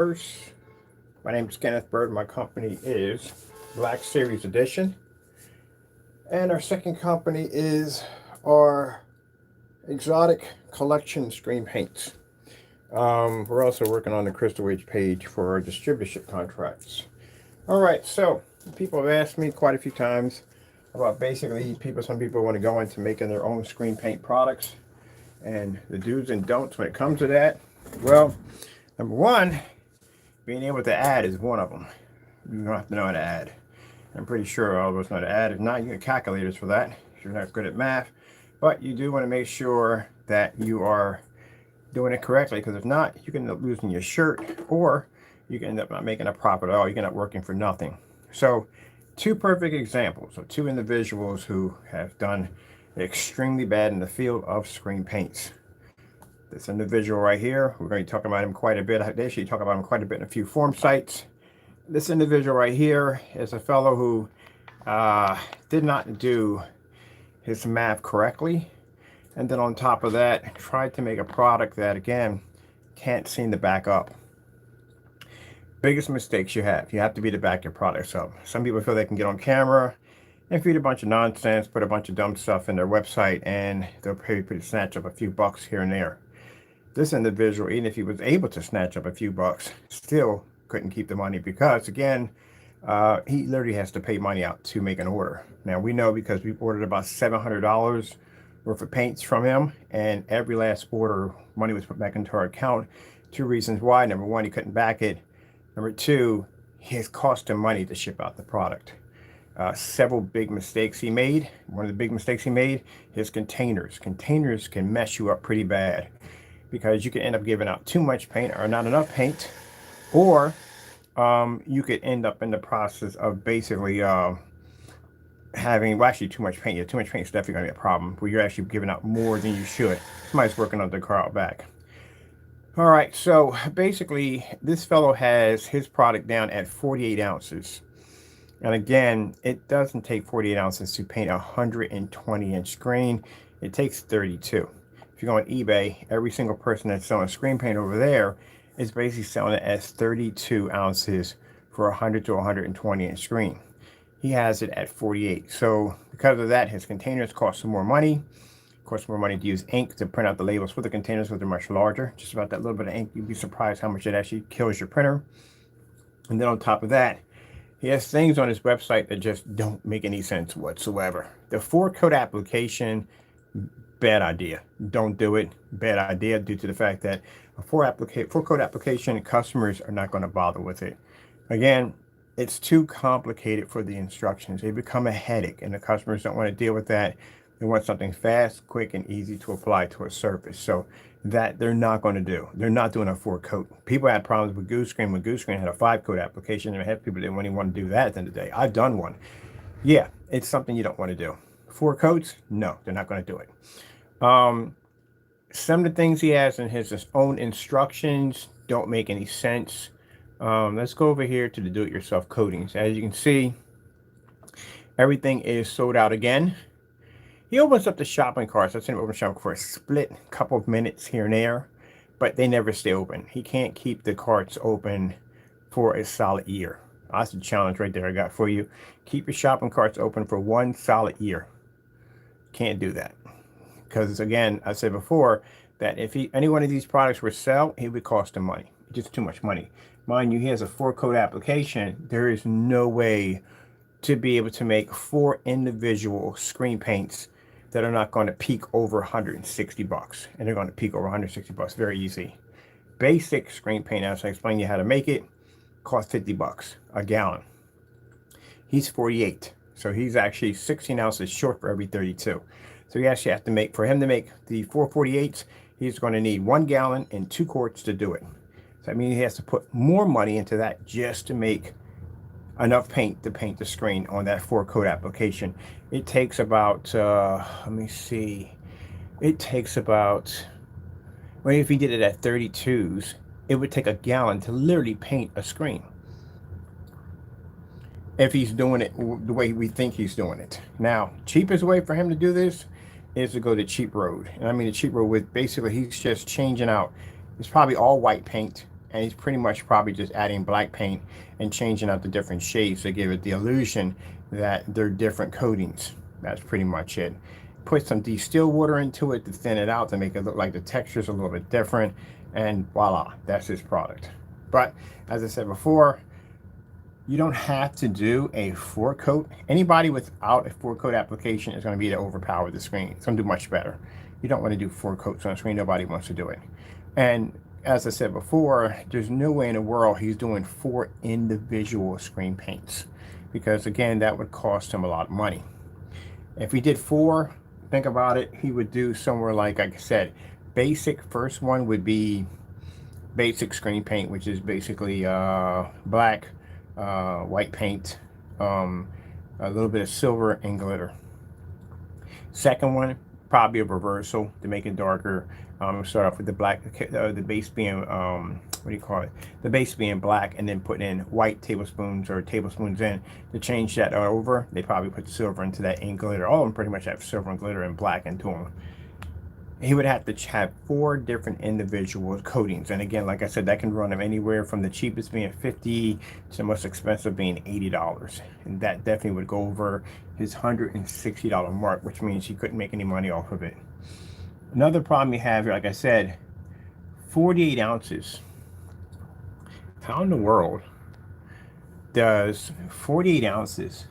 First, my name is Kenneth Bird. My company is Black Series Edition. And our second company is our Exotic Collection Screen Paints. We're also working on the Crystal Age page for our distributorship contracts. Alright, so people have asked me quite a few times about basically some people want to go into making their own screen paint products and the do's and don'ts when it comes to that. Well, number one, being able to add is one of them. You don't have to know how to add. I'm pretty sure all of us know how to add. If not, you get calculators for that if you're not good at math. But you do want to make sure that you are doing it correctly, because if not, you can end up losing your shirt, or you can end up not making a profit at all. You can end up working for nothing. So two perfect examples of two individuals who have done extremely bad in the field of screen paints. This individual right here, we're going to be talking about him quite a bit. They actually talk about him quite a bit in a few forum sites. This individual right here is a fellow who did not do his math correctly, and then on top of that tried to make a product that, again, can't seem to back up. Biggest mistakes you have to be to back your products up. Some people feel they can get on camera and feed a bunch of nonsense, put a bunch of dumb stuff in their website, and they'll pretty snatch up a few bucks here and there. This individual, even if he was able to snatch up a few bucks, still couldn't keep the money, because again, he literally has to pay money out to make an order. Now we know, because we've ordered about $700 worth of paints from him, and every last order money was put back into our account. Two reasons why: number one, he couldn't back it; number two, it cost him money to ship out the product. Several big mistakes he made. One of the big mistakes he made is containers. Containers can mess you up pretty bad, because you can end up giving out too much paint or not enough paint, or you could end up in the process of basically having, actually too much paint. Yeah, too much paint is definitely going to be a problem, where you're actually giving out more than you should. Somebody's working on the car out back. All right, so basically this fellow has his product down at 48 ounces. And again, it doesn't take 48 ounces to paint a 120-inch screen. It takes 32. If you go on eBay, every single person that's selling screen paint over there is basically selling it as 32 ounces for a 100 to 120-inch screen. He has it at 48. So because of that, his containers cost some more money. It costs more money to use ink to print out the labels for the containers, because they're much larger. Just about that little bit of ink, you'd be surprised how much it actually kills your printer. And then on top of that, he has things on his website that just don't make any sense whatsoever. The 4-coat application, bad idea. Don't do it. Bad idea, due to the fact that a 4-coat application, customers are not going to bother with it. Again, it's too complicated for the instructions. They become a headache, and the customers don't want to deal with that. They want something fast, quick, and easy to apply to a surface. So that they're not going to do. They're not doing a 4-coat. People had problems with Goose Screen when Goose Screen had a 5-coat application, and half people didn't really want to do that at the end of the day. I've done one. Yeah, it's something you don't want to do. 4 coats? No, they're not going to do it. Some of the things he has in his own instructions don't make any sense. Let's go over here to the do-it-yourself coatings. As you can see, everything is sold out again. He opens up the shopping carts. I've seen him open shopping for a split couple of minutes here and there, but they never stay open. He can't keep the carts open for a solid year. That's a challenge right there I got for you. Keep your shopping carts open for 1 solid year. Can't do that. Because again, I said before that if any one of these products were to sell, it would cost him money. Just too much money. Mind you, he has a 4-coat application. There is no way to be able to make 4 individual screen paints that are not going to peak over 160 bucks. And they're going to peak over 160 bucks very easy. Basic screen paint, as I explain you how to make it, costs 50 bucks a gallon. He's 48. So he's actually 16 ounces short for every 32. So he actually has to make, for him to make the 448s, he's going to need 1 gallon and 2 quarts to do it. So that means he has to put more money into that just to make enough paint to paint the screen on that 4-coat application. It takes about, let me see, it takes about, well, if he did it at 32s, it would take a gallon to literally paint a screen, if he's doing it the way we think he's doing it. Now, cheapest way for him to do this is to go the cheap road. And I mean the cheap road with basically he's just changing out. It's probably all white paint. and he's pretty much probably just adding black paint and changing out the different shades to give it the illusion that they're different coatings. That's pretty much it. Put some distilled water into it to thin it out to make it look like the texture's a little bit different, and voila, that's his product. But as I said before, you don't have to do a 4-coat. Anybody without a 4-coat application is going to be to overpower the screen. It's going to do much better. You don't want to do 4 coats on a screen. Nobody wants to do it. And as I said before, there's no way in the world he's doing 4 individual screen paints, because again, that would cost him a lot of money. If he did 4, think about it, he would do somewhere like I said, basic. First one would be basic screen paint, which is basically black, white paint, a little bit of silver and glitter. Second one, probably a reversal to make it darker. Start off with the black, the base being what do you call it? The base being black, and then put in white tablespoons or tablespoons in to change that over. They probably put silver into that and glitter. All of them pretty much have silver and glitter and black into them. He would have to have 4 different individual coatings, and again, like I said, that can run him anywhere from the cheapest being $50 to the most expensive being $80, and that definitely would go over his $160 mark, which means he couldn't make any money off of it. Another problem you have here, like I said, 48 ounces. How in the world does 48 ounces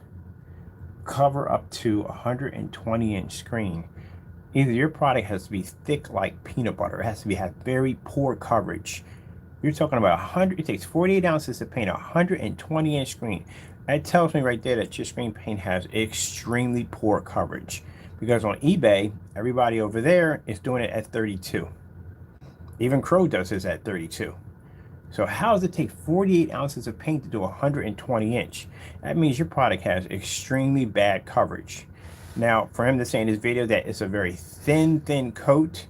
cover up to a 120-inch screen? Either your product has to be thick like peanut butter, it has to have very poor coverage. You're talking about 100, it takes 48 ounces to paint a 120-inch screen. That tells me right there that your screen paint has extremely poor coverage. Because on eBay, everybody over there is doing it at 32. Even Crow does his at 32. So how does it take 48 ounces of paint to do a 120-inch? That means your product has extremely bad coverage. Now, for him to say in this video that it's a very thin coat,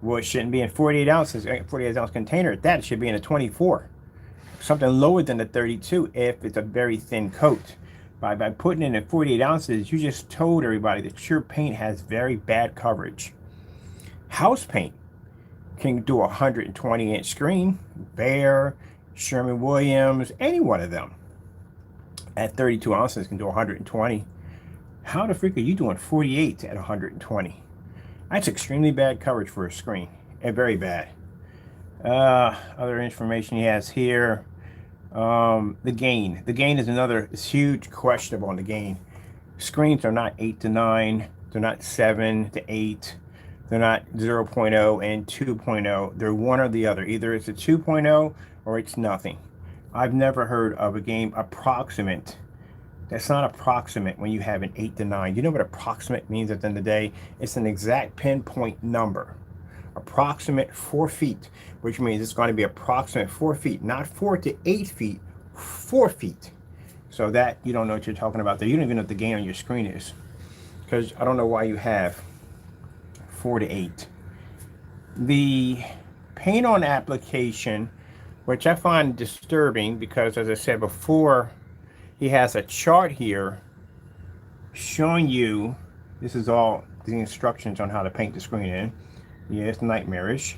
well, it shouldn't be in 48 ounces, 48 ounce container. That should be in a 24. Something lower than the 32 if it's a very thin coat. By putting it in 48 ounces, you just told everybody that your paint has very bad coverage. House paint can do a 120-inch screen. Behr, Sherwin-Williams, any one of them at 32 ounces can do 120. How the freak are you doing 48 at 120? That's extremely bad coverage for a screen, and very bad. Other information he has here. The gain. The gain is another huge questionable on the gain. Screens are not 8 to 9. They're not 7 to 8. They're not 0.0 and 2.0. They're one or the other. Either it's a 2.0 or it's nothing. I've never heard of a game approximate. That's not approximate when you have an 8 to 9. You know what approximate means at the end of the day? It's an exact pinpoint number. Approximate 4 feet, which means it's going to be approximate 4 feet, not 4 to 8 feet, 4 feet. So that you don't know what you're talking about there. You don't even know what the gain on your screen is, because I don't know why you have 4 to 8. The paint on application, which I find disturbing, because as I said before, he has a chart here showing you, this is all the instructions on how to paint the screen in. Yeah, it's nightmarish.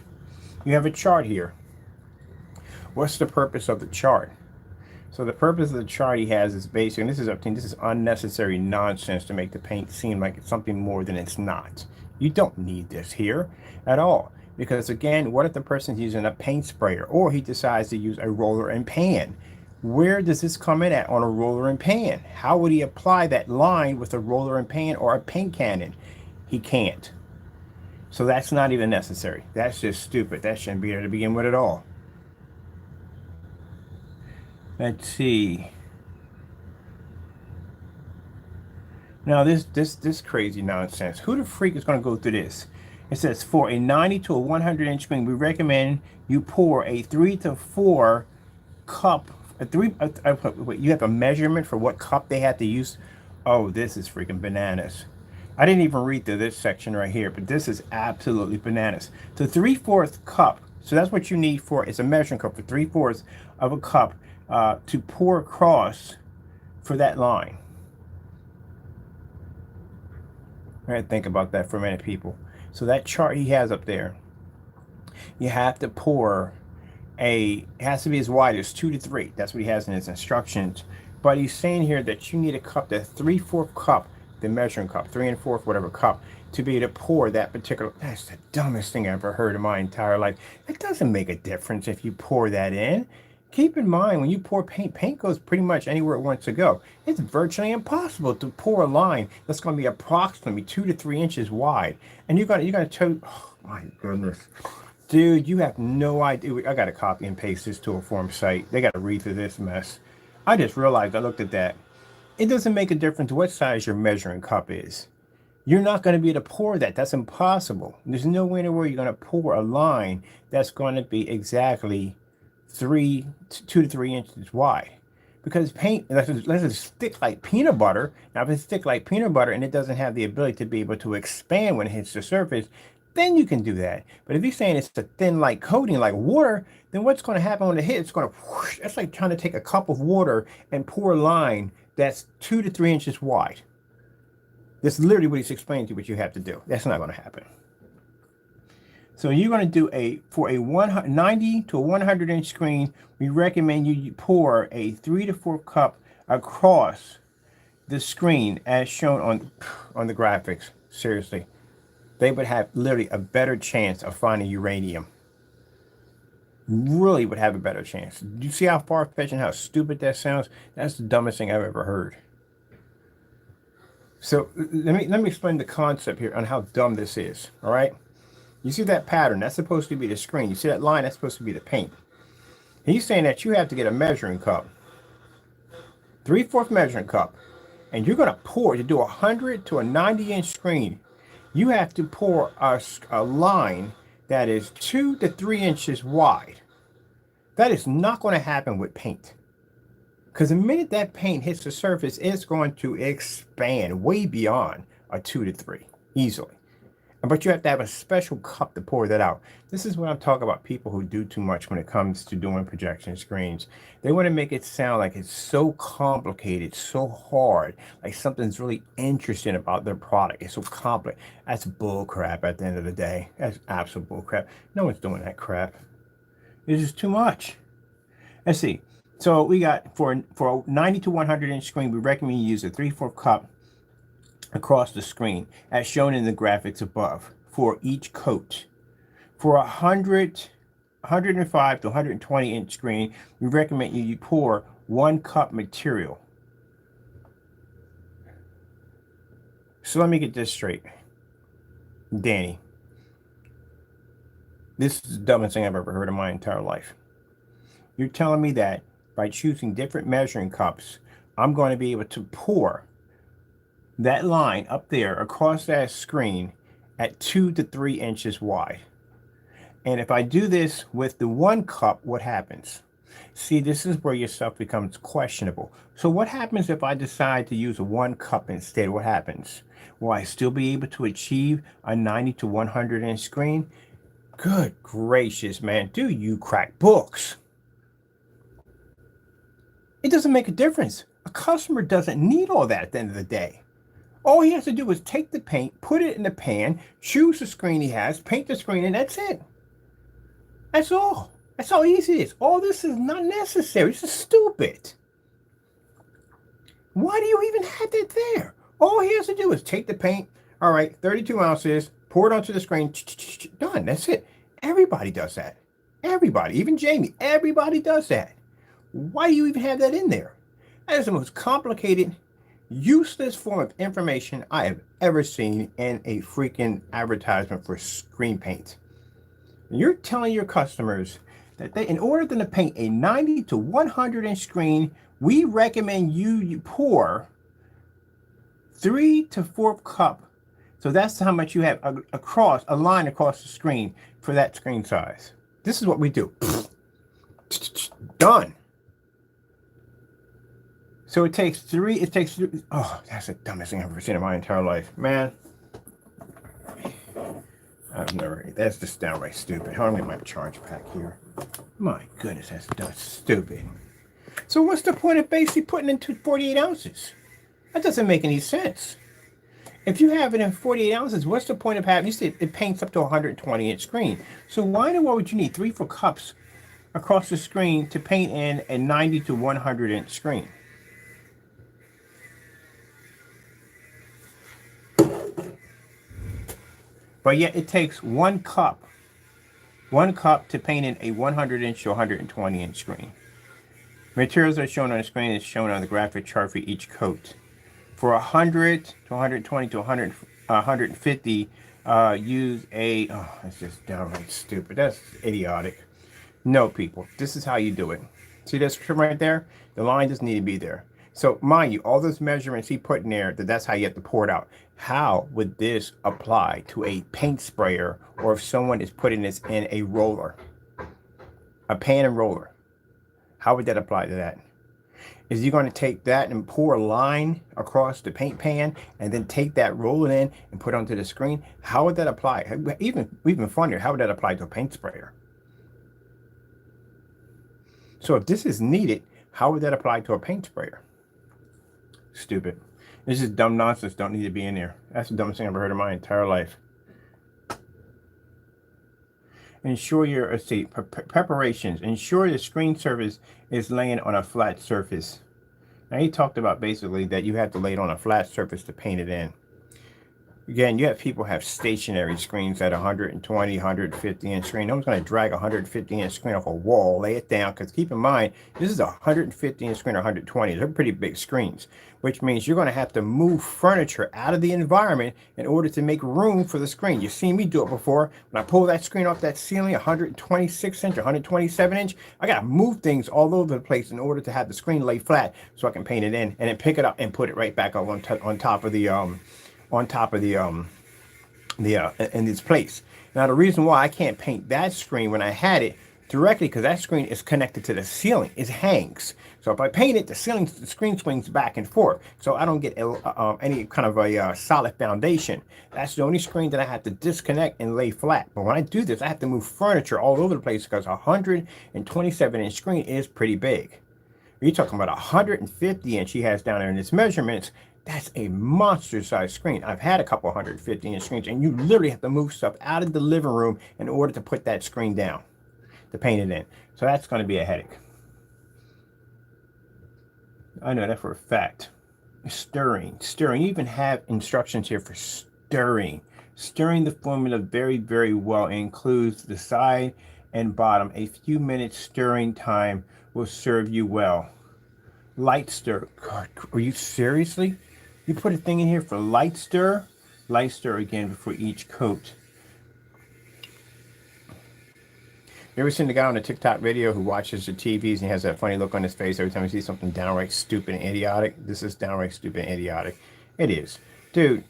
You have a chart here. What's the purpose of the chart? So the purpose of the chart he has is basic, and this is unnecessary nonsense to make the paint seem like it's something more than it's not. You don't need this here at all, because again, what if the person's using a paint sprayer, or he decides to use a roller and pan? Where does this come in at on a roller and pan? How would he apply that line with a roller and pan or a paint cannon? He can't. So that's not even necessary. That's just stupid. That shouldn't be there to begin with at all. Let's see. Now this crazy nonsense. Who the freak is going to go through this? It says for a 90 to a 100-inch screen, we recommend you pour a 3 to 4 cup. Wait, you have a measurement for what cup they have to use? Oh, this is freaking bananas. I didn't even read through this section right here, but this is absolutely bananas. The 3/4 cup, so that's what you need for, it's a measuring cup for 3/4 of a cup to pour across for that line. All right, think about that for a minute, people. So that chart he has up there, you have to pour it has to be as wide as 2 to 3. That's what he has in his instructions. But he's saying here that you need a cup, the 3/4 cup, the measuring cup, 3 and 4, whatever cup, to be able to pour that particular. That's the dumbest thing I've ever heard in my entire life. It doesn't make a difference if you pour that in. Keep in mind, when you pour paint, paint goes pretty much anywhere it wants to go. It's virtually impossible to pour a line that's going to be approximately 2 to 3 inches wide. And you're gonna tell, oh my goodness. Dude, you have no idea. I got to copy and paste this to a form site. They got to read through this mess. I just realized, I looked at that. It doesn't make a difference what size your measuring cup is. You're not going to be able to pour that. That's impossible. There's no way in the world you're going to pour a line that's going to be exactly 2 to 3 inches wide. Because paint, unless it's thick like peanut butter. Now, if it's thick like peanut butter and it doesn't have the ability to be able to expand when it hits the surface, then you can do that. But if you're saying it's a thin like coating like water, then what's going to happen when it hits? It's going to whoosh. That's like trying to take a cup of water and pour a line that's 2 to 3 inches wide. That's literally what he's explaining to you what you have to do. That's not going to happen. So you're going to do for a 90 to 100 inch screen, we recommend you pour a 3 to 4 cup across the screen as shown on the graphics. Seriously. They would have literally a better chance of finding uranium. Really would have a better chance. Do you see how far-fetched and how stupid that sounds? That's the dumbest thing I've ever heard. So let me explain the concept here on how dumb this is. All right. You see that pattern? That's supposed to be the screen. You see that line? That's supposed to be the paint. He's saying that you have to get a measuring cup, 3/4 measuring cup, and you're going to pour to do a 100 to a 90 inch screen. You have to pour a line that is 2 to 3 inches wide. That is not going to happen with paint. Because the minute that paint hits the surface, it's going to expand way beyond a 2 to 3 easily. But you have to have a special cup to pour that out. This is what I'm talking about, people who do too much when it comes to doing projection screens. They want to make it sound like it's so complicated, so hard, like something's really interesting about their product. It's so complicated. That's bull crap at the end of the day. That's absolute bull crap. No one's doing that crap. It's just too much. Let's see. So we got for a 90 to 100 inch screen, we recommend you use a 3/4 cup across the screen as shown in the graphics above for each coat. For 105 to 120 inch screen, we recommend you pour 1 cup material. So let me get this straight. Danny, this is the dumbest thing I've ever heard in my entire life. You're telling me that by choosing different measuring cups, I'm going to be able to pour that line up there across that screen at 2 to 3 inches wide. And if I do this with the 1 cup, what happens? See, this is where your stuff becomes questionable. So what happens if I decide to use a 1 cup instead? What happens? Will I still be able to achieve a 90 to 100 inch screen? Good gracious, man. Do you crack books? It doesn't make a difference. A customer doesn't need all that at the end of the day. All he has to do is take the paint, put it in the pan, choose the screen he has, paint the screen, and that's it. That's all. That's how easy it is. All this is not necessary. This is stupid. Why do you even have that there? All he has to do is take the paint, all right, 32 ounces, pour it onto the screen, done. That's it. Everybody does that. Everybody, even Jamie, everybody does that. Why do you even have that in there? That is the most complicated, useless form of information I have ever seen in a freaking advertisement for screen paint. You're telling your customers that in order to paint a 90 to 100 inch screen, we recommend you pour 3 to 4 cup. So that's how much you have across a line across the screen for that screen size. This is what we do. Done. So it takes three. Oh, that's the dumbest thing I've ever seen in my entire life, man. That's just downright stupid. How am I get my charge pack here? My goodness, that's stupid. So what's the point of basically putting into 48 ounces? That doesn't make any sense. If you have it in 48 ounces, what's the point of having, you said it paints up to a 120 inch screen. So why in the world would you need 3 4 cups across the screen to paint in a 90 to 100 inch screen. But yet it takes 1 cup to paint in a 100 inch to 120 inch screen. Materials that are shown on the screen is shown on the graphic chart for each coat. For 100 to 120 to 150, use a, oh, that's just downright stupid. That's idiotic. No, people, this is how you do it. See this right there? The line doesn't need to be there. So mind you, all those measurements he put in there, that's how you have to pour it out. How would this apply to a paint sprayer, or if someone is putting this in a roller, a pan and roller? How would that apply to that? Is you going to take that and pour a line across the paint pan and then take that, roll it in and put it onto the screen? How would that apply? Even funnier, how would that apply to a paint sprayer? So if this is needed, how would that apply to a paint sprayer? Stupid. This is dumb nonsense. Don't need to be in there. That's the dumbest thing I've ever heard in my entire life. Ensure your preparations. Ensure the screen surface is laying on a flat surface. Now he talked about basically that you have to lay it on a flat surface to paint it in. Again, you have people have stationary screens at 120, 150 inch screen. No one's going to drag a 150 inch screen off a wall, lay it down, because keep in mind, this is a 150 inch screen or 120. They're pretty big screens, which means you're going to have to move furniture out of the environment in order to make room for the screen. You've seen me do it before. When I pull that screen off that ceiling, 126 inch, 127 inch, I got to move things all over the place in order to have the screen lay flat so I can paint it in and then pick it up and put it right back up on top of the in its place. Now the reason why I can't paint that screen when I had it directly, because that screen is connected to the ceiling, it hangs. So if I paint it, the screen swings back and forth, so I don't get any kind of a solid foundation. That's the only screen that I have to disconnect and lay flat. But when I do this, I have to move furniture all over the place, because a 127 inch screen is pretty big. You're talking about 150 inch he has down there in his measurements. That's a monster size screen. I've had a couple 150 inch screens, and you literally have to move stuff out of the living room in order to put that screen down, to paint it in. So that's going to be a headache. I know that for a fact. Stirring. You even have instructions here for stirring. Stirring the formula very, very well. It includes the side and bottom. A few minutes stirring time will serve you well. Light stir. God, are you seriously? You put a thing in here for light stir? Light stir again for each coat. You ever seen the guy on the TikTok video who watches the TVs and he has that funny look on his face every time he sees something downright stupid and idiotic? This is downright stupid and idiotic. It is. Dude,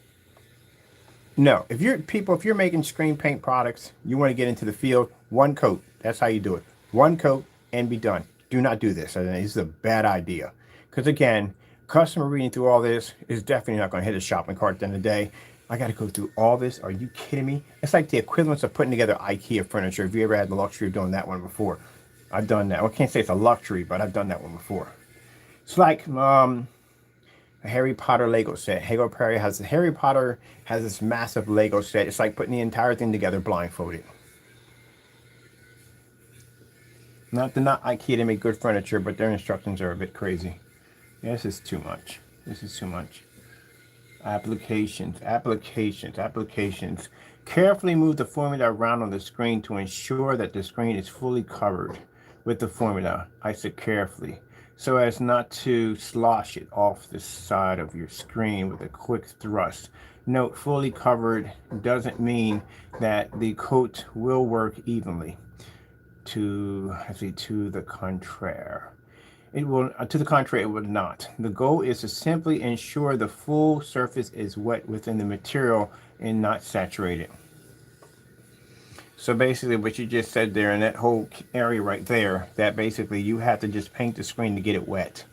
no. If you're making screen paint products, you want to get into the field, 1 coat. That's how you do it. 1 coat and be done. Do not do this. This is a bad idea. Because again, customer reading through all this is definitely not going to hit a shopping cart at the end of the day. I got to go through all this. Are you kidding me? It's like the equivalence of putting together IKEA furniture. If you ever had the luxury of doing that one before, I've done that. Well, I can't say it's a luxury, but I've done that one before. It's like a Harry Potter Lego set. Harry Potter has this massive Lego set. It's like putting the entire thing together blindfolded. Not IKEA to make good furniture, but their instructions are a bit crazy. Yeah, this is too much. This is too much. Applications. Carefully move the formula around on the screen to ensure that the screen is fully covered with the formula. I said carefully, so as not to slosh it off the side of your screen with a quick thrust. Note, fully covered doesn't mean that the coat will work evenly. To the contrary. It will not. The goal is to simply ensure the full surface is wet within the material and not saturated. So basically what you just said there in that whole area right there, that basically you have to just paint the screen to get it wet.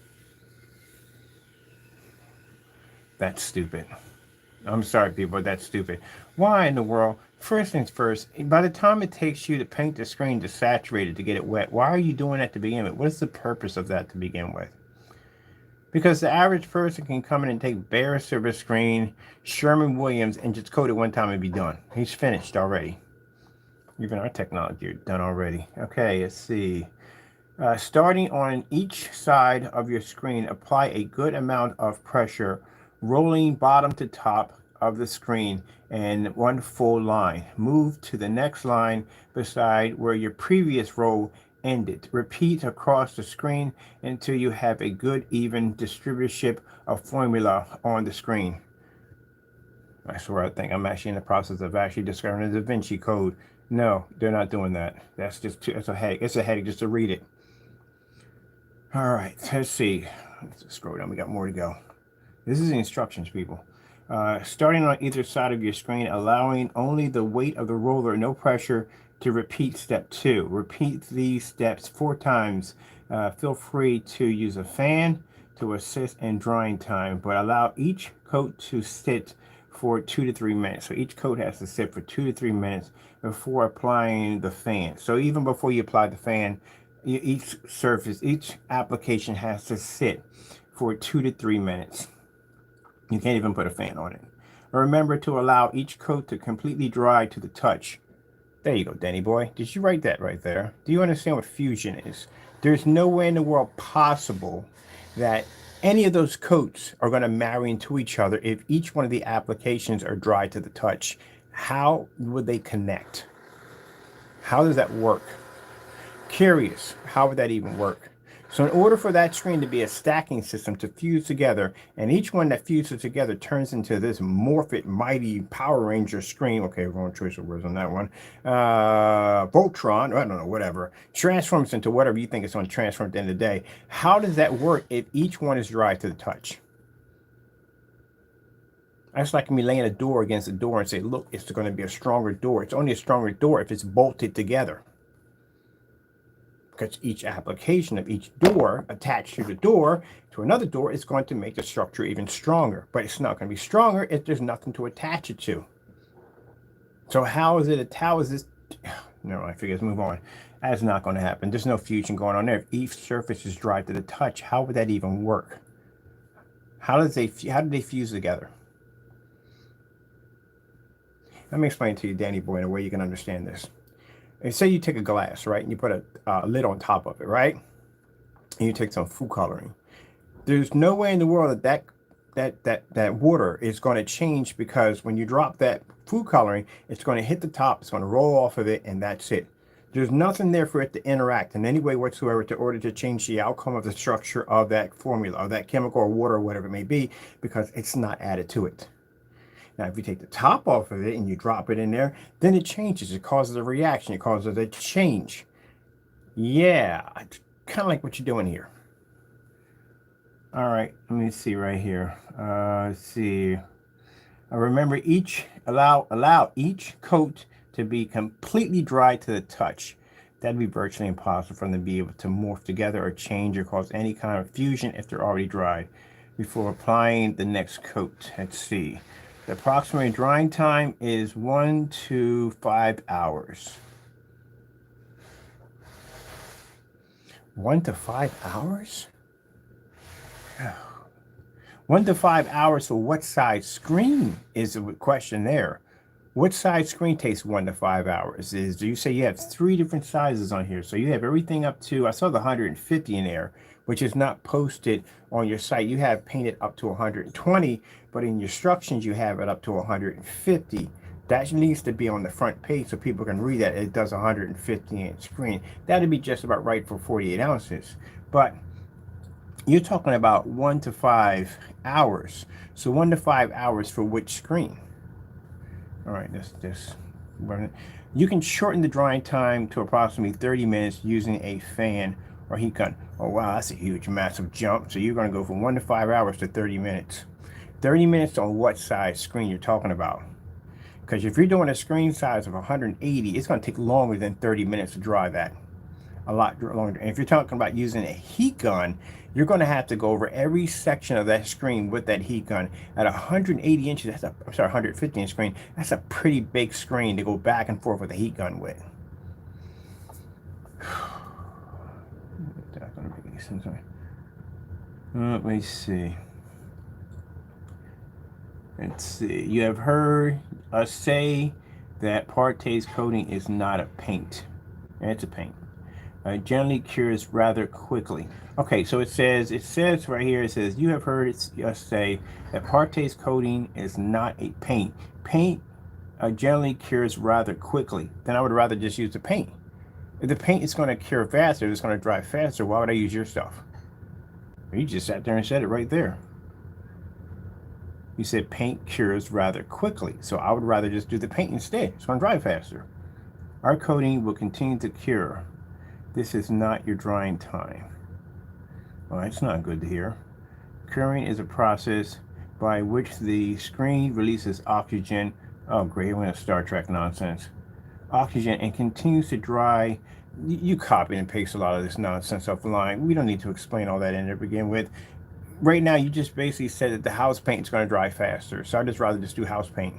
That's stupid. I'm sorry, people, that's stupid. Why in the world? First things first, by the time it takes you to paint the screen to saturate it to get it wet, why are you doing that to begin with? What is the purpose of that to begin with? Because the average person can come in and take bare surface screen, Sherman-Williams, and just coat it one time and be done. He's finished already. Even our technology is done already. Okay, let's see. Starting on each side of your screen, apply a good amount of pressure, rolling bottom to top of the screen in one full line. Move to the next line beside where your previous roll ended. Repeat across the screen until you have a good even distribution of formula on the screen. I swear I think I'm actually in the process of actually discovering the Da Vinci Code. No, they're not doing that. That's just too, it's a headache. It's a headache just to read it. All right, let's see. Let's scroll down. We got more to go. This is the instructions, people. Starting on either side of your screen, allowing only the weight of the roller, no pressure, to repeat step 2. Repeat these steps 4 times. Feel free to use a fan to assist in drying time, but allow each coat to sit for 2 to 3 minutes. So each coat has to sit for 2 to 3 minutes before applying the fan. So even before you apply the fan, each surface, each application has to sit for 2 to 3 minutes. You can't even put a fan on it. Remember to allow each coat to completely dry to the touch. There you go, Danny boy. Did you write that right there? Do you understand what fusion is? There's no way in the world possible that any of those coats are going to marry into each other if each one of the applications are dry to the touch. How would they connect? How does that work? Curious, how would that even work? So in order for that screen to be a stacking system to fuse together, and each one that fuses together turns into this morphic, mighty Power Ranger screen. Okay, wrong choice of words on that one. Voltron, I don't know, whatever. Transforms into whatever you think it's going to transform at the end of the day. How does that work if each one is dry to the touch? That's like me laying a door against a door and say, look, it's going to be a stronger door. It's only a stronger door if it's bolted together. Because each application of each door attached to the door to another door is going to make the structure even stronger. But it's not going to be stronger if there's nothing to attach it to. So how is this? No, I figure let's move on. That's not going to happen. There's no fusion going on there. If each surface is dry to the touch, how would that even work? How do they fuse together? Let me explain to you, Danny boy, in a way you can understand this. And say you take a glass, right, and you put a lid on top of it, right, and you take some food coloring. There's no way in the world that water is going to change, because when you drop that food coloring, it's going to hit the top, it's going to roll off of it, and that's it. There's nothing there for it to interact in any way whatsoever in order to change the outcome of the structure of that formula, or that chemical or water or whatever it may be, because it's not added to it. Now, if you take the top off of it and you drop it in there, then it changes. It causes a reaction. It causes a change. Yeah, kind of like what you're doing here. All right, let me see right here. Let's see. Remember, allow each coat to be completely dry to the touch. That'd be virtually impossible for them to be able to morph together or change or cause any kind of fusion if they're already dried before applying the next coat. Let's see. The approximate drying time is 1 to 5 hours. 1 to 5 hours? 1 to 5 hours for what size screen is the question there. What size screen takes 1 to 5 hours? Do you say you have 3 different sizes on here? So you have everything up to, I saw the 150 in there, which is not posted on your site. You have painted up to 120, but in your instructions, you have it up to 150. That needs to be on the front page so people can read that it does 150-inch screen. That'd be just about right for 48 ounces. But you're talking about 1 to 5 hours. So 1 to 5 hours for which screen? All right, you can shorten the drying time to approximately 30 minutes using a fan or heat gun. Oh wow, that's a huge, massive jump. So you're going to go from 1 to 5 hours to 30 minutes. 30 minutes on what size screen you're talking about? Because if you're doing a screen size of 180, it's going to take longer than 30 minutes to dry that. A lot longer. And if you're talking about using a heat gun, you're going to have to go over every section of that screen with that heat gun. At 180 inches, 150 inch screen, that's a pretty big screen to go back and forth with a heat gun with. That doesn't make any sense. Let me see. Let's see. You have heard us say that Partays coating is not a paint. It's a paint. Generally cures rather quickly. Okay, so it says right here, it says, you have heard us say that Partays coating is not a paint. Paint generally cures rather quickly. Then I would rather just use the paint. If the paint is going to cure faster, it's going to dry faster, why would I use your stuff? You just sat there and said it right there. You said paint cures rather quickly, so I would rather just do the paint instead. It's going to dry faster. Our coating will continue to cure. This is not your drying time. Well, that's not good to hear. Curing is a process by which the screen releases oxygen. Oh, great, I'm going to Star Trek nonsense. Oxygen and continues to dry. You copy and paste a lot of this nonsense offline. We don't need to explain all that in there to begin with. Right now, you just basically said that the house paint is going to dry faster, so I'd just rather just do house paint.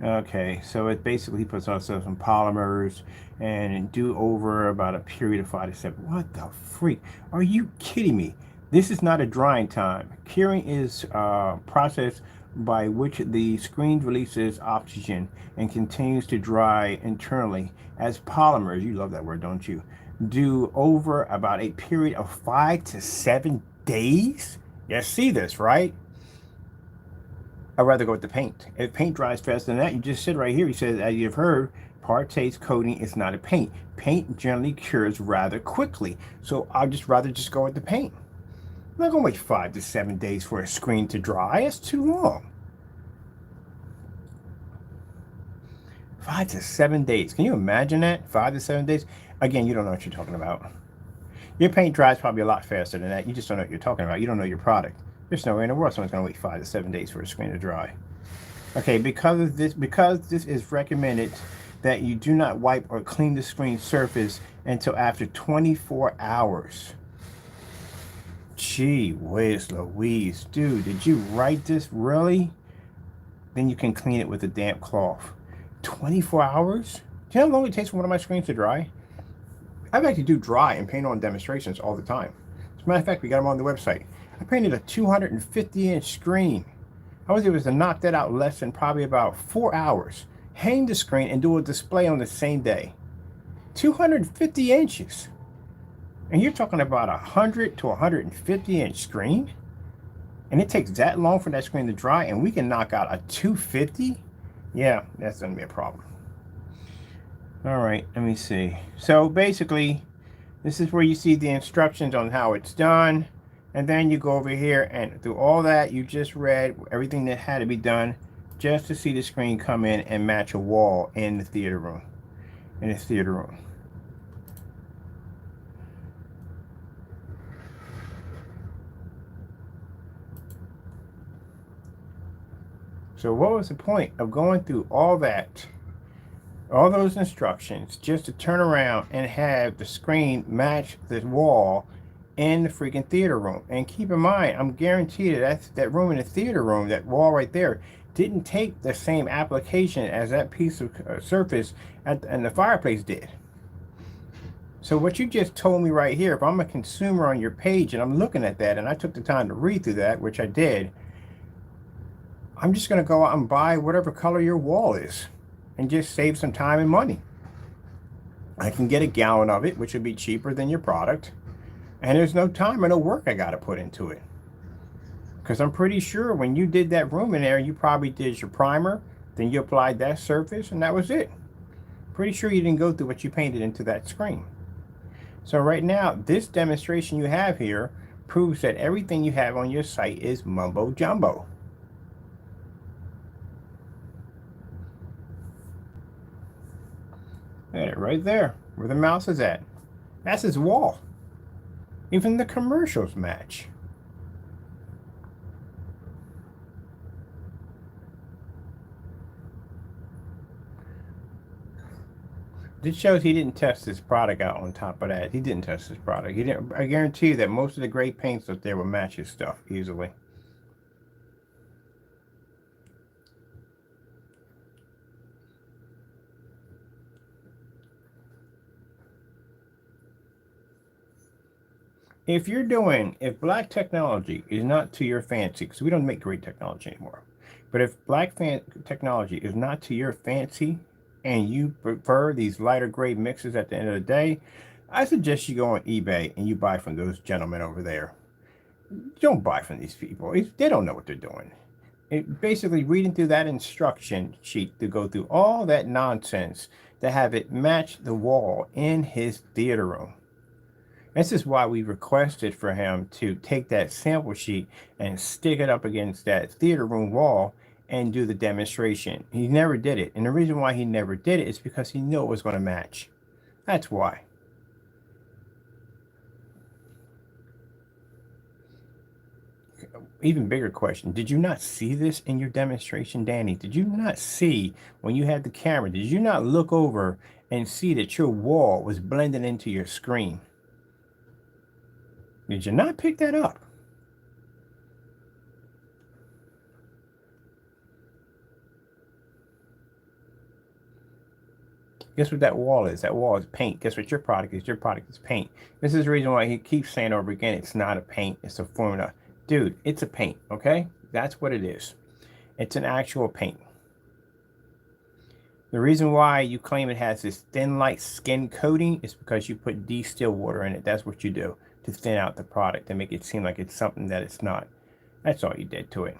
Okay, so it basically puts ourselves some polymers and do over about a period of 5 to 7. What the freak? Are you kidding me? This is not a drying time. Curing is a process by which the screen releases oxygen and continues to dry internally as polymers, you love that word, don't you, do over about a period of 5 to 7 days? You see this, right? I'd rather go with the paint. If paint dries faster than that, you just said right here, he says, as you've heard, Partays coating is not a paint. Paint generally cures rather quickly. So I'd just rather just go with the paint. I'm not going to wait 5 to 7 days for a screen to dry. It's too long. 5 to 7 days. Can you imagine that? 5 to 7 days? Again, you don't know what you're talking about. Your paint dries probably a lot faster than that. You just don't know what you're talking about. You don't know your product. There's no way in the world someone's going to wait 5 to 7 days for a screen to dry. Okay, because this is recommended that you do not wipe or clean the screen surface until after 24 hours. Gee whiz Louise, dude, did you write this really? Then you can clean it with a damp cloth. 24 hours? Do you know how long it takes for one of my screens to dry? I like to do dry and paint on demonstrations all the time. As a matter of fact, we got them on the website. I painted a 250-inch screen. I was able to knock that out less than probably about 4 hours. Hang the screen and do a display on the same day. 250 inches. And you're talking about a 100 to 150-inch screen? And it takes that long for that screen to dry, and we can knock out a 250? Yeah, that's going to be a problem. All right, let me see. So basically, this is where you see the instructions on how it's done. And then you go over here and through all that you just read, everything that had to be done just to see the screen come in and match a wall in the theater room. So what was the point of going through all that, all those instructions, just to turn around and have the screen match the wall in the freaking theater room? And keep in mind, I'm guaranteed that room in the theater room, that wall right there, didn't take the same application as that piece of surface and the fireplace did. So what you just told me right here, if I'm a consumer on your page and I'm looking at that and I took the time to read through that, which I did, I'm just going to go out and buy whatever color your wall is and just save some time and money. I can get a gallon of it, which would be cheaper than your product. And there's no time or no work I got to put into it. Because I'm pretty sure when you did that room in there, you probably did your primer, then you applied that surface, and that was it. Pretty sure you didn't go through what you painted into that screen. So right now, this demonstration you have here proves that everything you have on your site is mumbo jumbo. There, right there, where the mouse is at. That's his wall. Even the commercials match. This shows he didn't test his product out on top of that. He didn't test his product. He didn't. I guarantee you that most of the great paints up there will match his stuff easily. If black technology is not to your fancy, because we don't make great technology anymore, But if technology is not to your fancy and you prefer these lighter grade mixes at the end of the day, I suggest you go on eBay and you buy from those gentlemen over there. Don't buy from these people. They don't know what they're doing. Basically, reading through that instruction sheet to go through all that nonsense to have it match the wall in his theater room. This is why we requested for him to take that sample sheet and stick it up against that theater room wall and do the demonstration. He never did it. And the reason why he never did it is because he knew it was going to match. That's why. Even bigger question. Did you not see this in your demonstration, Danny? Did you not see when you had the camera? Did you not look over and see that your wall was blending into your screen? Did you not pick that up? Guess what that wall is? That wall is paint. Guess what your product is? Your product is paint. This is the reason why he keeps saying over again, it's not a paint, it's a formula. Dude, it's a paint, okay? That's what it is. It's an actual paint. The reason why you claim it has this thin, light skin coating is because you put distilled water in it. That's what you do to thin out the product, to make it seem like it's something that it's not. That's all you did to it.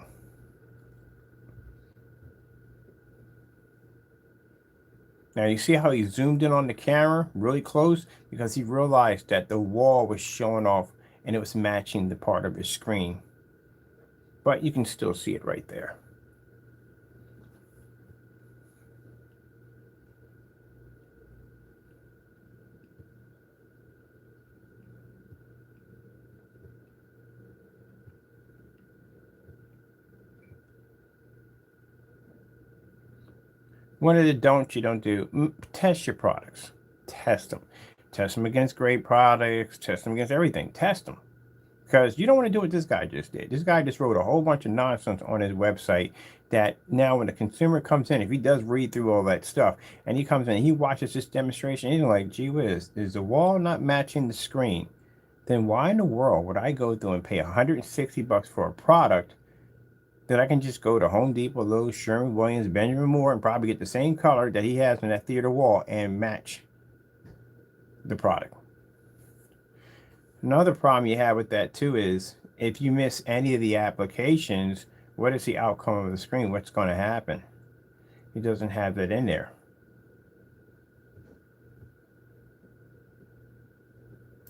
Now you see how he zoomed in on the camera really close? Because he realized that the wall was showing off and it was matching the part of his screen. But you can still see it right there. One of the don'ts you don't do, test your products. Test them. Test them against great products. Test them against everything. Test them. Because you don't want to do what this guy just did. This guy just wrote a whole bunch of nonsense on his website that now when the consumer comes in, if he does read through all that stuff, and he comes in and he watches this demonstration, he's like, gee whiz, is the wall not matching the screen? Then why in the world would I go through and pay $160 for a product that I can just go to Home Depot, Lowe's, Sherman Williams, Benjamin Moore, and probably get the same color that he has on that theater wall and match the product? Another problem you have with that too is if you miss any of the applications, what is the outcome of the screen? What's going to happen? He doesn't have that in there.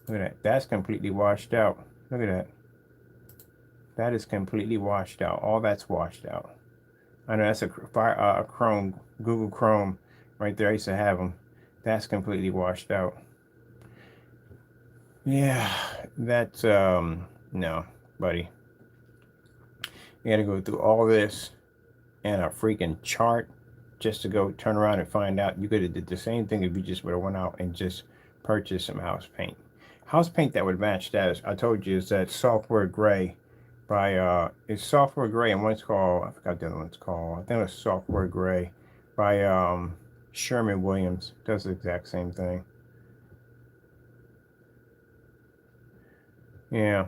Look at that. That's completely washed out. Look at that. That is completely washed out. All that's washed out. I know that's a Chrome, Google Chrome right there. I used to have them. That's completely washed out. Yeah, that's, no, buddy. You gotta go through all this and a freaking chart just to go turn around and find out. You could have did the same thing if you just would have went out and just purchased some house paint. House paint that would match that, as I told you, is that Software Gray by, it's Software Gray and one's called, I forgot the other one's called. I think it was Software Gray by Sherman Williams. Does the exact same thing. Yeah.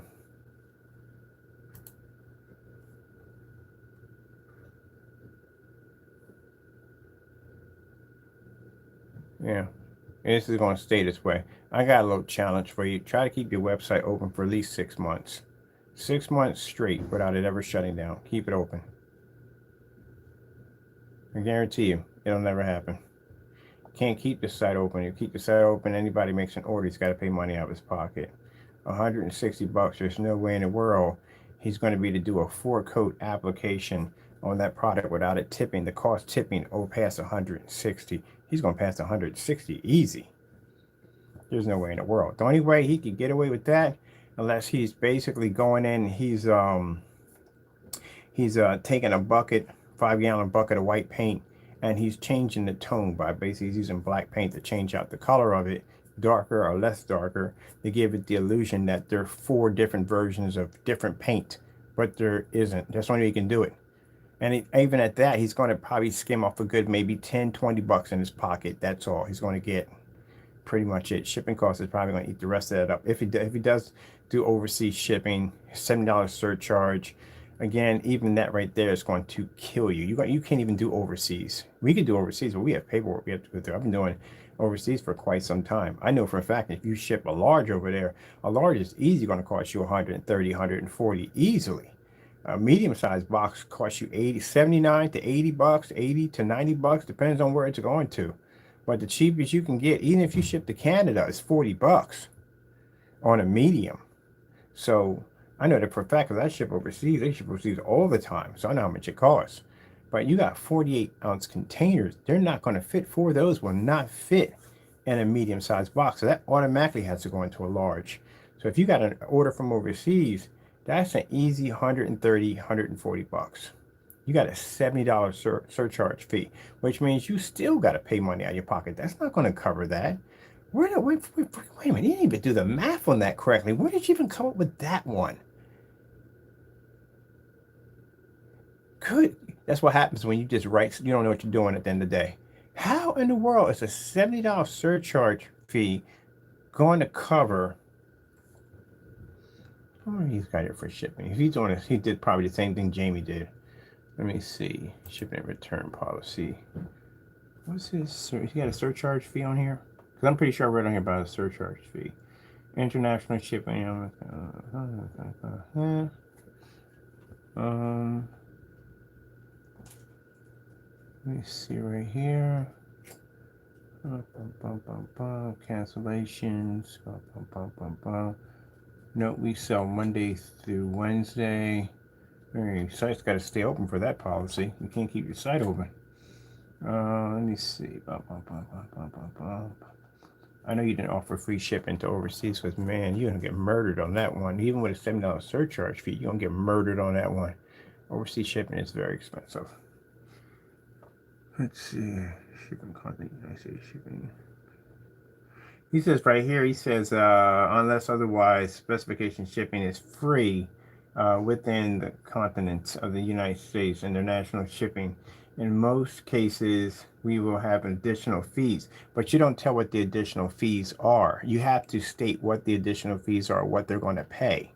Yeah. This is going to stay this way. I got a little challenge for you. Try to keep your website open for at least 6 months. 6 months straight without it ever shutting down. Keep it open. I guarantee you, it'll never happen. You can't keep the site open. You keep the site open, anybody makes an order, he's got to pay money out of his pocket. $160, there's no way in the world he's going to be to do a 4-coat application on that product without it tipping, the cost tipping over past 160. He's going to pass 160 easy. There's no way in the world. The only way he could get away with that, unless he's basically going in, he's taking a bucket, 5-gallon bucket of white paint, and he's changing the tone by basically using black paint to change out the color of it, darker or less darker, to give it the illusion that there are 4 different versions of different paint, but there isn't. That's the only way he can do it. And even at that, he's going to probably skim off a good maybe 10, 20 bucks in his pocket. That's all he's going to get. Pretty much it. Shipping cost is probably going to eat the rest of that up. If he does do overseas shipping, $7 surcharge, Again, even that right there is going to kill you. You can't even do overseas. We can do overseas, but we have paperwork we have to go through. I've been doing overseas for quite some time. I know for a fact if you ship a large over there, a large is easy going to cost you 130, 140 easily. A medium-sized box costs you 80, 79 to 80 bucks, 80 to 90 bucks, depends on where it's going to. But the cheapest you can get, even if you ship to Canada, is 40 bucks on a medium. So I know that for a fact because I ship overseas. They ship overseas all the time, so I know how much it costs. But you got 48-ounce containers. They're not going to fit. Four of those will not fit in a medium-sized box. So that automatically has to go into a large. So if you got an order from overseas, that's an easy 130, 140 bucks. You got a $70 surcharge fee, which means you still got to pay money out of your pocket. That's not going to cover that. Wait a minute, you didn't even do the math on that correctly. Where did you even come up with that one? Good. That's what happens when you just write, you don't know what you're doing at the end of the day. How in the world is a $70 surcharge fee going to cover? Oh, he's got it for shipping. If he's doing it, he did probably the same thing Jamie did. Let me see. Shipping and return policy. What's his? He got a surcharge fee on here? Because I'm pretty sure I read on here about a surcharge fee. International shipping. Let me see right here. Cancellations. Note we sell Monday through Wednesday. Your site's got to stay open for that policy. You can't keep your site open. Let me see. I know you didn't offer free shipping to overseas because, man, you're going to get murdered on that one. Even with a $70 surcharge fee, you're going to get murdered on that one. Overseas shipping is very expensive. Let's see. Shipping content. I say shipping. He says right here, he says, unless otherwise, specification shipping is free within the continents of the United States. International shipping, in most cases, we will have additional fees, but you don't tell what the additional fees are. You have to state what the additional fees are, what they're going to pay.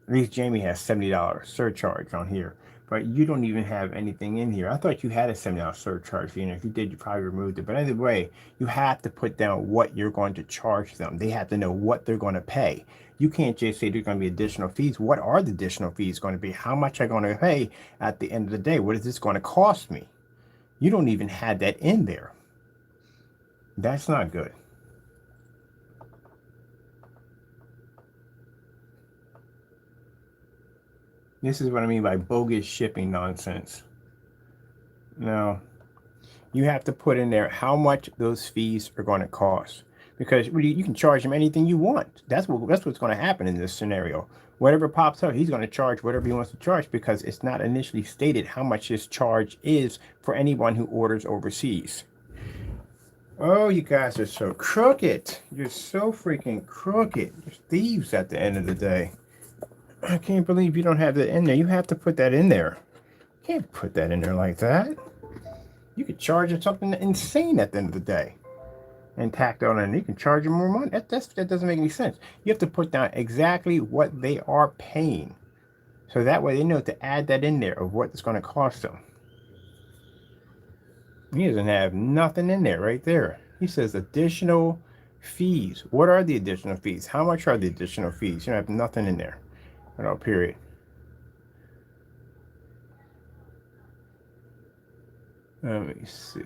At least Jamie has $70 surcharge on here, but you don't even have anything in here. I thought you had a $70 surcharge fee, and if you did, you probably removed it. But either way, you have to put down what you're going to charge them. They have to know what they're going to pay. You can't just say there's going to be additional fees. What are the additional fees going to be? How much are going to pay at the end of the day? What is this going to cost me? You don't even have that in there. That's not good. This is what I mean by bogus shipping nonsense. Now, you have to put in there how much those fees are going to cost. Because you can charge him anything you want. That's what's going to happen in this scenario. Whatever pops up, he's going to charge whatever he wants to charge because it's not initially stated how much his charge is for anyone who orders overseas. Oh, you guys are so crooked. You're so freaking crooked. You're thieves at the end of the day. I can't believe you don't have that in there. You have to put that in there. You can't put that in there like that. You could charge him something insane at the end of the day. And tacked on, and you can charge them more money. That doesn't make any sense. You have to put down exactly what they are paying, so that way they know to add that in there of what it's going to cost them. He doesn't have nothing in there right there. He says additional fees. What are the additional fees? How much are the additional fees? You don't have nothing in there. No, period. Let me see.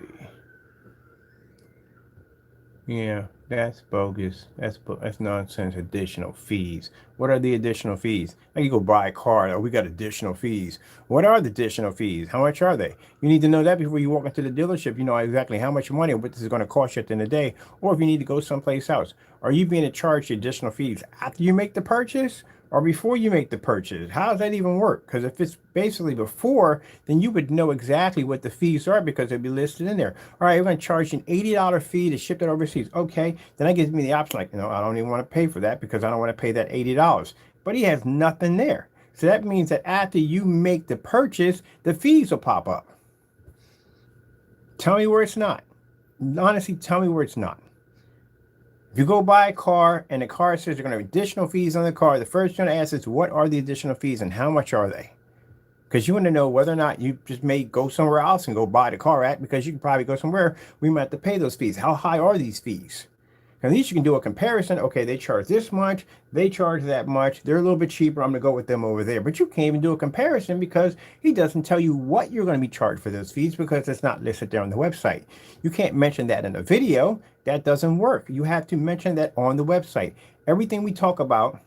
Yeah, that's bogus. That's nonsense. Additional fees. What are the additional fees? Like you go buy a car. Oh, we got additional fees. What are the additional fees? How much are they? You need to know that before you walk into the dealership. You know exactly how much money and what this is going to cost you at the end of the day. Or if you need to go someplace else. Are you being charged additional fees after you make the purchase? Or before you make the purchase? How does that even work? Because if it's basically before, then you would know exactly what the fees are because they'd be listed in there. All right, we're going to charge you an $80 fee to ship it overseas. Okay, then that gives me the option like, I don't even want to pay for that because I don't want to pay that $80. But he has nothing there. So that means that after you make the purchase, the fees will pop up. Tell me where it's not. Honestly, tell me where it's not. If you go buy a car and the car says you're going to have additional fees on the car, the first thing to ask is what are the additional fees and how much are they? Because you want to know whether or not you just may go somewhere else and go buy the car at, because you can probably go somewhere we might have to pay those fees. How high are these fees? At least you can do a comparison. Okay, they charge this much, they charge that much, they're a little bit cheaper, I'm going to go with them over there. But you can't even do a comparison because he doesn't tell you what you're going to be charged for those fees because it's not listed there on the website. You can't mention that in a video. That doesn't work. You have to mention that on the website. Everything we talk about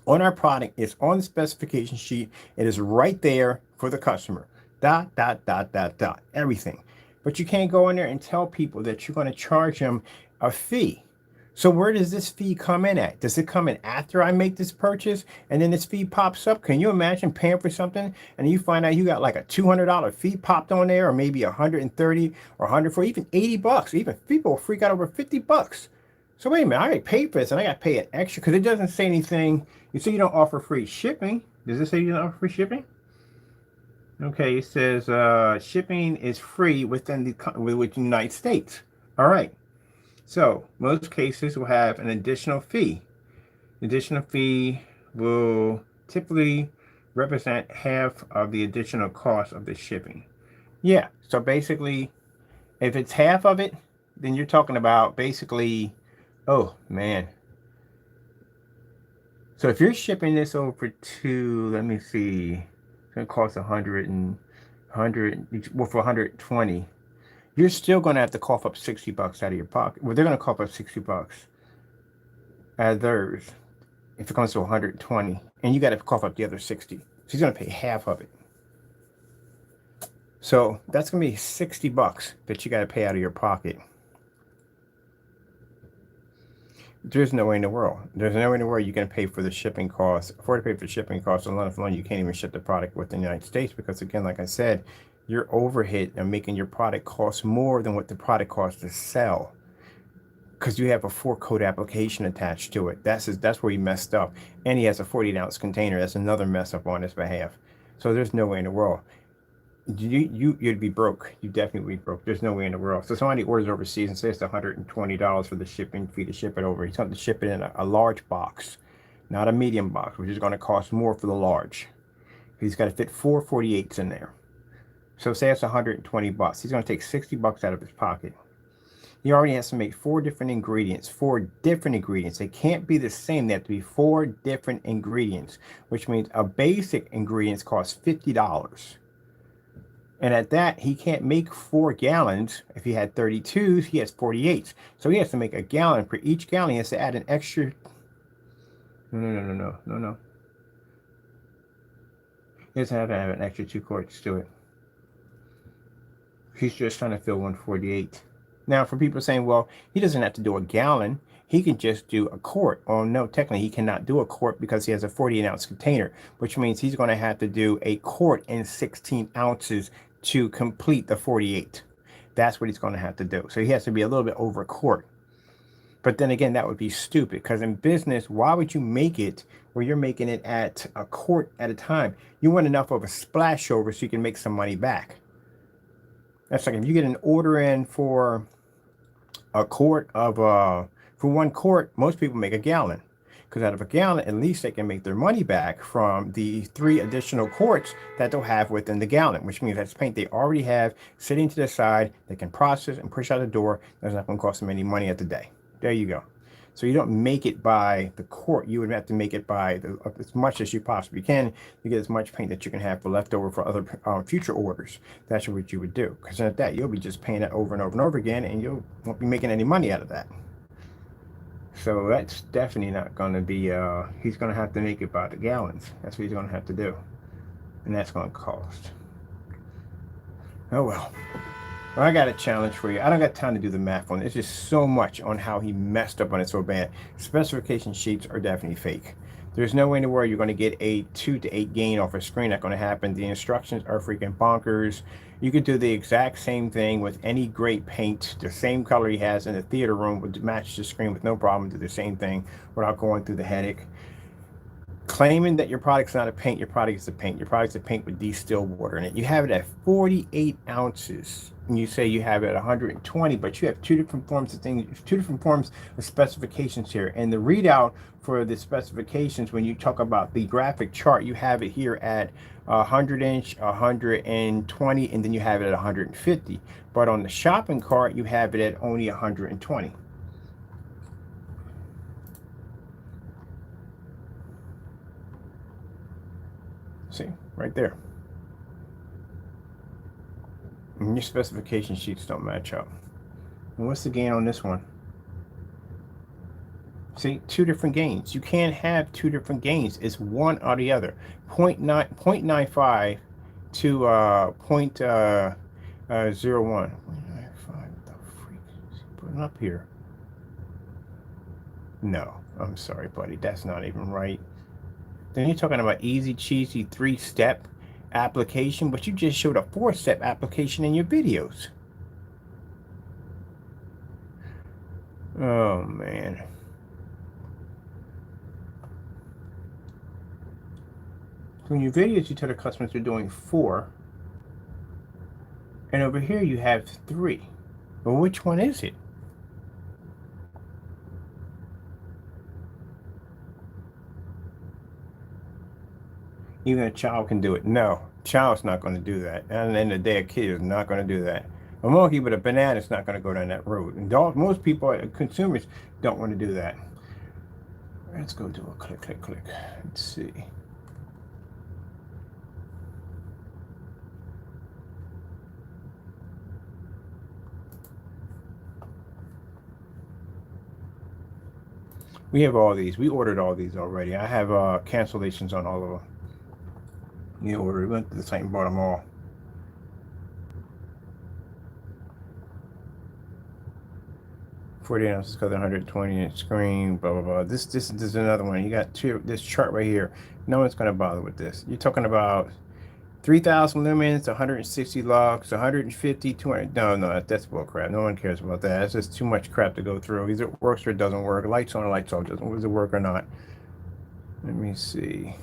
on our product is on the specification sheet. It is right there for the customer. Dot, dot, dot, dot, dot, everything. But you can't go in there and tell people that you're going to charge them a fee. So where does this fee come in at? Does it come in after I make this purchase and then this fee pops up? Can you imagine paying for something and you find out you got like a $200 fee popped on there, or maybe 130 or 100 for even 80 bucks? Even people freak out over 50 bucks. So wait a minute, I already paid for this and I got to pay an extra because it doesn't say anything. You say you don't offer free shipping. Does it say you don't offer free shipping? Okay, it says shipping is free within the United States. All right. So most cases will have an additional fee. The additional fee will typically represent half of the additional cost of the shipping. Yeah, so basically, if it's half of it, then you're talking about basically, oh man. So if you're shipping this over to, let me see, it's gonna cost 100 well, for 120. You're still going to have to cough up 60 bucks out of your pocket. Well, they're going to cough up 60 bucks out of theirs if it comes to 120. And you got to cough up the other 60. So he's going to pay half of it. So that's going to be 60 bucks that you got to pay out of your pocket. There's no way in the world. There's no way in the world you can pay for the shipping costs, afford to pay for the shipping costs, and let alone you can't even ship the product within the United States because, again, like I said, your overhead and making your product cost more than what the product costs to sell because you have a 4-code application attached to it. That's where he messed up. And he has a 48-ounce container. That's another mess up on his behalf. So there's no way in the world. You'd be broke. You definitely be broke. There's no way in the world. So somebody orders overseas and says it's $120 for the shipping fee to ship it over. He's going to ship it in a large box, not a medium box, which is going to cost more for the large. He's got to fit 4 48s in there. So say it's 120 bucks. He's going to take 60 bucks out of his pocket. He already has to make 4 different ingredients. 4 different ingredients. They can't be the same. They have to be 4 different ingredients, which means a basic ingredients cost $50. And at that, he can't make 4 gallons. If he had 32s, he has 48s. So he has to make a gallon. For each gallon, he has to add an extra. No. He doesn't have to have an extra 2 quarts to it. He's just trying to fill 148. Now, for people saying, well, he doesn't have to do a gallon. He can just do a quart. Oh, no, technically he cannot do a quart because he has a 48-ounce container, which means he's going to have to do a quart and 16 ounces to complete the 48. That's what he's going to have to do. So he has to be a little bit over a quart. But then again, that would be stupid because in business, why would you make it where you're making it at a quart at a time? You want enough of a splash over so you can make some money back. That's like if you get an order in for a quart of, for 1 quart, most people make a gallon. Because out of a gallon, at least they can make their money back from the 3 additional quarts that they'll have within the gallon, which means that's paint they already have sitting to the side. They can process and push out the door. That's not going to cost them any money at the day. There you go. So you don't make it by the quart. You would have to make it by as much as you possibly can to get as much paint that you can have for leftover for other future orders. That's what you would do. Because at that, you'll be just paying it over and over and over again, and you won't be making any money out of that. So that's definitely not going to be, he's going to have to make it by the gallons. That's what he's going to have to do. And that's going to cost. Oh well. Well, I got a challenge for you. I don't got time to do the math on it. It's just so much on how he messed up on it so bad. Specification sheets are definitely fake. There's no way in the world you're going to get a 2 to 8 gain off a screen. Not going to happen. The instructions are freaking bonkers. You could do the exact same thing with any great paint. The same color he has in the theater room would match the screen with no problem. Do the same thing without going through the headache. Claiming that your product's not a paint, your product is a paint. Your product's a paint with distilled water in it. You have it at 48 ounces. and you say you have it at 120, but you have two different forms of things, two different forms of specifications here. And the readout for the specifications, when you talk about the graphic chart, you have it here at 100 inch, 120, and then you have it at 150. But on the shopping cart, you have it at only 120. See, right there. And your specification sheets don't match up. And what's the gain on this one? See, two different gains. You can't have two different gains. It's one or the other. 0.95 to 0.01. 0.95, the freak is he putting up here? No, I'm sorry, buddy. That's not even right. Then you're talking about easy, cheesy 3-step application, but you just showed a 4-step application in your videos. Oh, man. So in your videos, you tell the customers you're doing 4. And over here, you have 3. Well, which one is it? Even a child can do it. No, child's not going to do that. And at the end of the day, a kid is not going to do that. A monkey with a banana is not going to go down that road. And most people, consumers, don't want to do that. Let's go do a click, click, click. Let's see. We have all these. We ordered all these already. I have cancellations on all of them. We ordered. We went to the site and bought them all. $40 because 120-inch screen. Blah blah blah. This is another one. You got this chart right here. No one's gonna bother with this. You're talking about 3,000 lumens, 160 lux, 150, 200. No, that's bull crap. No one cares about that. It's just too much crap to go through. Either it works or it doesn't work. Lights on or lights off. Does it work or not? Let me see.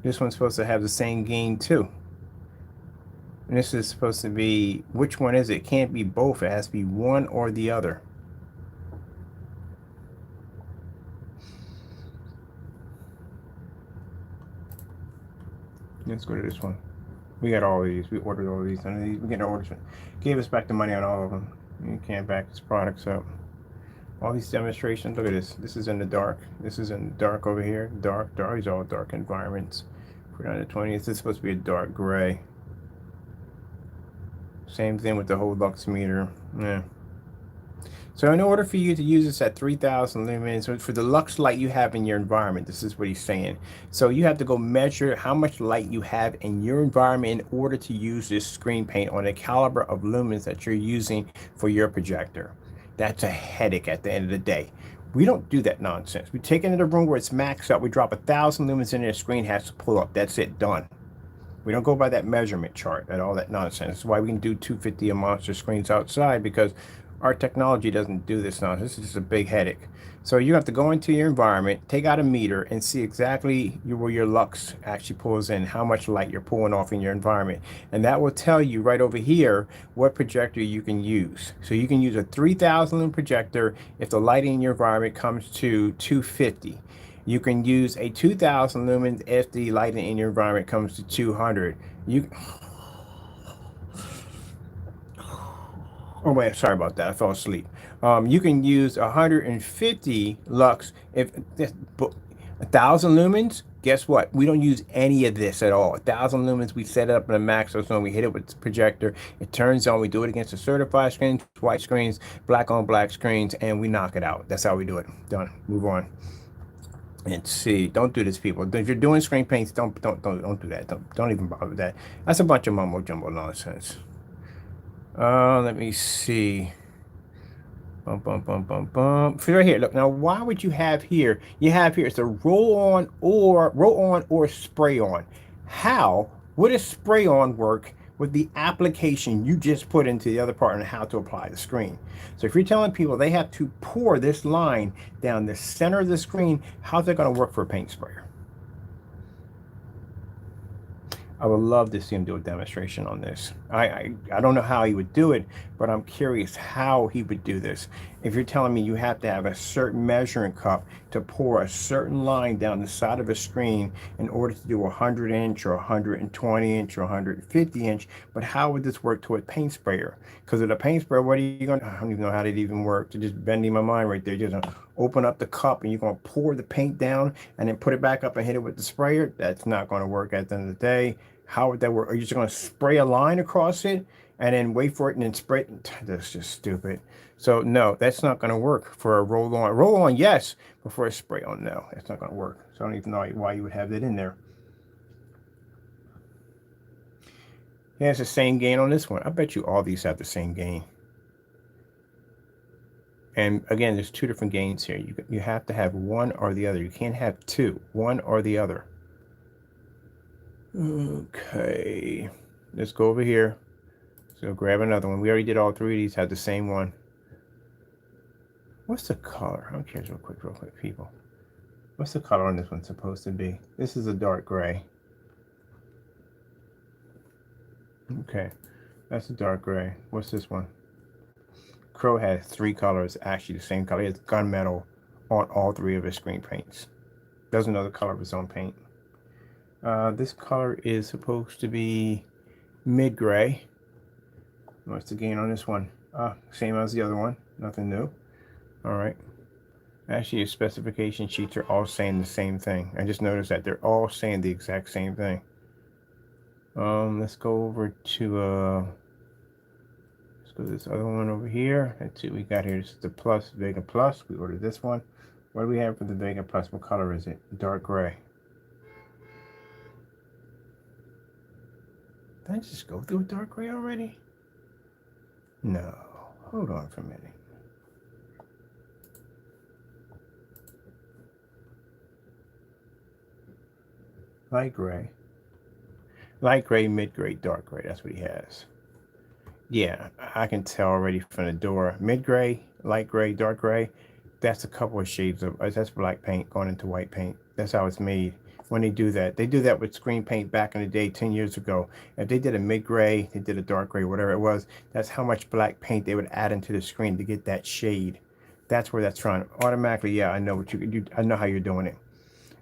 This one's supposed to have the same gain too. And this is supposed to be, which one is it? It can't be both. It has to be one or the other. Let's go to this one. We got all of these. We ordered all of these. None of these. We get orders. Gave us back the money on all of them. You can't back this products up. All these demonstrations. Look at this. This is in the dark. This is in the dark over here. Dark. These are all dark environments. Put on the 20th. This is supposed to be a dark gray. Same thing with the whole lux meter. Yeah. So in order for you to use this at 3,000 lumens, for the lux light you have in your environment, this is what he's saying. So you have to go measure how much light you have in your environment in order to use this screen paint on the caliber of lumens that you're using for your projector. That's a headache at the end of the day. We don't do that nonsense. We take it into the room where it's maxed out. We drop 1,000 lumens in there, the screen has to pull up. That's it, done. We don't go by that measurement chart and all that nonsense. That's why we can do 250 a monster screens outside, because our technology doesn't do this nonsense. This is just a big headache. So you have to go into your environment, take out a meter, and see exactly where your lux actually pulls in, how much light you're pulling off in your environment. And that will tell you right over here what projector you can use. So you can use a 3,000 lumen projector if the lighting in your environment comes to 250. You can use a 2,000 lumens if the lighting in your environment comes to 200. Oh wait, sorry about that. I fell asleep. You can use 150 lux if 1,000 lumens. Guess what? We don't use any of this at all. 1,000 lumens, we set it up in a maximum zone. We hit it with the projector. It turns on. We do it against the certified screens, white screens, black on black screens, and we knock it out. That's how we do it. Done. Move on. And see, don't do this, people. If you're doing screen paints, don't do that. Don't even bother with that. That's a bunch of mumbo jumbo nonsense. Let me see. Bump. See right here. Look, now why would you have here? You have here, it's a roll on or spray on. How would a spray on work with the application you just put into the other part and how to apply the screen? So if you're telling people they have to pour this line down the center of the screen, how's that going to work for a paint sprayer? I would love to see him do a demonstration on this. I don't know how he would do it, but I'm curious how he would do this. If you're telling me you have to have a certain measuring cup to pour a certain line down the side of a screen in order to do a 100 inch or 120 inch or 150 inch, but how would this work to a paint sprayer? Because with a paint sprayer, what are you going to, I don't even know how it even works. It's just bending my mind right there. Just open up the cup and you're going to pour the paint down and then put it back up and hit it with the sprayer. That's not going to work at the end of the day. How would that work? Are you just going to spray a line across it and then wait for it and then spray it? That's just stupid. So no, that's not going to work for a roll on. Roll on, yes, but for a spray on, no, that's not going to work. So I don't even know why you would have that in there. Yeah, it's the same gain on this one. I bet you all these have the same gain. And again, there's two different gains here. You have to have one or the other. You can't have two, one or the other. Okay, let's go over here. So grab another one. We already did all three of these, had the same one. What's the color? I'm curious real quick, people. What's the color on this one supposed to be? This is a dark gray. Okay, that's a dark gray. What's this one? Crow has three colors, actually the same color. He has gunmetal on all three of his screen paints. Doesn't know the color of his own paint. This color is supposed to be mid-gray. What's the gain on this one? Same as the other one. Nothing new. All right. Actually, your specification sheets are all saying the same thing. I just noticed that they're all saying the exact same thing. Let's go over to let's go to this other one over here. Let's see what we got here. This is the Plus, Vega Plus. We ordered this one. What do we have for the Vega Plus? What color is it? Dark gray. Did I just go through a dark gray already? No. Hold on for a minute. Light gray, mid-gray, dark gray. That's what he has. Yeah, I can tell already from the door. Mid-gray, light gray, dark gray. That's a couple of shades of, that's black paint going into white paint. That's how it's made. When they do that with screen paint back in the day, 10 years ago. If they did a mid-gray, they did a dark gray, whatever it was, that's how much black paint they would add into the screen to get that shade. That's where that's trying. Automatically, yeah, I know what I know how you're doing it.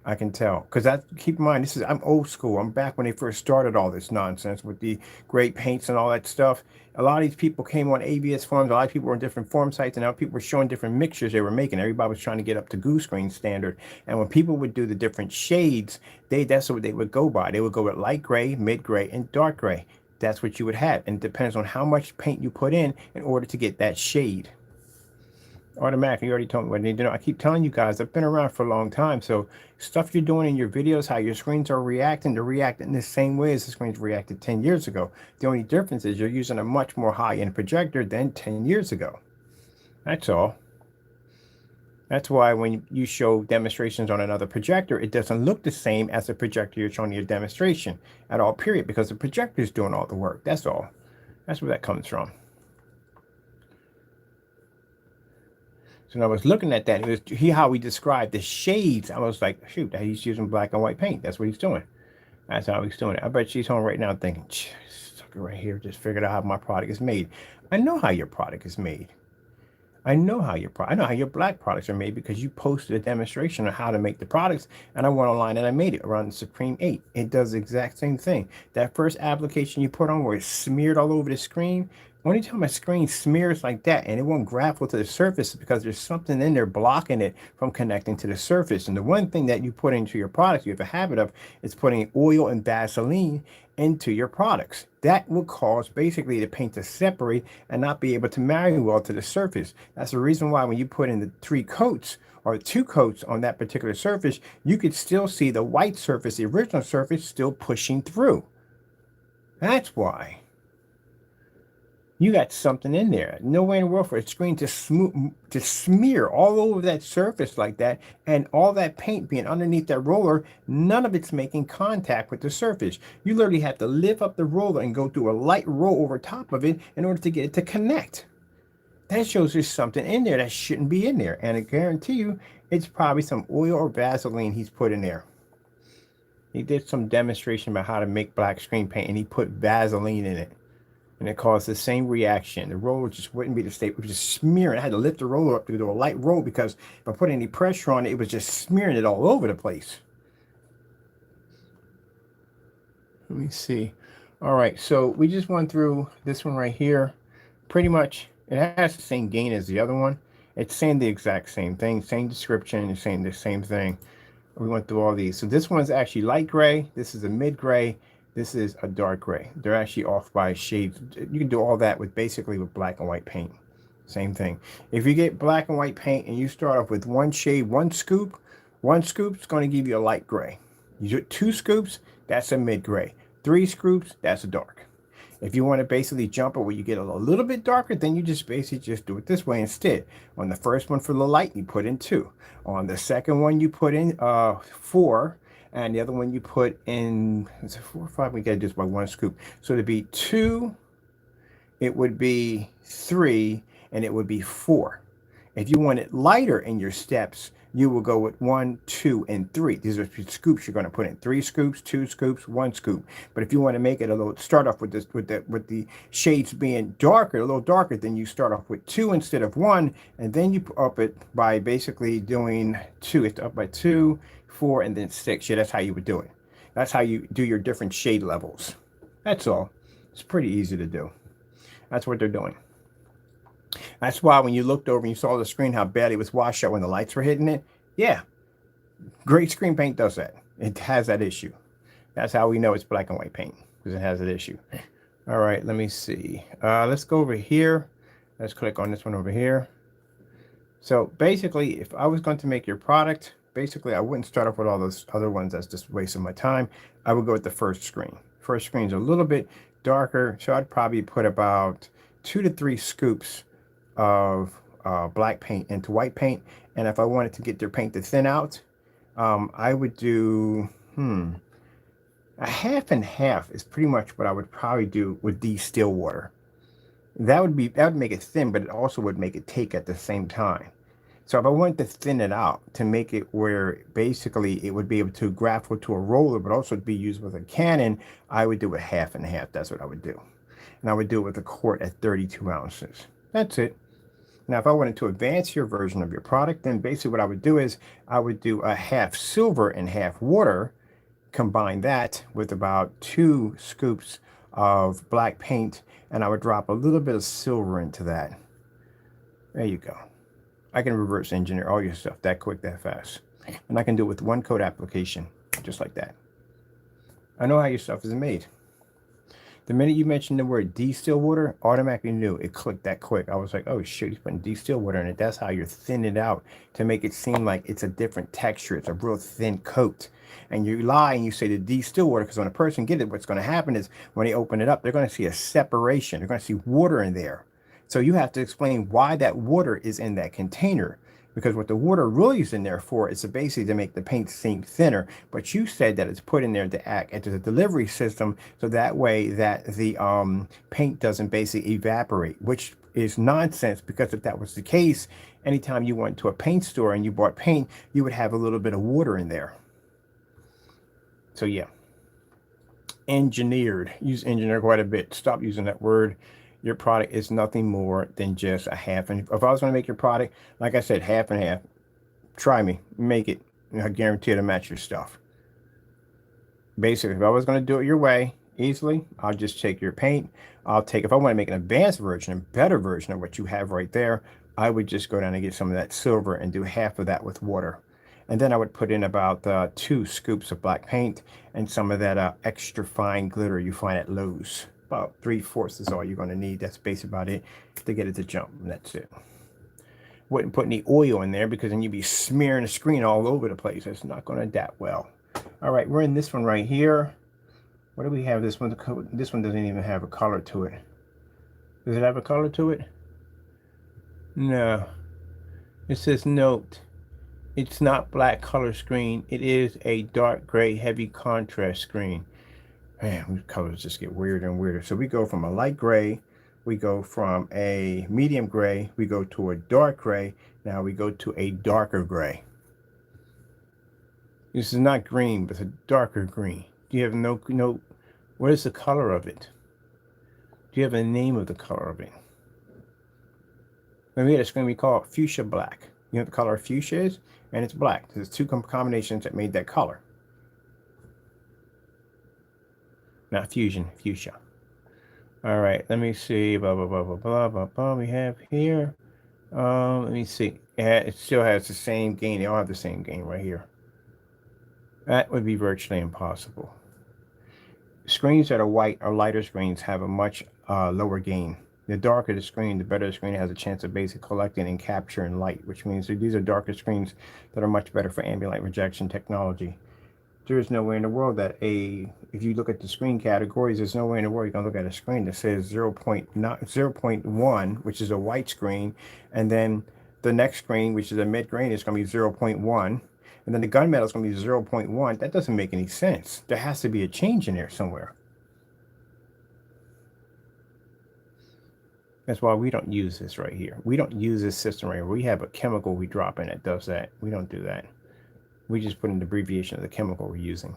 I can tell, because keep in mind, I'm old school. I'm back when they first started all this nonsense with the great paints and all that stuff. A lot of these people came on ABS forums. A lot of people were on different forum sites, and now people were showing different mixtures they were making. Everybody was trying to get up to Goo Screen standard. And when people would do the different shades, that's what they would go by. They would go with light gray, mid gray, and dark gray. That's what you would have. And it depends on how much paint you put in order to get that shade. Automatically, you already told me what I need to know. I keep telling you guys, I've been around for a long time. So stuff you're doing in your videos, how your screens are reacting, they're reacting the same way as the screens reacted 10 years ago. The only difference is you're using a much more high-end projector than 10 years ago. That's all. That's why when you show demonstrations on another projector, it doesn't look the same as the projector you're showing your demonstration at all, period, because the projector is doing all the work. That's all. That's where that comes from. So when I was looking at that, it was how we described the shades. I was like, shoot, he's using black and white paint. That's what he's doing. That's how he's doing it. I bet she's home right now thinking, sucker right here, just figured out how my product is made. I know how your product is made. I know how your black products are made because you posted a demonstration on how to make the products, and I went online and I made it around the Supreme 8. It does the exact same thing. That first application you put on where it's smeared all over the screen, only time my screen smears like that and it won't grapple to the surface because there's something in there blocking it from connecting to the surface. And the one thing that you put into your products, you have a habit of, is putting oil and Vaseline into your products. That will cause basically the paint to separate and not be able to marry well to the surface. That's the reason why when you put in the 3 coats or 2 coats on that particular surface, you could still see the white surface, the original surface, still pushing through. That's why. You got something in there. No way in the world for a screen to smear all over that surface like that, and all that paint being underneath that roller, none of it's making contact with the surface. You literally have to lift up the roller and go through a light roll over top of it in order to get it to connect. That shows there's something in there that shouldn't be in there. And I guarantee you, it's probably some oil or Vaseline he's put in there. He did some demonstration about how to make black screen paint, and he put Vaseline in it, and it caused the same reaction. The roller just wouldn't be the state. It was just smearing. I had to lift the roller up to do a light roll because if I put any pressure on it, it was just smearing it all over the place. Let me see. All right, so we just went through this one right here. Pretty much, it has the same gain as the other one. It's saying the exact same thing, same description, it's saying the same thing. We went through all these. So this one's actually light gray. This is a mid gray. This is a dark gray. They're actually off by shades. You can do all that with basically with black and white paint. Same thing. If you get black and white paint and you start off with one shade, one scoop's going to give you a light gray. You do 2 scoops, that's a mid gray. 3 scoops, that's a dark. If you want to basically jump it where you get a little bit darker, then you just basically just do it this way instead. On the first one for the light, you put in 2. On the second one, you put in 4. And the other one you put in, is it 4 or 5? We got to do this by 1 scoop. So it'd be 2, it would be 3, and it would be 4. If you want it lighter in your steps, you will go with 1, 2, and 3. These are scoops you're going to put in. 3 scoops, 2 scoops, 1 scoop. But if you want to make it a little, start off with this, with the shades being darker, a little darker, then you start off with 2 instead of 1, and then you up it by basically doing 2. It's up by 2, 4, and then 6. Yeah, that's how you would do it. That's how you do your different shade levels. That's all. It's pretty easy to do. That's what they're doing. That's why when you looked over and you saw the screen, how bad it was washed out when the lights were hitting it. Yeah, great screen paint does that. It has that issue. That's how we know it's black and white paint, because it has that issue. All right, let me see. Let's go over here. Let's click on this one over here. So basically, if I was going to make your product, basically I wouldn't start off with all those other ones. That's just wasting my time. I would go with the first screen. First screen's a little bit darker, so I'd probably put about 2 to 3 scoops of black paint into white paint. And if I wanted to get their paint to thin out, I would do a half and half is pretty much what I would probably do with de-still water. That would make it thin, but it also would make it take at the same time. So if I wanted to thin it out to make it where basically it would be able to grapple to a roller, but also be used with a cannon, I would do a half and half. That's what I would do. And I would do it with a quart at 32 ounces. That's it. Now, if I wanted to advance your version of your product, then basically what I would do is I would do a half silver and half water, combine that with about 2 scoops of black paint, and I would drop a little bit of silver into that. There you go. I can reverse engineer all your stuff that quick, that fast. And I can do it with 1 coat application, just like that. I know how your stuff is made. The minute you mentioned the word de-still water, automatically knew. It clicked that quick. I was like, oh shit, he's putting de-still water in it. That's how you're thinning it out to make it seem like it's a different texture. It's a real thin coat. And you lie and you say the de-still water, because when a person gets it, what's going to happen is when they open it up, they're going to see a separation. They're going to see water in there. So you have to explain why that water is in that container. Because what the water really is in there for is basically to make the paint seem thinner. But you said that it's put in there to act as a delivery system, so that way that the paint doesn't basically evaporate, which is nonsense, because if that was the case, anytime you went to a paint store and you bought paint, you would have a little bit of water in there. So yeah, engineered. Use engineer quite a bit. Stop using that word. Your product is nothing more than just a half. And if I was going to make your product, like I said, half and half, try me, make it. I guarantee it'll match your stuff. Basically, if I was going to do it your way, easily, I'll just take your paint. If I want to make an advanced version, a better version of what you have right there, I would just go down and get some of that silver and do half of that with water. And then I would put in about 2 scoops of black paint and some of that extra fine glitter you find at Lowe's. About 3/4 is all you're going to need. That's basically about it to get it to jump. And that's it. Wouldn't put any oil in there, because then you'd be smearing the screen all over the place. It's not going to adapt well. All right, we're in this one right here. What do we have? This one doesn't even have a color to it. Does it have a color to it? No. It says note. It's not black color screen. It is a dark gray heavy contrast screen. Man, these colors just get weirder and weirder. So we go from a light gray, we go from a medium gray, we go to a dark gray, now we go to a darker gray. This is not green, but it's a darker green. Do you have no? What is the color of it? Do you have a name of the color of it? Maybe it's going to be called fuchsia black. You know what the color of fuchsia is? And it's black. There's two combinations that made that color. Not fusion, fuchsia. All right, let me see. Blah, blah, blah, blah, blah, blah, blah. We have here. Let me see. It still has the same gain. They all have the same gain right here. That would be virtually impossible. Screens that are white or lighter screens have a much lower gain. The darker the screen, the better the screen has a chance of basically collecting and capturing light, which means that these are darker screens that are much better for ambient light rejection technology. There is no way in the world that if you look at the screen categories, there's no way in the world you're going to look at a screen that says 0.1, which is a white screen, and then the next screen, which is a mid-grain, is going to be 0.1. And then the gunmetal is going to be 0.1. That doesn't make any sense. There has to be a change in there somewhere. That's why we don't use this right here. We don't use this system right here. We have a chemical we drop in that does that. We don't do that. We just put an abbreviation of the chemical we're using.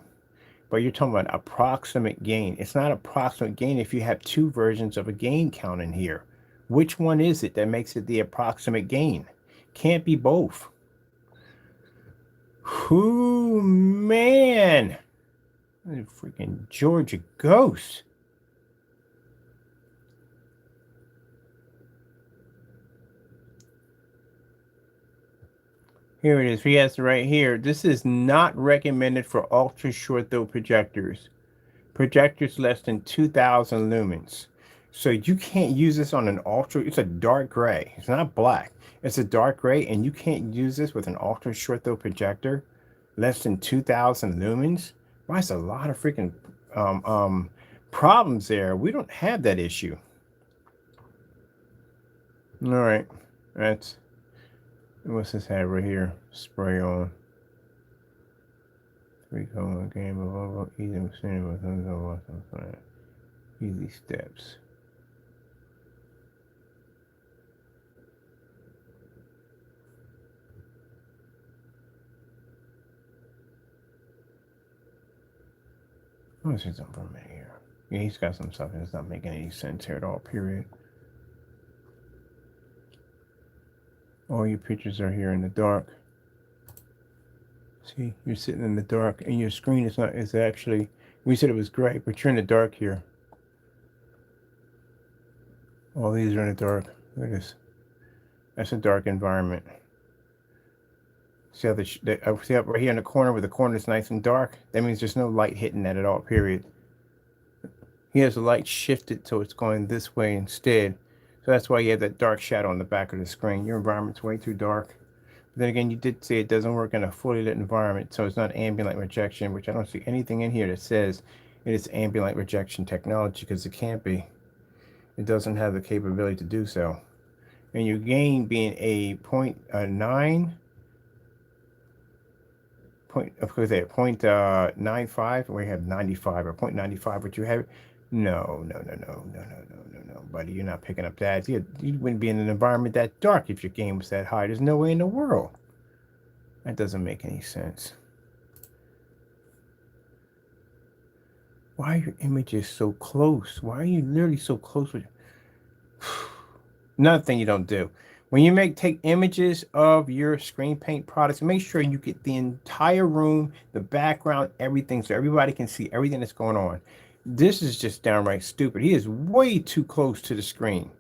But you're talking about approximate gain. It's not approximate gain if you have two versions of a gain count in here. Which one is it that makes it the approximate gain? Can't be both. Whoo, man. Freaking Georgia ghost. Here it is. He has it right here. This is not recommended for ultra short throw projectors. Projectors less than 2,000 lumens. So you can't use this on an ultra. It's a dark gray. It's not black. It's a dark gray, and you can't use this with an ultra short throw projector less than 2,000 lumens. Well, that's a lot of freaking problems there. We don't have that issue. All right, that's what's this have right here? Spray on. 3 color game of easy steps. Let me see something for a minute here. Yeah, he's got some stuff and it's not making any sense here at all, period. All your pictures are here in the dark. See, you're sitting in the dark and your screen is actually, we said it was gray, but you're in the dark here. All these are in the dark. Look at this. That's a dark environment. See how see up right here in the corner where the corner is nice and dark? That means there's no light hitting that at all, period. He has the light shifted so it's going this way instead. So that's why you have that dark shadow on the back of the screen. Your environment's way too dark. But then again, you did say it doesn't work in a fully lit environment, so it's not ambient light rejection, which I don't see anything in here that says it is ambient light rejection technology, because it can't be. It doesn't have the capability to do so. And your gain being a 0.95, where you have 95 or 0.95, but you have no, buddy, you're not picking up that. You wouldn't be in an environment that dark if your gain was that high. There's no way in the world. That doesn't make any sense. Why are your images so close? Why are you literally so close with Another thing you don't do. When you take images of your screen paint products, make sure you get the entire room, the background, everything, so everybody can see everything that's going on. This is just downright stupid. He is way too close to the screen,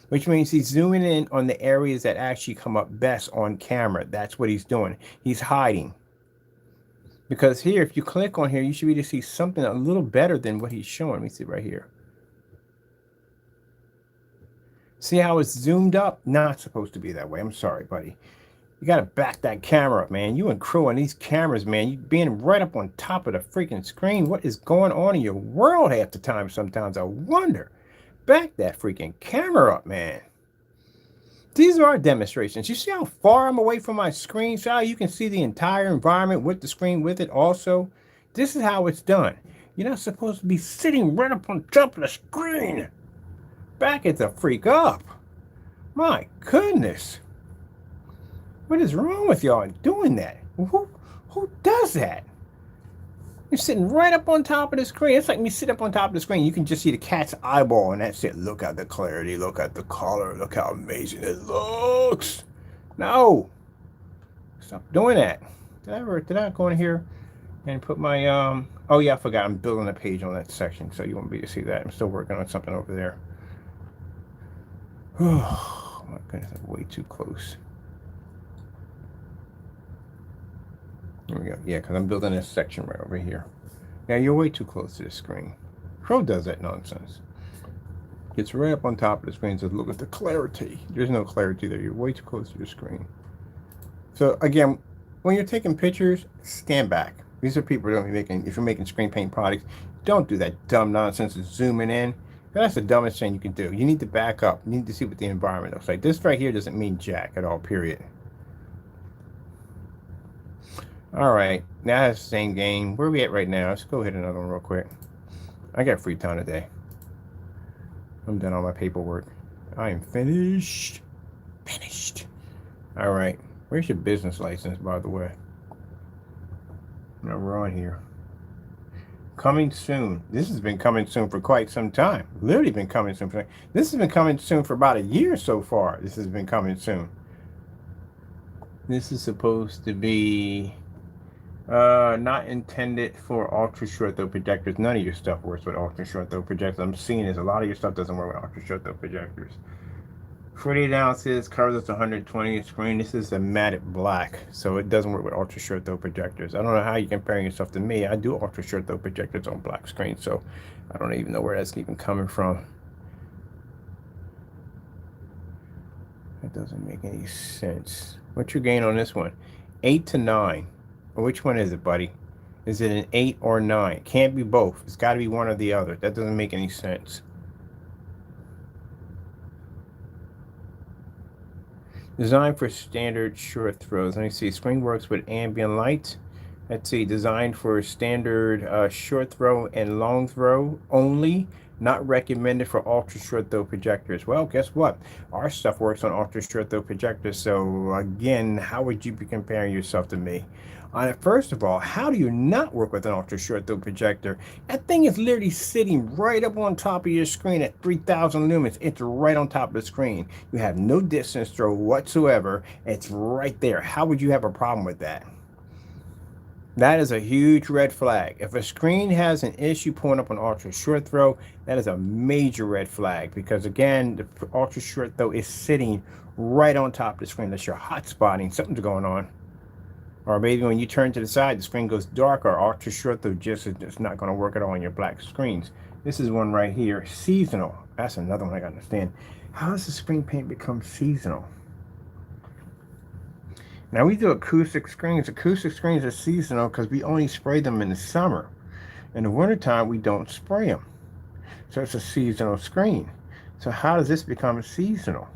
which means he's zooming in on the areas that actually come up best on camera. That's what he's doing. He's hiding. Because here, if you click on here, you should be able to see something a little better than what he's showing. Let me see right here. See how it's zoomed up? Not supposed to be that way. I'm sorry, buddy. You got to back that camera up, man. You and crew on these cameras, man. You being right up on top of the freaking screen. What is going on in your world half the time? Sometimes I wonder. Back that freaking camera up, man. These are our demonstrations. You see how far I'm away from my screen? So you can see the entire environment with the screen with it also. This is how it's done. You're not supposed to be sitting right up on top of the screen. Back it the freak up. My goodness. What is wrong with y'all doing that? Who does that? You're sitting right up on top of the screen. It's like me sit up on top of the screen. You can just see the cat's eyeball, and that's it. Look at the clarity. Look at the color. Look how amazing it looks. No. Stop doing that. Did I go in here and put my, oh yeah, I forgot. I'm building a page on that section, so you won't be able to see that. I'm still working on something over there. Oh my goodness, I'm way too close. There we go. Yeah, because I'm building this section right over here. Yeah, you're way too close to the screen. Crow does that nonsense. Gets right up on top of the screen and says, look at the clarity. There's no clarity there. You're way too close to the screen. So again, when you're taking pictures, stand back. These are people who don't be making, if you're making screen paint products, don't do that dumb nonsense of zooming in. That's the dumbest thing you can do. You need to back up. You need to see what the environment looks like. This right here doesn't mean jack at all, period. All right, now it's the same game. Where are we at right now? Let's go hit another one real quick. I got free time today. I'm done all my paperwork. I am finished. Finished. All right, where's your business license, by the way? Now we're on here. Coming soon. This has been coming soon for quite some time. Literally been coming soon. This has been coming soon for about a year so far. This has been coming soon. This is supposed to be not intended for ultra short throw projectors. None of your stuff works with ultra short throw projectors. I'm seeing is a lot of your stuff doesn't work with ultra short throw projectors. 48 ounces, covers us 120 screen. This is a matte black, so it doesn't work with ultra short throw projectors. I don't know how you're comparing yourself to me. I do ultra short throw projectors on black screen, so I don't even know where that's even coming from. That doesn't make any sense. What's your gain on this one? 8 to 9. Which one is it, buddy? Is it an 8 or 9? Can't be both. It's got to be one or the other. That doesn't make any sense. Designed for standard short throws. Let me see. Screen works with ambient light. Let's see. Designed for standard short throw and long throw only. Not recommended for ultra short throw projectors. Well, guess what? Our stuff works on ultra short throw projectors. So again, how would you be comparing yourself to me? First of all, how do you not work with an ultra short throw projector? That thing is literally sitting right up on top of your screen at 3,000 lumens. It's right on top of the screen. You have no distance throw whatsoever. It's right there. How would you have a problem with that? That is a huge red flag. If a screen has an issue pulling up an ultra short throw, that is a major red flag, because again, the ultra short throw is sitting right on top of the screen. Unless you're hot spotting, something's going on. Or maybe when you turn to the side, the screen goes dark, or ultra short throw just is not going to work at all on your black screens. This is one right here, seasonal. That's another one I got to understand. How does the screen paint become seasonal? Now we do acoustic screens. Acoustic screens are seasonal because we only spray them in the summer. In the wintertime, we don't spray them. So it's a seasonal screen. So how does this become seasonal?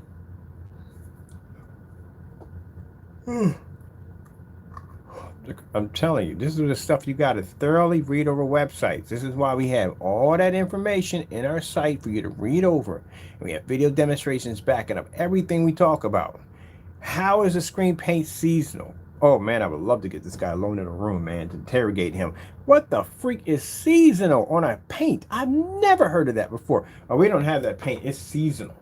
I'm telling you, this is the stuff you got to thoroughly read over websites. This is why we have all that information in our site for you to read over. And we have video demonstrations backing up everything we talk about. How is a screen paint seasonal? Oh man, I would love to get this guy alone in a room, man, to interrogate him. What the freak is seasonal on a paint? I've never heard of that before. Oh, we don't have that paint. It's seasonal.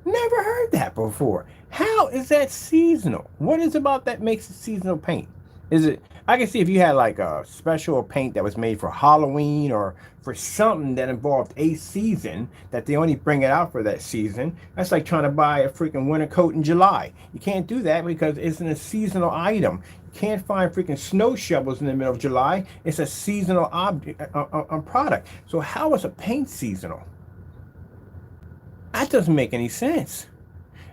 Never heard that before. How is that seasonal? What is about that makes it seasonal paint? Is it, I can see if you had like a special paint that was made for Halloween or for something that involved a season, that they only bring it out for that season. That's like trying to buy a freaking winter coat in July. You can't do that because it's a seasonal item. You can't find freaking snow shovels in the middle of July. It's a seasonal product. So how is a paint seasonal? That doesn't make any sense.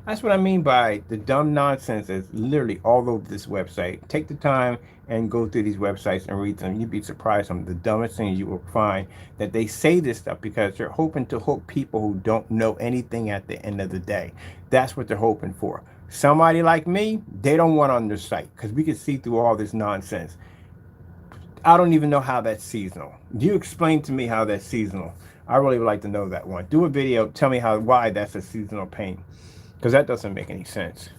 That's what I mean by the dumb nonsense that's literally all over this website. Take the time and go through these websites and read them. You'd be surprised some of the dumbest things you will find, that they say this stuff because they're hoping to hook people who don't know anything at the end of the day. That's what they're hoping for. Somebody like me, they don't want on their site because we can see through all this nonsense. I don't even know how that's seasonal. You explain to me how that's seasonal. I really would like to know that one. Do a video, tell me why that's a seasonal paint. Because that doesn't make any sense.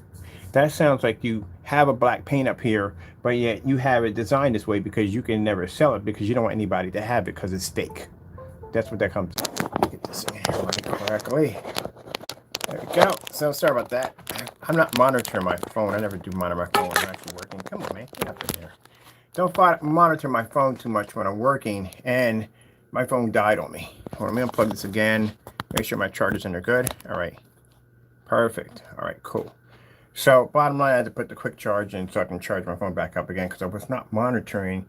That sounds like you have a black paint up here, but yet you have it designed this way because you can never sell it because you don't want anybody to have it because it's fake. That's what that comes. Get this in here running correctly. There we go. So sorry about that. I'm not monitoring my phone. I never do monitor my phone when I'm actually working. Come on, man. Get up in here. Don't monitor my phone too much when I'm working, and my phone died on me. Hold on, let me unplug this again. Make sure my charger's in there good. All right. Perfect. All right, cool. So bottom line, I had to put the quick charge in so I can charge my phone back up again because I was not monitoring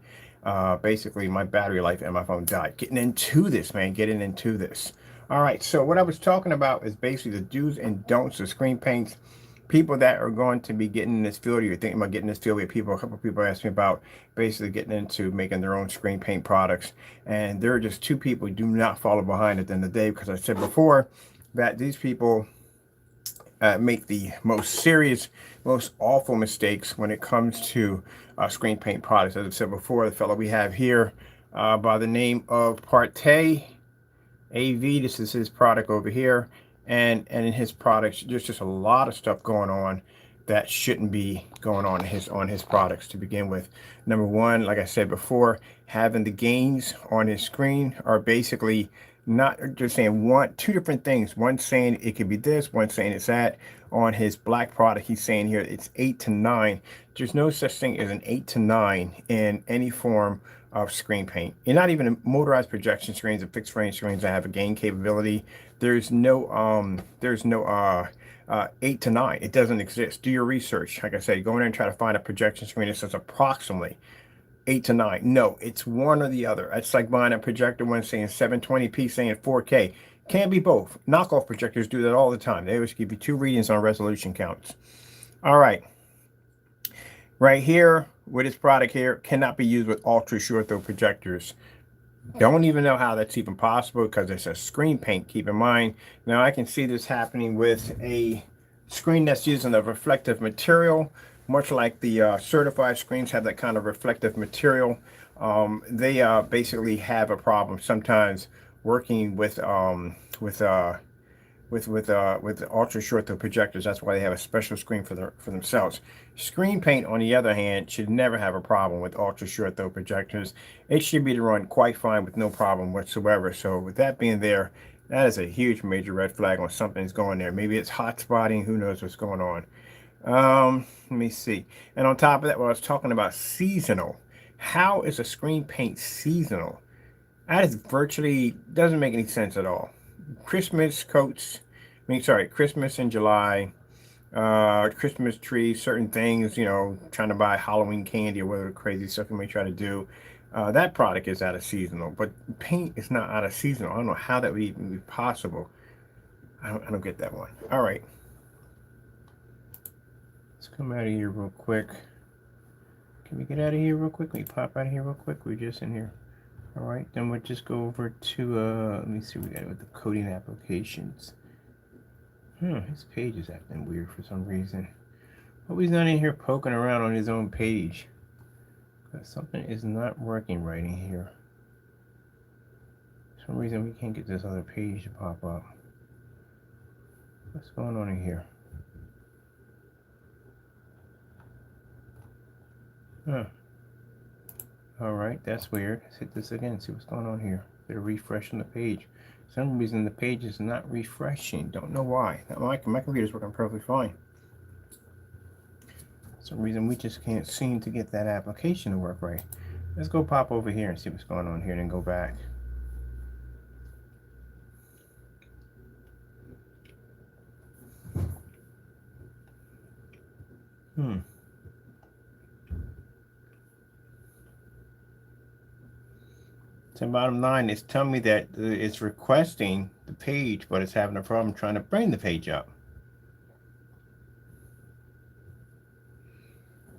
basically my battery life and my phone died. Getting into this, man, getting into this. All right, so what I was talking about is basically the do's and don'ts of screen paints. People that are going to be getting in this field, or you're thinking about getting in this field, a couple of people asked me about basically getting into making their own screen paint products. And there are just two people who do not follow behind at the end of the day because I said before that these people make the most serious, most awful mistakes when it comes to screen paint products. As I said before, the fellow we have here by the name of Partey AV, this is his product over here, and in his products, there's just a lot of stuff going on that shouldn't be going on his products to begin with. Number one, like I said before, having the gains on his screen are basically not just saying two different things. One saying it could be this, one saying it's that. On his black product, he's saying here it's 8 to 9. There's no such thing as an 8 to 9 in any form of screen paint. And not even motorized projection screens and fixed frame screens that have a gain capability. There's no 8 to 9. It doesn't exist. Do your research. Like I said, go in there and try to find a projection screen that says approximately 8 to 9. No, it's one or the other. It's like buying a projector one saying 720p, saying 4K. Can't be both. Knockoff projectors do that all the time. They always give you two readings on resolution counts. All right. Right here, with this product here, cannot be used with ultra short throw projectors. Don't even know how that's even possible because it's a screen paint, keep in mind. Now I can see this happening with a screen that's using a reflective material, much like the certified screens have that kind of reflective material. They basically have a problem sometimes working with ultra short throw projectors. That's why they have a special screen for themselves. Screen paint, on the other hand, should never have a problem with ultra short throw projectors. It should be to run quite fine with no problem whatsoever. So with that being there, that is a huge major red flag on something's going there. Maybe it's hot spotting. Who knows what's going on? Let me see. And on top of that, what I was talking about seasonal. How is a screen paint seasonal? That is virtually doesn't make any sense at all. Christmas coats, Christmas in July, Christmas trees, certain things, trying to buy Halloween candy or whatever crazy stuff you may try to do. That product is out of seasonal, but paint is not out of seasonal. I don't know how that would even be possible. I don't get that one. All right. Let's come out of here real quick. Can we get out of here real quick? Can we pop out of here real quick? We're just in here. All right, then we'll just go over to, let me see what we got with the coding applications. His page is acting weird for some reason. Hope he's not in here poking around on his own page. Because something is not working right in here. For some reason we can't get this other page to pop up. What's going on in here? Alright, that's weird. Let's hit this again, see what's going on here. Bit of refresh on the page. For some reason the page is not refreshing. Don't know why. My computer's working perfectly fine. For some reason we just can't seem to get that application to work right. Let's go pop over here and see what's going on here and then go back. So bottom line is telling me that it's requesting the page, but it's having a problem trying to bring the page up.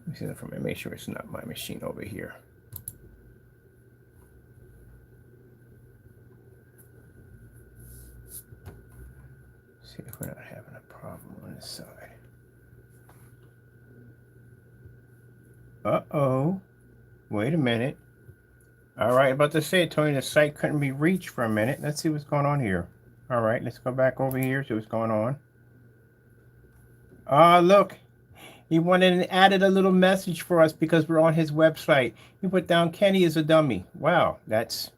Let me see that for me. Make sure it's not my machine over here. See if we're not having a problem on this side. Uh-oh. Wait a minute. All right, about to say, Tony, the site couldn't be reached for a minute. Let's see what's going on here. All right, let's go back over here, see what's going on. Ah, look. He wanted and added a little message for us because we're on his website. He put down Kenny is a dummy. Wow, that's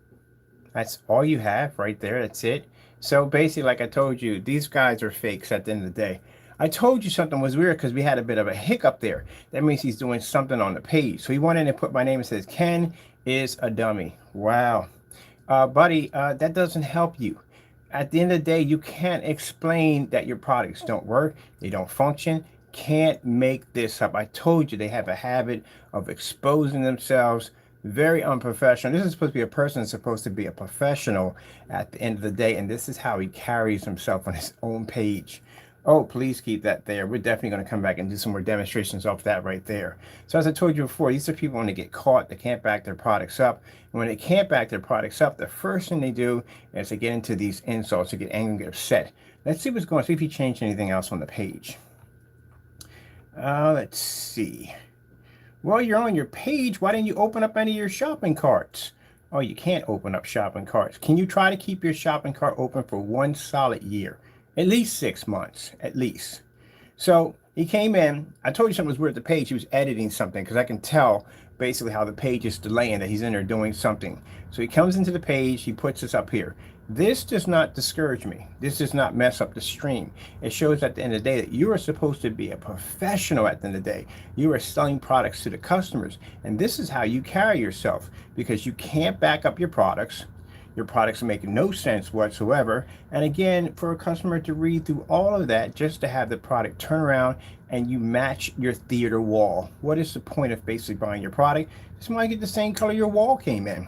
all you have right there. That's it. So basically, like I told you, these guys are fakes at the end of the day. I told you something was weird because we had a bit of a hiccup there. That means he's doing something on the page. So he went in and put my name and says, Ken is a dummy. Wow. Buddy, that doesn't help you. At the end of the day, you can't explain that your products don't work, they don't function. Can't make this up. I told you they have a habit of exposing themselves. Very unprofessional. This is supposed to be a person that's supposed to be a professional at the end of the day, and this is how he carries himself on his own page. Oh, please keep that there. We're definitely going to come back and do some more demonstrations off that right there. So as I told you before, these are people when they get caught, they can't back their products up. And when they can't back their products up, the first thing they do is they get into these insults, they get angry, get upset. Let's see what's going on, see if he changed anything else on the page. Let's see. Well, you're on your page. Why didn't you open up any of your shopping carts? Oh, you can't open up shopping carts. Can you try to keep your shopping cart open for 1 solid year? At least 6 months, at least. So he came in. I told you something was weird at the page. He was editing something because I can tell basically how the page is delaying, that he's in there doing something. So he comes into the page. He puts this up here. This does not discourage me. This does not mess up the stream. It shows at the end of the day that you are supposed to be a professional at the end of the day. You are selling products to the customers. And this is how you carry yourself, because you can't back up your products. Your products make no sense whatsoever. And again, for a customer to read through all of that just to have the product turn around and you match your theater wall. What is the point of basically buying your product? Just want to get the same color your wall came in.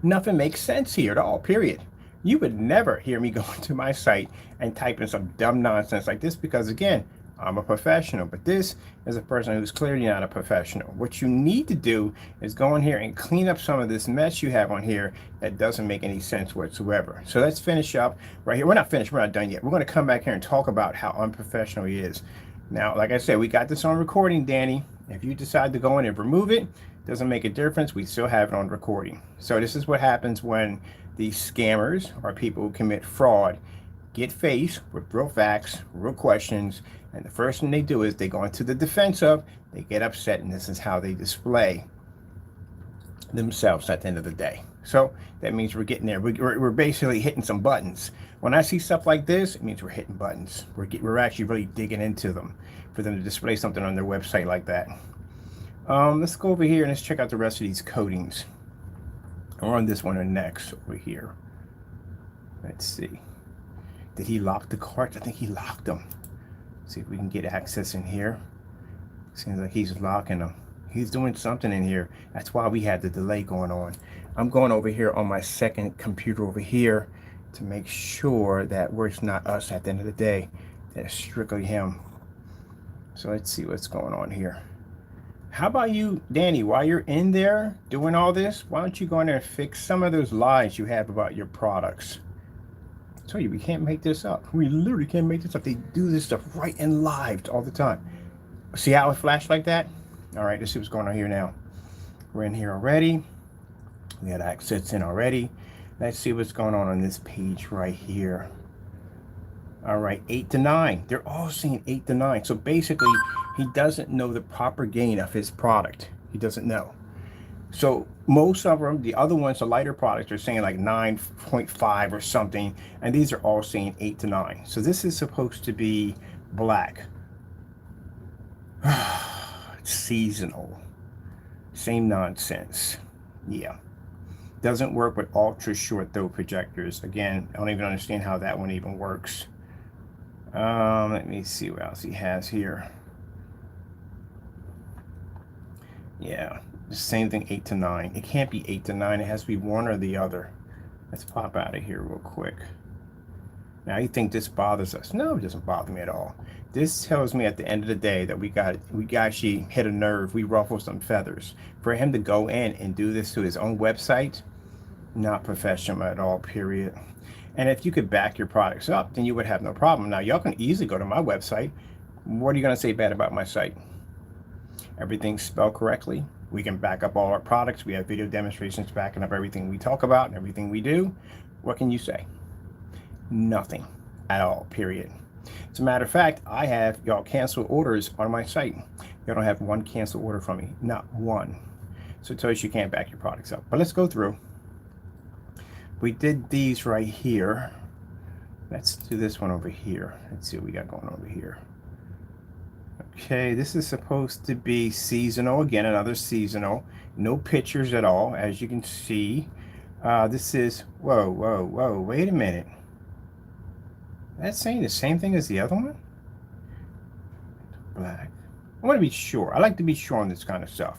Nothing makes sense here at all, period. You would never hear me go into my site and type in some dumb nonsense like this because, again, I'm a professional. But this is a person who's clearly not a professional. What you need to do is go in here and clean up some of this mess you have on here that doesn't make any sense whatsoever. So let's finish up right here. We're not finished. We're not done yet. We're going to come back here and talk about how unprofessional he is. Now, like I said, we got this on recording, Danny. If you decide to go in and remove it, doesn't make a difference. We still have it on recording. So this is what happens when these scammers or people who commit fraud get faced with real facts, real questions, and the first thing they do is they go into the defensive, they get upset, and this is how they display themselves at the end of the day. So that means we're getting there. We're basically hitting some buttons. When I see stuff like this, it means we're hitting buttons. We're actually really digging into them for them to display something on their website like that. Let's go over here and let's check out the rest of these coatings. We're on this one or next over here. Let's see. Did he lock the carts? I think he locked them. See if we can get access in here. Seems like he's locking them. He's doing something in here. That's why we had the delay going on. I'm going over here on my second computer over here to make sure that it's not us at the end of the day. That it's strictly him. So let's see what's going on here. How about you, Danny, while you're in there doing all this, why don't you go in there and fix some of those lies you have about your products? I tell you, we can't make this up. We literally can't make this up. They do this stuff right in live all the time. See how it flashed like that? All right, let's see what's going on here now. We're in here already. We got access in already. Let's see what's going on this page right here. All right, 8 to 9. They're all saying 8 to 9. So basically, he doesn't know the proper gain of his product. He doesn't know. So most of them, the other ones, the lighter products, are saying like 9.5 or something. And these are all saying 8 to 9. So this is supposed to be black. It's seasonal. Same nonsense. Yeah. Doesn't work with ultra short throw projectors. Again, I don't even understand how that one even works. Let me see what else he has here. Yeah, the same thing, 8 to 9. It can't be 8 to 9. It has to be one or the other. Let's pop out of here real quick. Now, you think this bothers us? No, it doesn't bother me at all. This tells me at the end of the day that we actually hit a nerve. We ruffled some feathers. For him to go in and do this to his own website, not professional at all, period. And if you could back your products up, then you would have no problem. Now, y'all can easily go to my website. What are you going to say bad about my site? Everything's spelled correctly. We can back up all our products. We have video demonstrations backing up everything we talk about and everything we do. What can you say? Nothing at all, period. As a matter of fact, I have y'all canceled orders on my site. You don't have one canceled order from me, not one. So it tells you can't back your products up. But let's go through. We did these right here. Let's do this one over here. Let's see what we got going over here. Okay, this is supposed to be seasonal. Again, another seasonal. No pictures at all, as you can see. This is, whoa, wait a minute. That's saying the same thing as the other one? Black. I want to be sure. I like to be sure on this kind of stuff.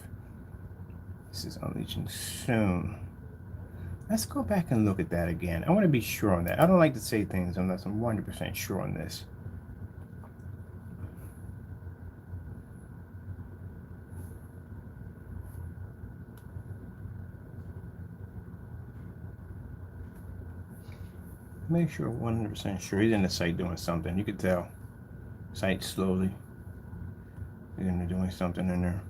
This is unleashing soon. Let's go back and look at that again. I want to be sure on that. I don't like to say things unless I'm 100% sure on this. Make sure 100% sure. He's in the site doing something. You could tell. Site slowly. He's in there doing something in there.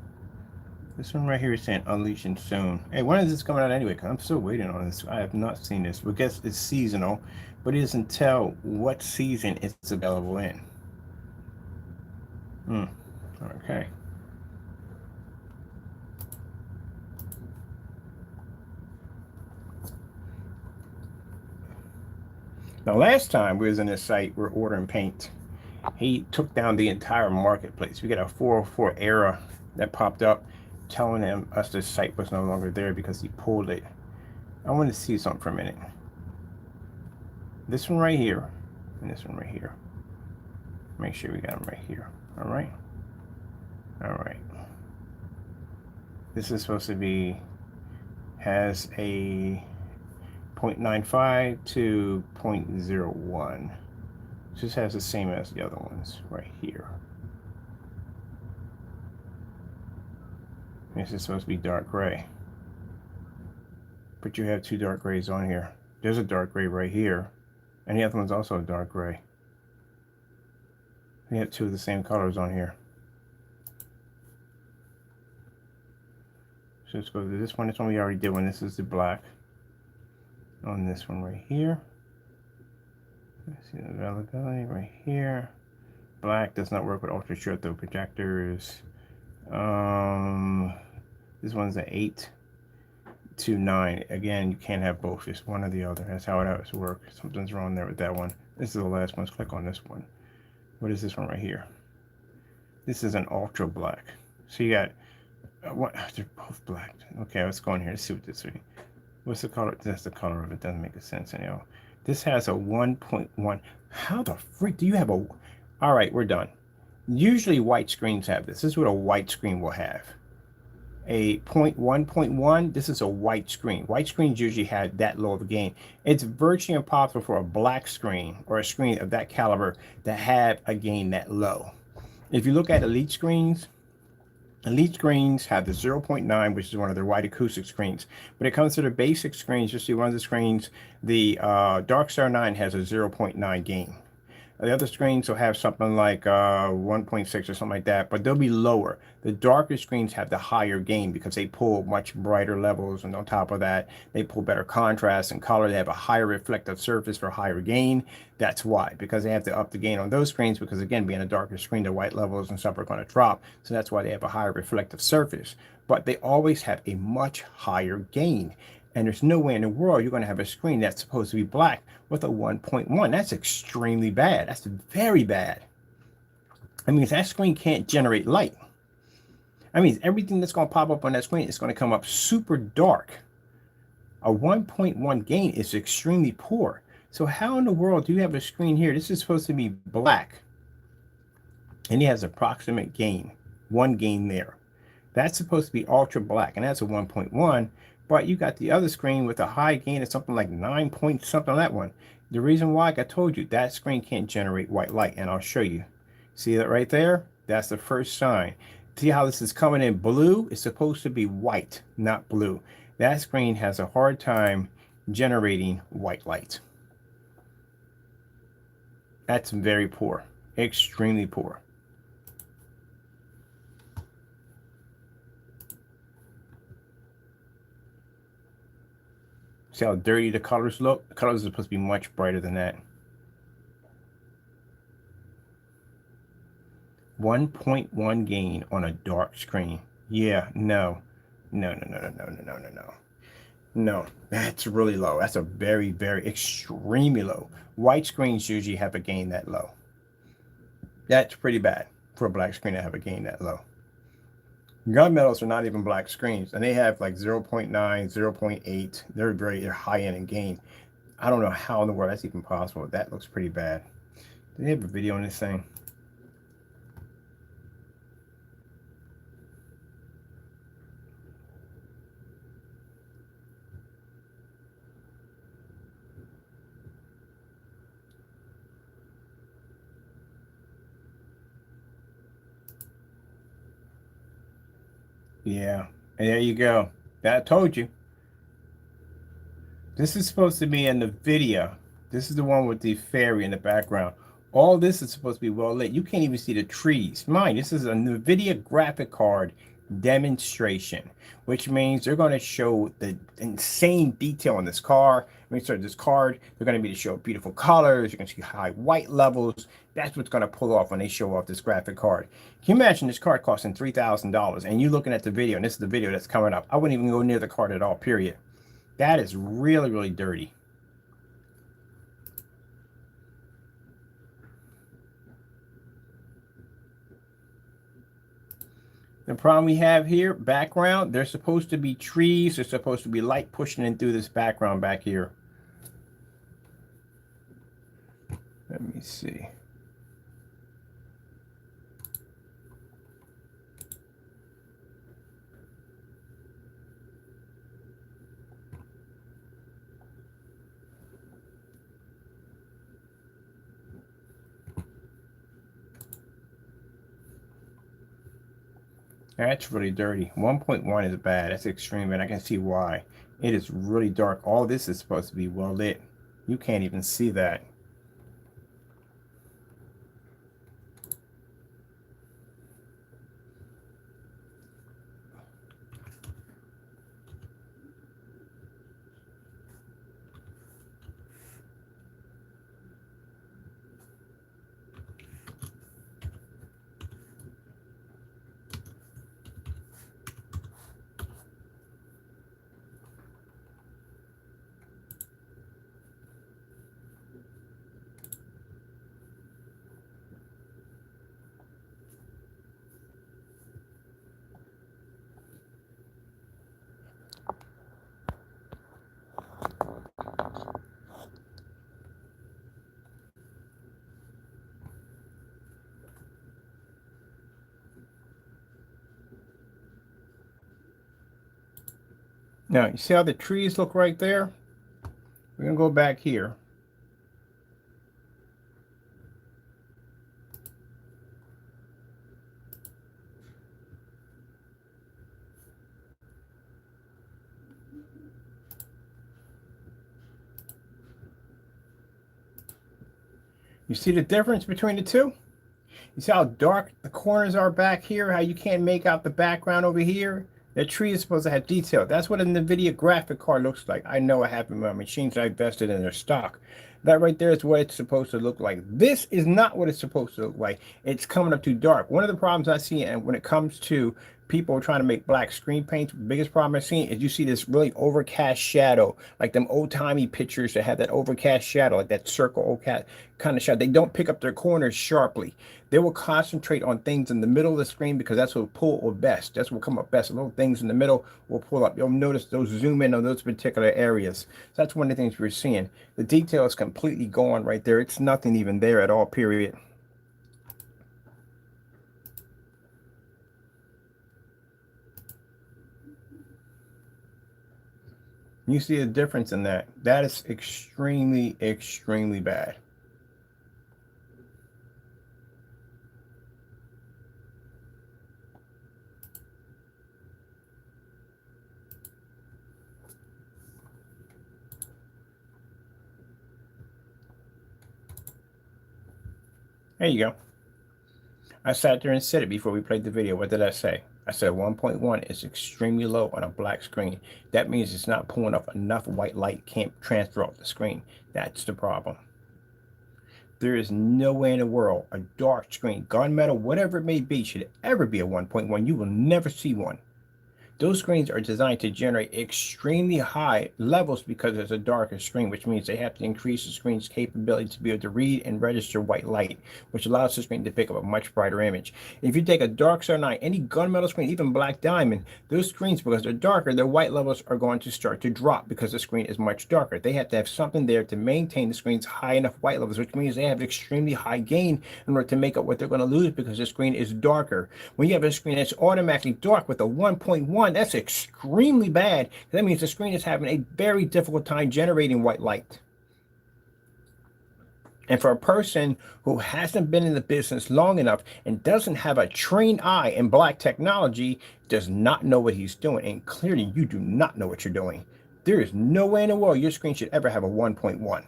This one right here is saying unleashing soon. Hey, when is this coming out anyway? Because I'm still waiting on this. I have not seen this. I guess it's seasonal, but it doesn't tell what season it's available in. Okay. Now, last time we was in this site, we're ordering paint. He took down the entire marketplace. We got a 404 error that popped up telling us this site was no longer there because he pulled it. I want to see something for a minute. This one right here and this one right here. Make sure we got them right here. All right. All right. This is supposed to be, has a 0.95 to 0.01. Just has the same as the other ones right here. This is supposed to be dark gray. But you have two dark grays on here. There's a dark gray right here. And the other one's also a dark gray. We have two of the same colors on here. So let's go to this one. This one we already did when this is the black. On this one right here. Let's see the availability right here. Black does not work with ultra short though projectors. This one's an 8 to 9. Again, you can't have both. It's one or the other. That's how it has to work. Something's wrong there with that one. This is the last one. Let's click on this one. What is this one right here? This is an ultra black. So you got what? They're both black. Okay, let's go in here. Let's see what this is. What's the color? That's the color of it. Doesn't make sense anyhow. This has a 1.1. How the freak do you have a? All right, we're done. Usually white screens have this. This is what a white screen will have. A 0.1.1. This is a white screen. White screens usually have that low of a gain. It's virtually impossible for a black screen or a screen of that caliber to have a gain that low. If you look at elite screens have the 0.9, which is one of their white acoustic screens. When it comes to the basic screens, you see one of the screens, the Dark Star 9 has a 0.9 gain. The other screens will have something like 1.6 or something like that, but they'll be lower. The darker screens have the higher gain because they pull much brighter levels, and on top of that, they pull better contrast and color. They have a higher reflective surface for higher gain. That's why, because they have to up the gain on those screens because, again, being a darker screen, the white levels and stuff are going to drop. So that's why they have a higher reflective surface. But they always have a much higher gain. And there's no way in the world you're going to have a screen that's supposed to be black with a 1.1. That's extremely bad. That's very bad. I mean, that screen can't generate light. I mean, everything that's going to pop up on that screen is going to come up super dark. A 1.1 gain is extremely poor. So how in the world do you have a screen here? This is supposed to be black. And it has approximate gain. One gain there. That's supposed to be ultra black. And that's a 1.1. But you got the other screen with a high gain of something like 9 point something on that one. The reason why, like I told you, that screen can't generate white light, and I'll show you. See that right there? That's the first sign. See how this is coming in blue? It's supposed to be white, not blue. That screen has a hard time generating white light. That's very poor, extremely poor. See how dirty the colors look? The colors are supposed to be much brighter than that. 1.1 gain on a dark screen. Yeah, no. No, no, no, no, no, no, no, no, no. No, that's really low. That's a very, very extremely low. White screens usually have a gain that low. That's pretty bad for a black screen to have a gain that low. Gunmetals are not even black screens, and they have like 0.9, 0.8. They're high end in gain. I don't know how in the world that's even possible. That looks pretty bad. Do they have a video on this thing? Yeah, and there you go. I told you. This is supposed to be in the video. This is the one with the fairy in the background. All this is supposed to be well lit. You can't even see the trees. Mind, this is a NVIDIA graphic card demonstration, which means they're going to show the insane detail in this car. This card, they're going to be to show beautiful colors. You're going to see high white levels. That's what's going to pull off when they show off this graphic card. Can you imagine this card costing $3,000 and you looking at the video, and this is the video that's coming up? I wouldn't even go near the card at all, period. That is really, really dirty. The problem we have here, background, there's supposed to be trees. There's supposed to be light pushing in through this background back here. Let me see. That's really dirty. 1.1 is bad. That's extreme, and I can see why. It is really dark. All this is supposed to be well lit. You can't even see that. Now, you see how the trees look right there? We're going to go back here. You see the difference between the two? You see how dark the corners are back here? How you can't make out the background over here? The tree is supposed to have detail. That's what a NVIDIA graphic card looks like. I know I have in my machines I invested in their stock. That right there is what it's supposed to look like. This is not what it's supposed to look like. It's coming up too dark. One of the problems I see, and when it comes to people trying to make black screen paints, the biggest problem I've seen is you see this really overcast shadow, like them old-timey pictures that have that overcast shadow, like that circle overcast kind of shadow. They don't pick up their corners sharply. They will concentrate on things in the middle of the screen because that's what will pull up best. That's what will come up best. Little things in the middle will pull up. You'll notice those zoom in on those particular areas. So that's one of the things we're seeing. The detail is completely gone right there. It's nothing even there at all, period. You see a difference in that. That is extremely, extremely bad. There you go. I sat there and said it before we played the video. What did I say? I said 1.1 is extremely low on a black screen. That means it's not pulling up enough white light, can't transfer off the screen. That's the problem. There is no way in the world a dark screen, gunmetal, whatever it may be, should ever be a 1.1. You will never see one. Those screens are designed to generate extremely high levels because it's a darker screen, which means they have to increase the screen's capability to be able to read and register white light, which allows the screen to pick up a much brighter image. If you take a dark Star 9, any gunmetal screen, even black diamond, those screens, because they're darker, their white levels are going to start to drop because the screen is much darker. They have to have something there to maintain the screen's high enough white levels, which means they have extremely high gain in order to make up what they're going to lose because the screen is darker. When you have a screen that's automatically dark with a 1.1, that's extremely bad. That means the screen is having a very difficult time generating white light. And for a person who hasn't been in the business long enough and doesn't have a trained eye in black technology, does not know what he's doing. And clearly you do not know what you're doing. There is no way in the world your screen should ever have a 1.1.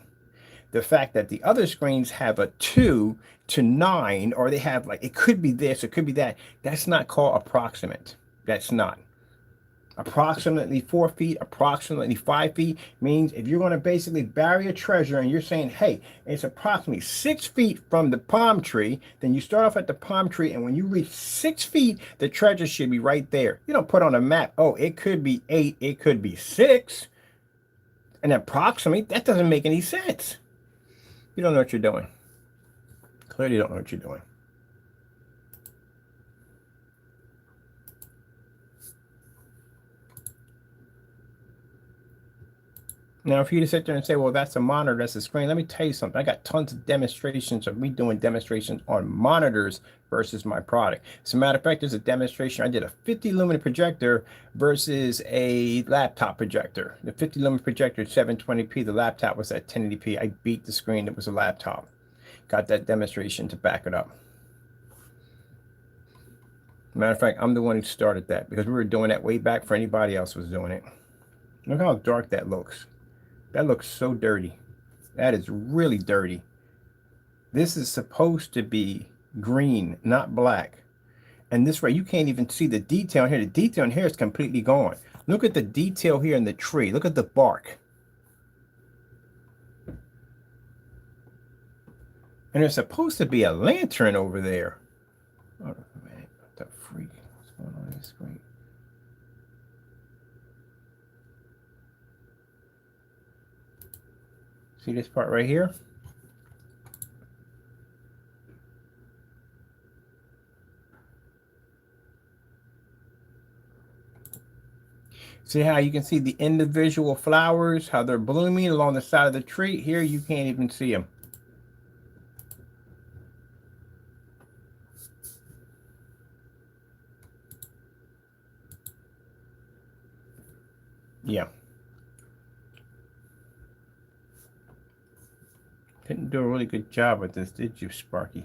The fact that the other screens have a 2 to 9, or they have like, it could be this, it could be that, that's not called approximate. That's not. Approximately 4 feet, approximately 5 feet means if you're going to basically bury a treasure and you're saying, hey, it's approximately 6 feet from the palm tree, then you start off at the palm tree, and when you reach 6 feet, the treasure should be right there. You don't put on a map, oh, it could be 8, it could be 6, and approximate, that doesn't make any sense. You don't know what you're doing. Clearly you don't know what you're doing. Now, if you to sit there and say, well, that's a monitor, that's a screen, let me tell you something. I got tons of demonstrations of me doing demonstrations on monitors versus my product. As a matter of fact, there's a demonstration. I did a 50 lumen projector versus a laptop projector. The 50 lumen projector is 720p. The laptop was at 1080p. I beat the screen. It was a laptop. Got that demonstration to back it up. Matter of fact, I'm the one who started that because we were doing that way back for anybody else was doing it. Look how dark that looks. That looks so dirty. That is really dirty. This is supposed to be green, not black. And this way, you can't even see the detail here. The detail in here is completely gone. Look at the detail here in the tree. Look at the bark. And there's supposed to be a lantern over there. Oh, man, what the freak? What's going on this screen? See this part right here? See how you can see the individual flowers, how they're blooming along the side of the tree? Here you can't even see them. Yeah. Didn't do a really good job at this, did you, Sparky?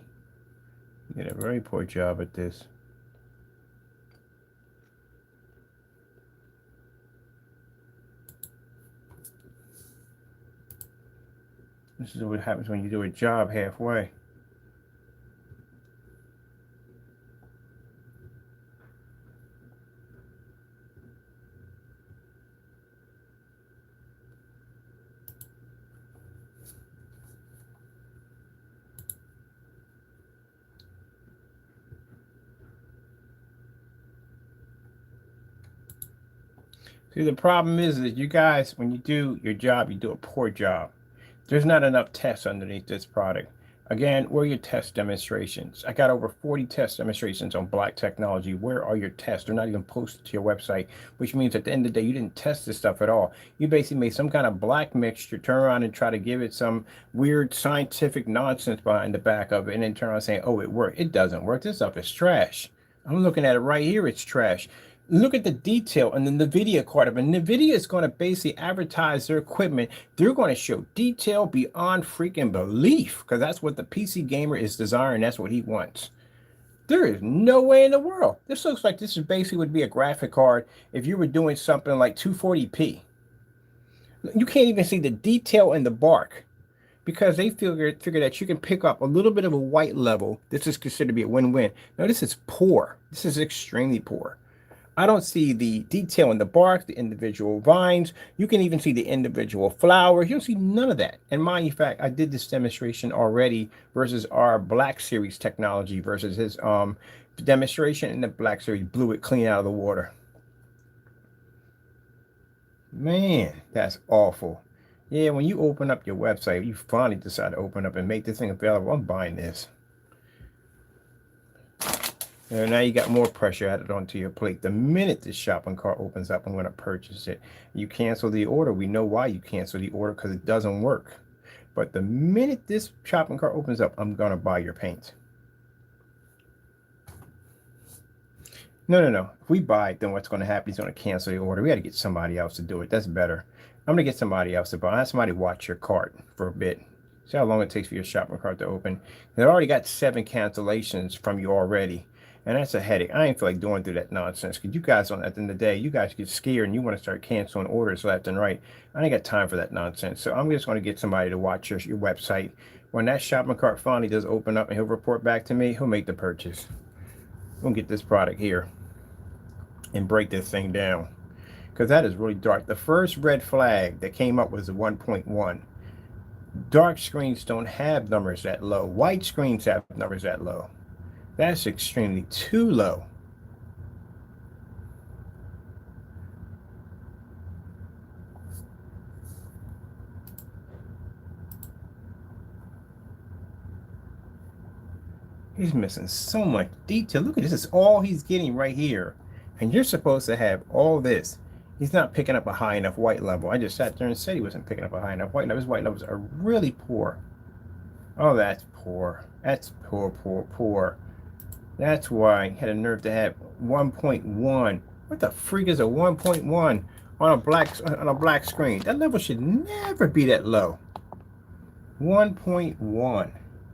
You did a very poor job at this. This is what happens when you do a job halfway. See, the problem is that you guys, when you do your job, you do a poor job. There's not enough tests underneath this product. Again, where are your test demonstrations? I got over 40 test demonstrations on black technology. Where are your tests? They're not even posted to your website, which means at the end of the day, you didn't test this stuff at all. You basically made some kind of black mixture, turn around and try to give it some weird scientific nonsense behind the back of it, and then turn around saying, oh, it worked. It doesn't work. This stuff is trash. I'm looking at it right here. It's trash. Look at the detail and the NVIDIA card of it. NVIDIA is going to basically advertise their equipment. They're going to show detail beyond freaking belief because that's what the PC gamer is desiring. That's what he wants. There is no way in the world. This looks like this is basically would be a graphic card if you were doing something like 240p. You can't even see the detail in the bark because they figure that you can pick up a little bit of a white level. This is considered to be a win-win. No, this is poor. This is extremely poor. I don't see the detail in the bark, the individual vines. You can even see the individual flowers. You don't see none of that. And mind you, fact, I did this demonstration already versus our Black Series technology versus his demonstration, and the Black Series blew it clean out of the water. Man, that's awful. Yeah, when you open up your website, you finally decide to open up and make this thing available. I'm buying this. And now you got more pressure added onto your plate. The minute this shopping cart opens up, I'm going to purchase it. You cancel the order. We know why you cancel the order, because it doesn't work. But the minute this shopping cart opens up, I'm going to buy your paint. No. If we buy it, then what's going to happen? He's going to cancel the order. We got to get somebody else to do it. That's better. I'm going to get somebody else to buy. Have somebody watch your cart for a bit. See how long it takes for your shopping cart to open. They already got 7 cancellations from you already. And that's a headache. I ain't feel like going through that nonsense, because you guys, at the end of the day, you guys get scared and you want to start canceling orders left and right. I ain't got time for that nonsense. So I'm just going to get somebody to watch your website. When that shopping cart finally does open up and he'll report back to me, he'll make the purchase. We'll get this product here and break this thing down, because that is really dark. The first red flag that came up was a 1.1. Dark screens don't have numbers that low. White screens have numbers that low. That's extremely too low. He's missing so much detail. Look at this. This is all he's getting right here. And you're supposed to have all this. He's not picking up a high enough white level. I just sat there and said he wasn't picking up a high enough white level. His white levels are really poor. Oh, that's poor. That's poor. That's why he had a nerve to have 1.1. What the freak is a 1.1 on a black screen? That level should never be that low. 1.1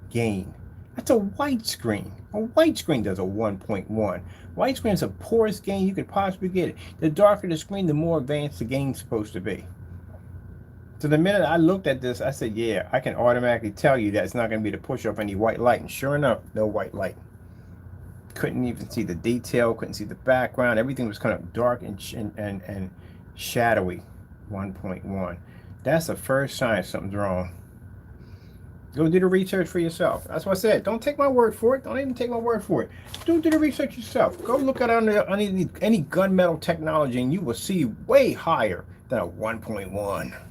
gain. That's a white screen. A white screen does a 1.1. White screen is the poorest gain you could possibly get. The darker the screen, the more advanced the gain's supposed to be. So the minute I looked at this, I said, yeah, I can automatically tell you that it's not going to be to push off any white light. And sure enough, no white light. Couldn't even see the detail, couldn't see the background. Everything was kind of dark and shadowy. 1.1. That's the first sign something's wrong. Go do the research for yourself. That's what I said. Don't take my word for it. Don't even take my word for it. Do the research yourself. Go look at any gunmetal technology, and you will see way higher than a 1.1.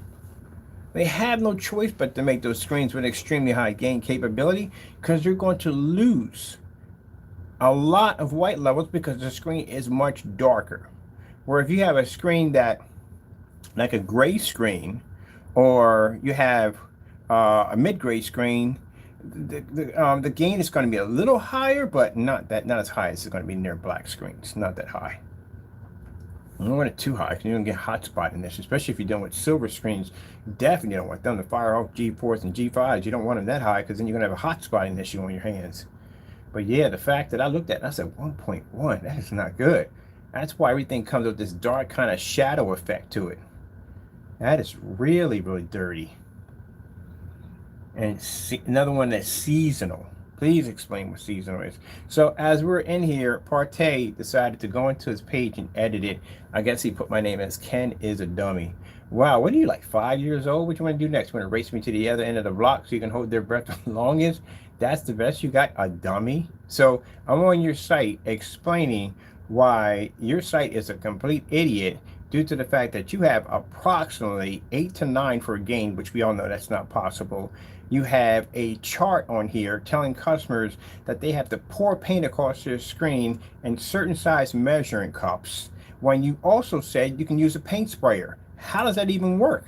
They have no choice but to make those screens with extremely high gain capability, because you're going to lose a lot of white levels because the screen is much darker. Where if you have a screen that, like a gray screen, or you have a mid-grade screen, the gain is going to be a little higher, but not as high as it's going to be near black screens. Not that high. I don't want it too high, because you're going to get hot spot in this, especially if you're dealing with silver screens. Definitely don't want them to fire off G4s and G5s. You don't want them that high, because then you're going to have a hot spotting issue on your hands. But yeah, the fact that I looked at it, I said 1.1, that is not good. That's why everything comes with this dark kind of shadow effect to it. That is really, really dirty. And another one that's seasonal. Please explain what seasonal is. So as we're in here, Partey decided to go into his page and edit it. I guess he put my name as Ken is a dummy. Wow, what are you, like 5 years old? What you want to do next? You want to race me to the other end of the block so you can hold their breath the longest? That's the best you got? A dummy? So I'm on your site explaining why your site is a complete idiot due to the fact that you have approximately 8 to 9 for a gain, which we all know that's not possible. You have a chart on here telling customers that they have to pour paint across their screen in certain size measuring cups, when you also said you can use a paint sprayer. How does that even work?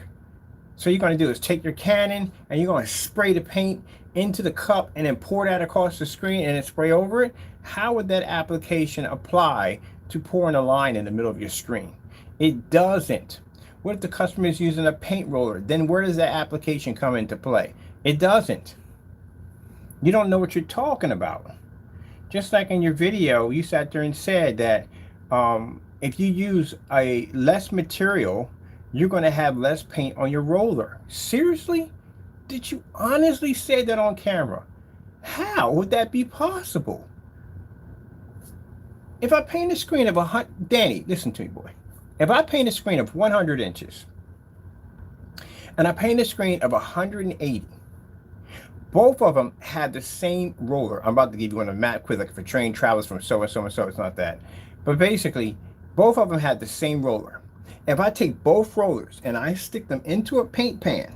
So you're going to do is take your Canon and you're going to spray the paint into the cup and then pour that across the screen and then spray over it. How would that application apply to pouring a line in the middle of your screen? It doesn't. What if the customer is using a paint roller? Then where does that application come into play? It doesn't. You don't know what you're talking about. Just like in your video, you sat there and said that if you use a less material, you're going to have less paint on your roller. Seriously? Did you honestly say that on camera? How would that be possible? If I paint a screen of 100, Danny, listen to me, boy. If I paint a screen of 100 inches and I paint a screen of 180, both of them had the same roller. I'm about to give you one of the map quiz, like if a train travels from so and so and so, it's not that. But basically, both of them had the same roller. If I take both rollers and I stick them into a paint pan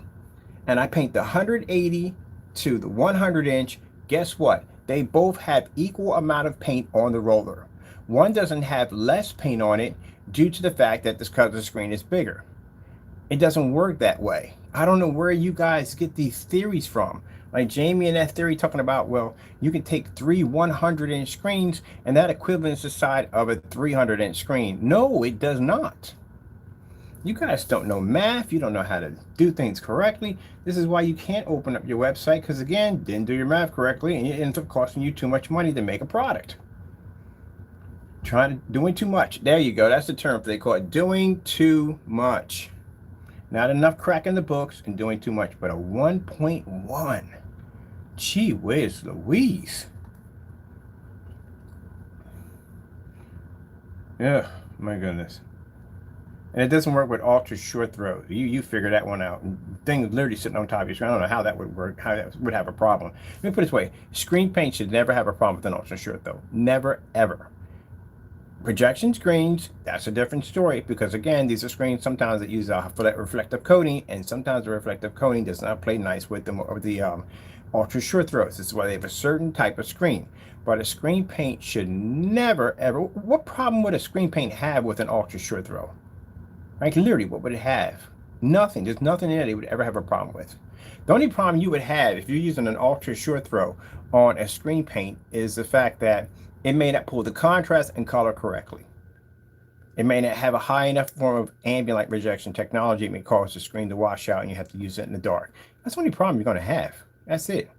and I paint the 180 to the 100 inch, guess what? They both have equal amount of paint on the roller. One doesn't have less paint on it due to the fact that the screen is bigger. It doesn't work that way. I don't know where you guys get these theories from. Like Jamie and that theory talking about, well, you can take three 100-inch screens and that equivalents the size of a 300-inch screen. No, it does not. You guys don't know math. You don't know how to do things correctly. This is why you can't open up your website because, again, didn't do your math correctly and it ends up costing you too much money to make a product. Doing too much. There you go. That's the term they call it. Doing too much. Not enough cracking the books and doing too much, but a 1.1. Gee whiz Louise. Yeah, my goodness. And it doesn't work with ultra short throws. You figure that one out. Things literally sitting on top of your screen. I don't know how that would work, how that would have a problem. Let me put it this way. Screen paint should never have a problem with an ultra short throw. Never, ever. Projection screens, that's a different story because, again, these are screens sometimes that use a reflective coating, and sometimes the reflective coating does not play nice with them or the ultra short throws. This is why they have a certain type of screen. But a screen paint should never, ever. What problem would a screen paint have with an ultra short throw? Like, literally, what would it have? Nothing. There's nothing in it it would ever have a problem with. The only problem you would have if you're using an ultra short throw on a screen paint is the fact that it may not pull the contrast and color correctly. It may not have a high enough form of ambient light rejection technology. It may cause the screen to wash out and you have to use it in the dark. That's the only problem you're going to have. That's it.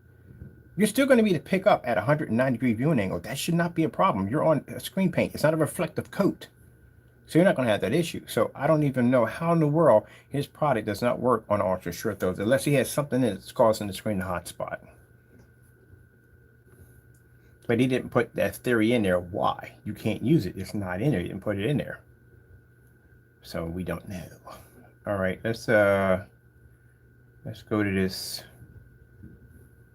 You're still going to be able to pick up at a 109-degree viewing angle. That should not be a problem. You're on a screen paint. It's not a reflective coat. So you're not going to have that issue. So I don't even know how in the world his product does not work on ultra short throws unless he has something that's causing the screen to hotspot. But he didn't put that theory in there. Why? You can't use it. It's not in there. He didn't put it in there. So we don't know. All right, let's go to this.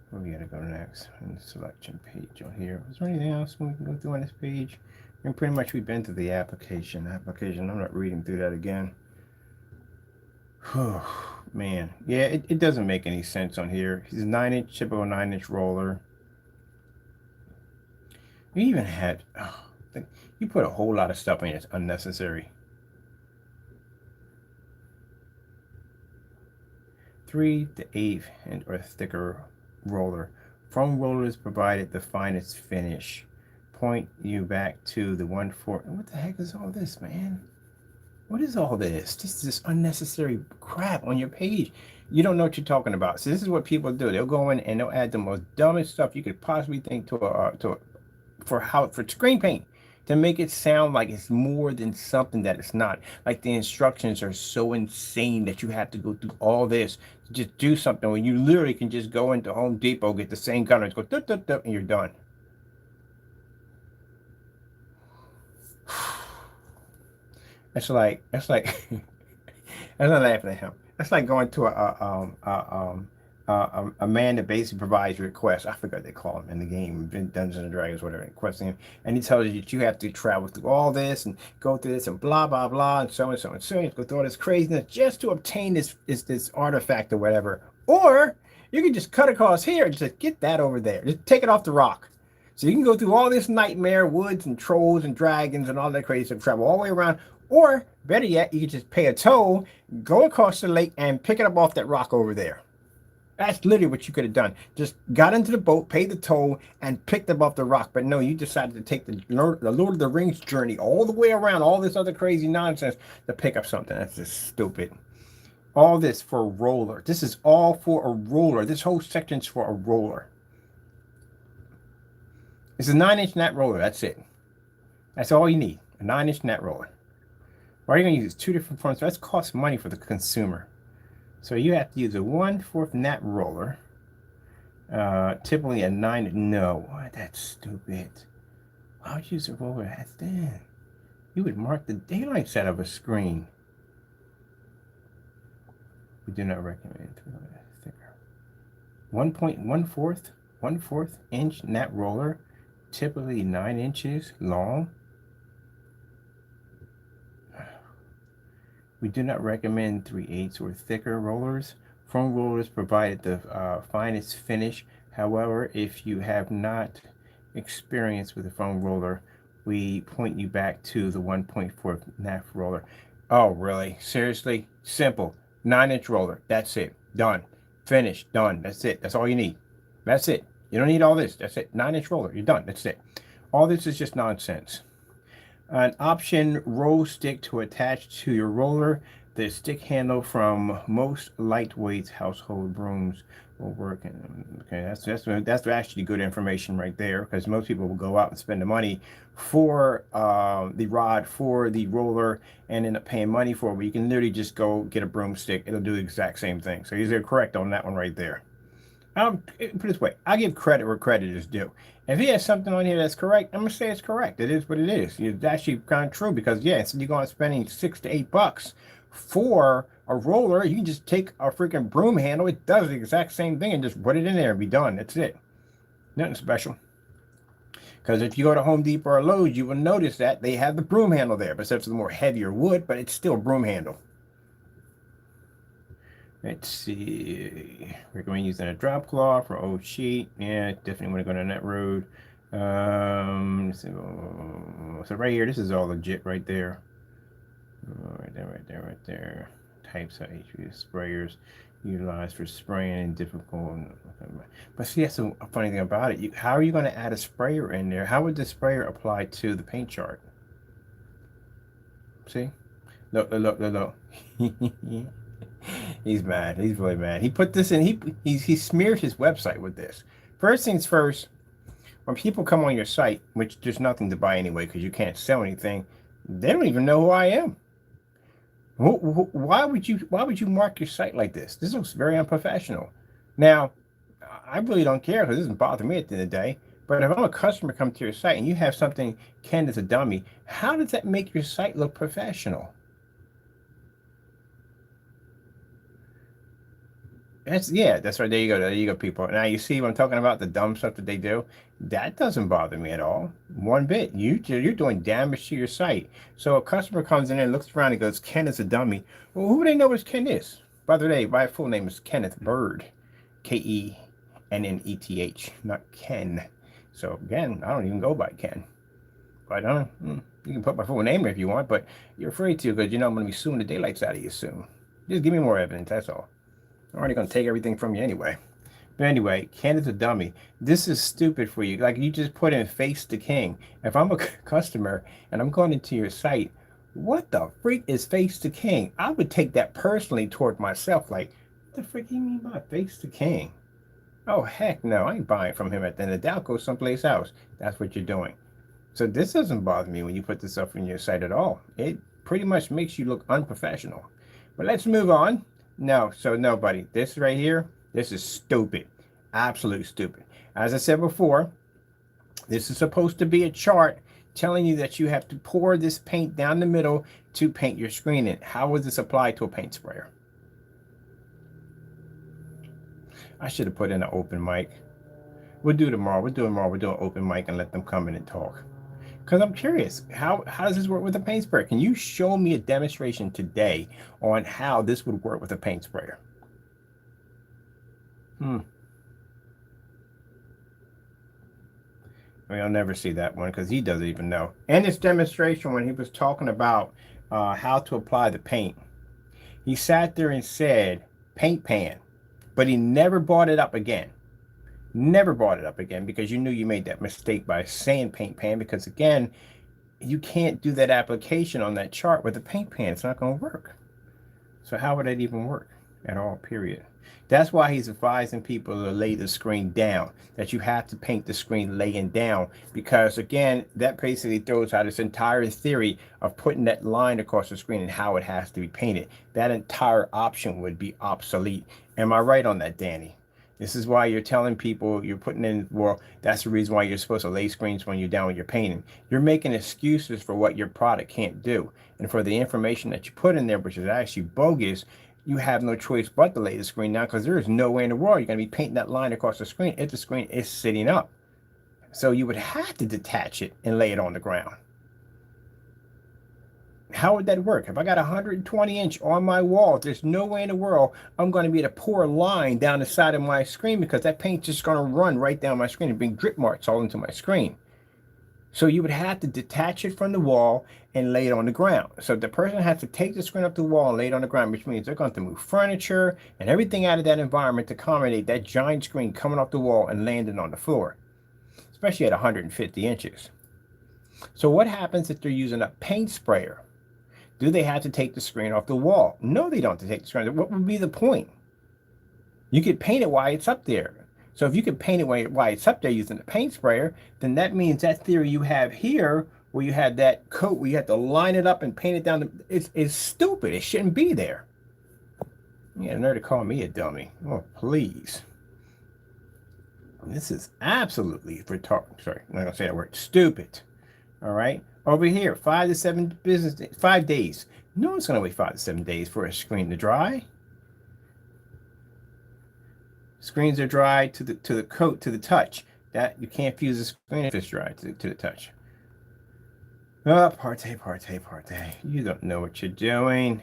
Where we gotta go next? On the selection page on here. Is there anything else we can go through on this page? And pretty much we've been through the application. I'm not reading through that again. Oh, man. Yeah, it doesn't make any sense on here. He's a 9-inch, typical 9-inch roller. You even had, you put a whole lot of stuff in it. It's unnecessary. 3 to 8 and or thicker roller. Foam rollers provided the finest finish. Point you back to the 1/4. What the heck is all this, man? What is all this? This is unnecessary crap on your page. You don't know what you're talking about. So this is what people do. They'll go in and they'll add the most dumbest stuff you could possibly think for screen paint to make it sound like it's more than something that it's not. Like the instructions are so insane that you have to go through all this to just do something when you literally can just go into Home Depot, get the same color, and go dup, dup, dup, and you're done. That's like that's not laughing at him. That's like going to a man that basically provides requests. I forgot what they call him in the game, Dungeons and Dragons, whatever, requesting him, and he tells you that you have to travel through all this and go through this and blah blah blah and so and so and so. You go through all this craziness just to obtain this artifact or whatever. Or you can just cut across here and just get that over there. Just take it off the rock. So you can go through all this nightmare woods and trolls and dragons and all that crazy stuff, travel all the way around. Or better yet, you can just pay a toll, go across the lake, and pick it up off that rock over there. That's literally what you could have done. Just got into the boat, paid the toll, and picked up off the rock. But no, you decided to take the Lord of the Rings journey all the way around, all this other crazy nonsense to pick up something. That's just stupid. All this for a roller. This is all for a roller. This whole section's for a roller. It's a 9-inch nut roller. That's it. That's all you need. A 9-inch nut roller. Why are you going to use 2 different forms? That's cost money for the consumer. So you have to use a 1/4 nut roller. Typically a 9. No, that's stupid. I'll use a roller at then. You would mark the daylights out of a screen. We do not recommend thicker. 1.14 inch nap roller, typically 9 inches long. We do not recommend 3/8 or thicker rollers. Foam rollers provide the finest finish. However, if you have not experience with a foam roller, we point you back to the 1.4 nap roller. Oh, really? Seriously? Simple. 9-inch roller. That's it. Done. Finished. Done. That's it. That's all you need. That's it. You don't need all this. That's it. 9-inch roller. You're done. That's it. All this is just nonsense. An option roll stick to attach to your roller. The stick handle from most lightweight household brooms will work. Okay, that's actually good information right there, because most people will go out and spend the money for the rod, for the roller, and end up paying money for it. But you can literally just go get a broomstick. It'll do the exact same thing. So you're correct on that one right there. Put it this way, I give credit where credit is due. If he has something on here that's correct, I'm gonna say it's correct. It is what it is. It's actually kind of true, because yeah, instead you're going spending $6 to $8 for a roller, you can just take a freaking broom handle. It does the exact same thing and just put it in there and be done. That's it. Nothing special. Because if you go to Home Depot or Lowe's, you will notice that they have the broom handle there, but it's the more heavier wood, but it's still a broom handle. Let's see. Recommend using a drop cloth or old sheet. Yeah, definitely want to go down that road. So right here, this is all legit right there. Right there. Types of HV sprayers utilized for spraying in difficult. But see, that's a funny thing about it. How are you going to add a sprayer in there? How would the sprayer apply to the paint chart? See? Look. He's mad. He's really mad. He put this in. He smeared his website with this. First things first. When people come on your site, which there's nothing to buy anyway because you can't sell anything, they don't even know who I am. Why would you mark your site like this? This looks very unprofessional. Now, I really don't care, because it doesn't bother me at the end of the day. But if I'm a customer come to your site and you have something Ken as a dummy, how does that make your site look professional? That's right. There you go, people. Now you see what I'm talking about, the dumb stuff that they do. That doesn't bother me at all, one bit. You're doing damage to your site. So a customer comes in and looks around and goes, "Ken is a dummy." Well, who do they know what Ken is? By the way, my full name is Kenneth Bird, Kenneth, not Ken. So again, I don't even go by Ken. But you can put my full name if you want, but you're afraid to, because you know I'm going to be suing the daylights out of you soon. Just give me more evidence. That's all. I'm already going to take everything from you anyway. But anyway, Ken is a dummy. This is stupid for you. Like, you just put in face the king. If I'm a customer and I'm going into your site, what the freak is face the king? I would take that personally toward myself. Like, what the freak do you mean by face the king? Oh, heck no. I ain't buying from him at the end of the day. I'll go someplace else. That's what you're doing. So this doesn't bother me when you put this stuff in your site at all. It pretty much makes you look unprofessional. But let's move on. No, buddy. This right here, this is stupid. Absolute stupid. As I said before, this is supposed to be a chart telling you that you have to pour this paint down the middle to paint your screen in. How would this apply to a paint sprayer? I should have put in an open mic. We'll do tomorrow. We'll do an open mic and let them come in and talk. Because I'm curious, how does this work with a paint sprayer? Can you show me a demonstration today on how this would work with a paint sprayer? I mean, I'll never see that one, because he doesn't even know. In this demonstration, when he was talking about how to apply the paint, he sat there and said paint pan, but he never brought it up again. Never brought it up again, because you knew you made that mistake by saying paint pan, because again, you can't do that application on that chart with a paint pan. It's not going to work. So how would that even work at all, period? That's why he's advising people to lay the screen down, that you have to paint the screen laying down, because again, that basically throws out this entire theory of putting that line across the screen and how it has to be painted. That entire option would be obsolete. Am I right on that, Danny? This is why you're telling people you're putting in, well, that's the reason why you're supposed to lay screens when you're done with your painting. You're making excuses for what your product can't do. And for the information that you put in there, which is actually bogus, you have no choice but to lay the screen down, because there is no way in the world you're going to be painting that line across the screen if the screen is sitting up. So you would have to detach it and lay it on the ground. How would that work? If I got a 120 inch on my wall, there's no way in the world I'm going to be able to pour a line down the side of my screen, because that paint's just going to run right down my screen and bring drip marks all into my screen. So you would have to detach it from the wall and lay it on the ground. So the person has to take the screen up the wall and lay it on the ground, which means they're going to move furniture and everything out of that environment to accommodate that giant screen coming off the wall and landing on the floor, especially at 150 inches. So what happens if they're using a paint sprayer? Do they have to take the screen off the wall? No, they don't have to take the screen. What would be the point? You could paint it while it's up there. So if you could paint it while it's up there using the paint sprayer, then that means that theory you have here, where you had that coat where you had to line it up and paint it down, is stupid. It shouldn't be there. You got a nerve to call me a dummy. Oh, please. This is absolutely retarded. Sorry, I'm not going to say that word. Stupid. All right. Over here, 5 to 7 business days, 5 days. No one's going to wait 5 to 7 days for a screen to dry. Screens are dry to the coat, to the touch. That you can't fuse the screen if it's dry to the touch. Oh, parte. You don't know what you're doing.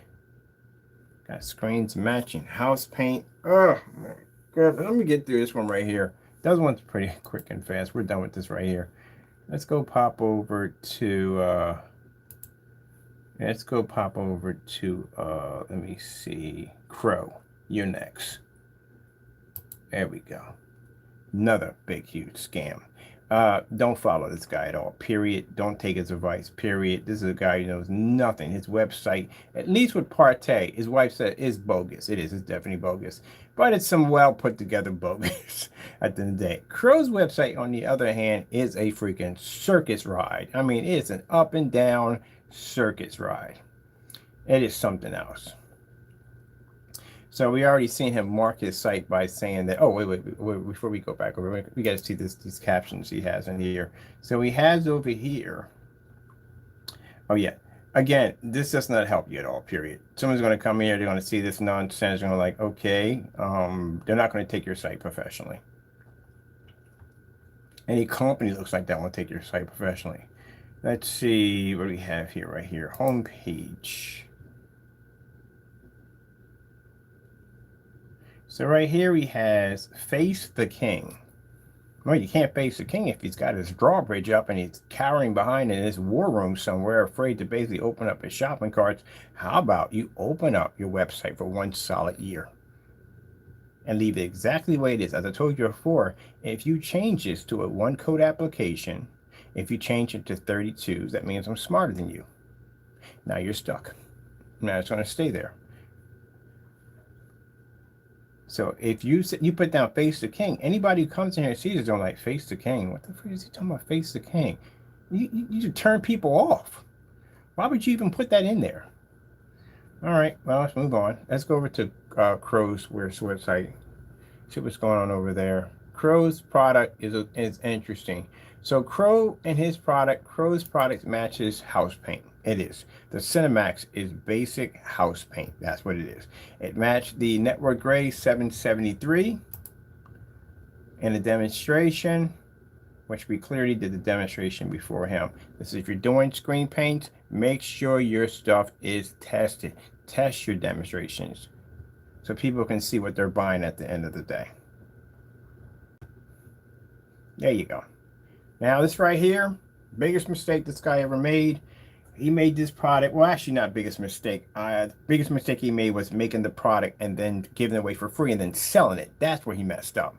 Got screens matching house paint. Oh my God. Let me get through this one right here. That one's pretty quick and fast. We're done with this right here. Let's go pop over to let me see, Crow. You're next. There we go. Another big, huge scam. Don't follow this guy at all, period. Don't take his advice, period. This is a guy who knows nothing. His website, at least with Parte, his wife said is bogus. It's definitely bogus. But it's some well put together bogus at the end of the day. Crow's website, on the other hand, is a freaking circus ride. I mean, it's an up and down circus ride. It is something else. So we already seen him mark his site by saying that, oh, wait, before we go back over, we got to see these captions he has in here. So he has over here, oh yeah, again, this does not help you at all, period. Someone's going to come here, they're going to see this nonsense, they're going to like, okay, they're not going to take your site professionally. Any company looks like that won't take your site professionally. Let's see what we have here, right here, homepage. So right here he has face the king. Well, you can't face the king if he's got his drawbridge up and he's cowering behind in his war room somewhere, afraid to basically open up his shopping carts. How about you open up your website for 1 solid year and leave it exactly the way it is? As I told you before, if you change this to a 1-code application, if you change it to 32s, that means I'm smarter than you. Now you're stuck. Now it's going to stay there. So if you put down face the king, anybody who comes in here and sees it don't like face the king. What the frick is he talking about, face the king? You should turn people off. Why would you even put that in there? All right, well, let's move on. Let's go over to Crow's website. See what's going on over there. Crow's product is interesting. So Crow and his product, Crow's product matches house paint. It is. The Cinemax is basic house paint. That's what it is. It matched the Network Gray 773 in the demonstration, which we clearly did the demonstration before him. This is if you're doing screen paints, make sure your stuff is tested. Test your demonstrations so people can see what they're buying at the end of the day. There you go. Now this right here, biggest mistake this guy ever made. He made this product, well, actually not biggest mistake. Biggest mistake he made was making the product and then giving it away for free and then selling it. That's where he messed up.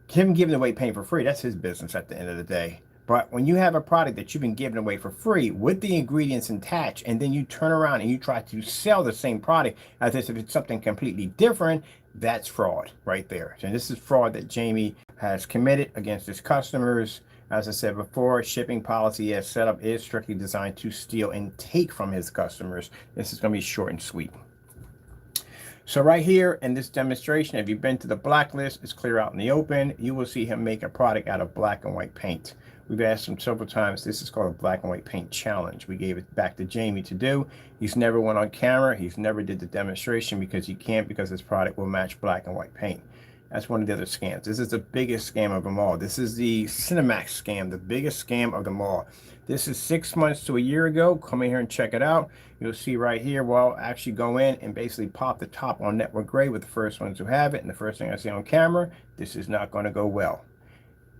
Him giving away paint for free, that's his business at the end of the day. But when you have a product that you've been giving away for free with the ingredients attached, and then you turn around and you try to sell the same product as if it's something completely different, that's fraud right there. And this is fraud that Jamie has committed against his customers. As I said before, shipping policy as set up is strictly designed to steal and take from his customers. This is going to be short and sweet. So right here in this demonstration, if you've been to the blacklist, it's clear out in the open. You will see him make a product out of black and white paint. We've asked him several times. This is called a black and white paint challenge. We gave it back to Jamie to do. He's never went on camera. He's never did the demonstration because he can't, because his product will match black and white paint. That's one of the other scams. This is the biggest scam of them all. This is the Cinemax scam, the biggest scam of them all. This is 6 months to a year ago. Come in here and check it out. You'll see right here, well, actually go in and basically pop the top on network gray with the first ones who have it. And the first thing I see on camera, this is not going to go well.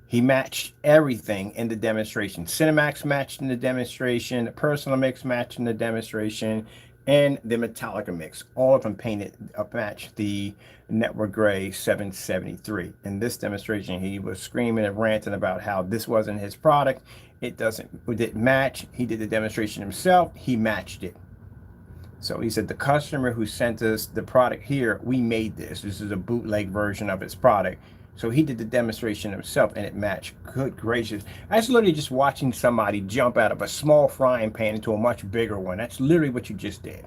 He matched everything in the demonstration. Cinemax matched in the demonstration, the personal mix matched in the demonstration, and the Metallica mix. All of them painted matched the network gray 773. In this demonstration, he was screaming and ranting about how this wasn't his product. It didn't match. He did the demonstration himself. He matched it. So he said the customer who sent us the product here, we made this. This is a bootleg version of his product. So he did the demonstration himself and it matched. Good gracious. That's literally just watching somebody jump out of a small frying pan into a much bigger one. That's literally what you just did.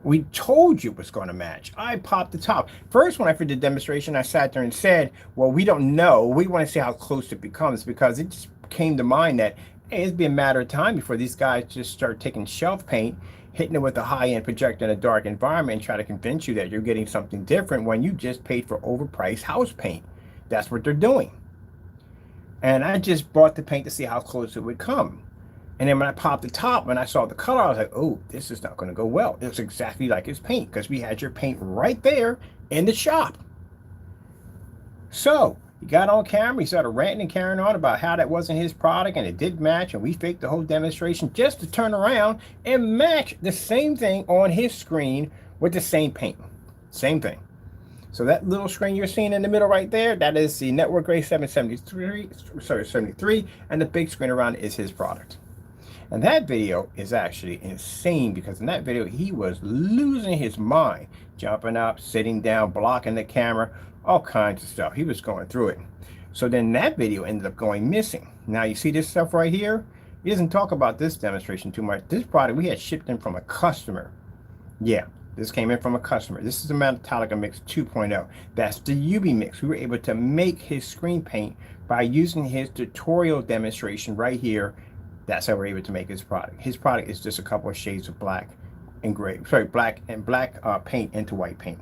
We told you it was going to match. I popped the top. First, when I did the demonstration, I sat there and said, well, we don't know. We want to see how close it becomes, because it just came to mind that, hey, it'd be a matter of time before these guys just start taking shelf paint, hitting it with a high-end projector in a dark environment and try to convince you that you're getting something different when you just paid for overpriced house paint. That's what they're doing. And I just bought the paint to see how close it would come. And then when I popped the top and I saw the color, I was like, oh, this is not going to go well. It's exactly like his paint, because we had your paint right there in the shop. So he got on camera. He started ranting and carrying on about how that wasn't his product and it did match. And we faked the whole demonstration just to turn around and match the same thing on his screen with the same paint. Same thing. So that little screen you're seeing in the middle right there, that is the Network Gray 73, and the big screen around it is his product. And that video is actually insane, because in that video, he was losing his mind, jumping up, sitting down, blocking the camera, all kinds of stuff. He was going through it. So then that video ended up going missing. Now you see this stuff right here? He doesn't talk about this demonstration too much. This product, we had shipped in from a customer. Yeah, this came in from a customer. This is the Metallica Mix 2.0. That's the UV mix. We were able to make his screen paint by using his tutorial demonstration right here. That's how we're able to make his product. His product is just a couple of shades of black and gray. Sorry, black paint into white paint.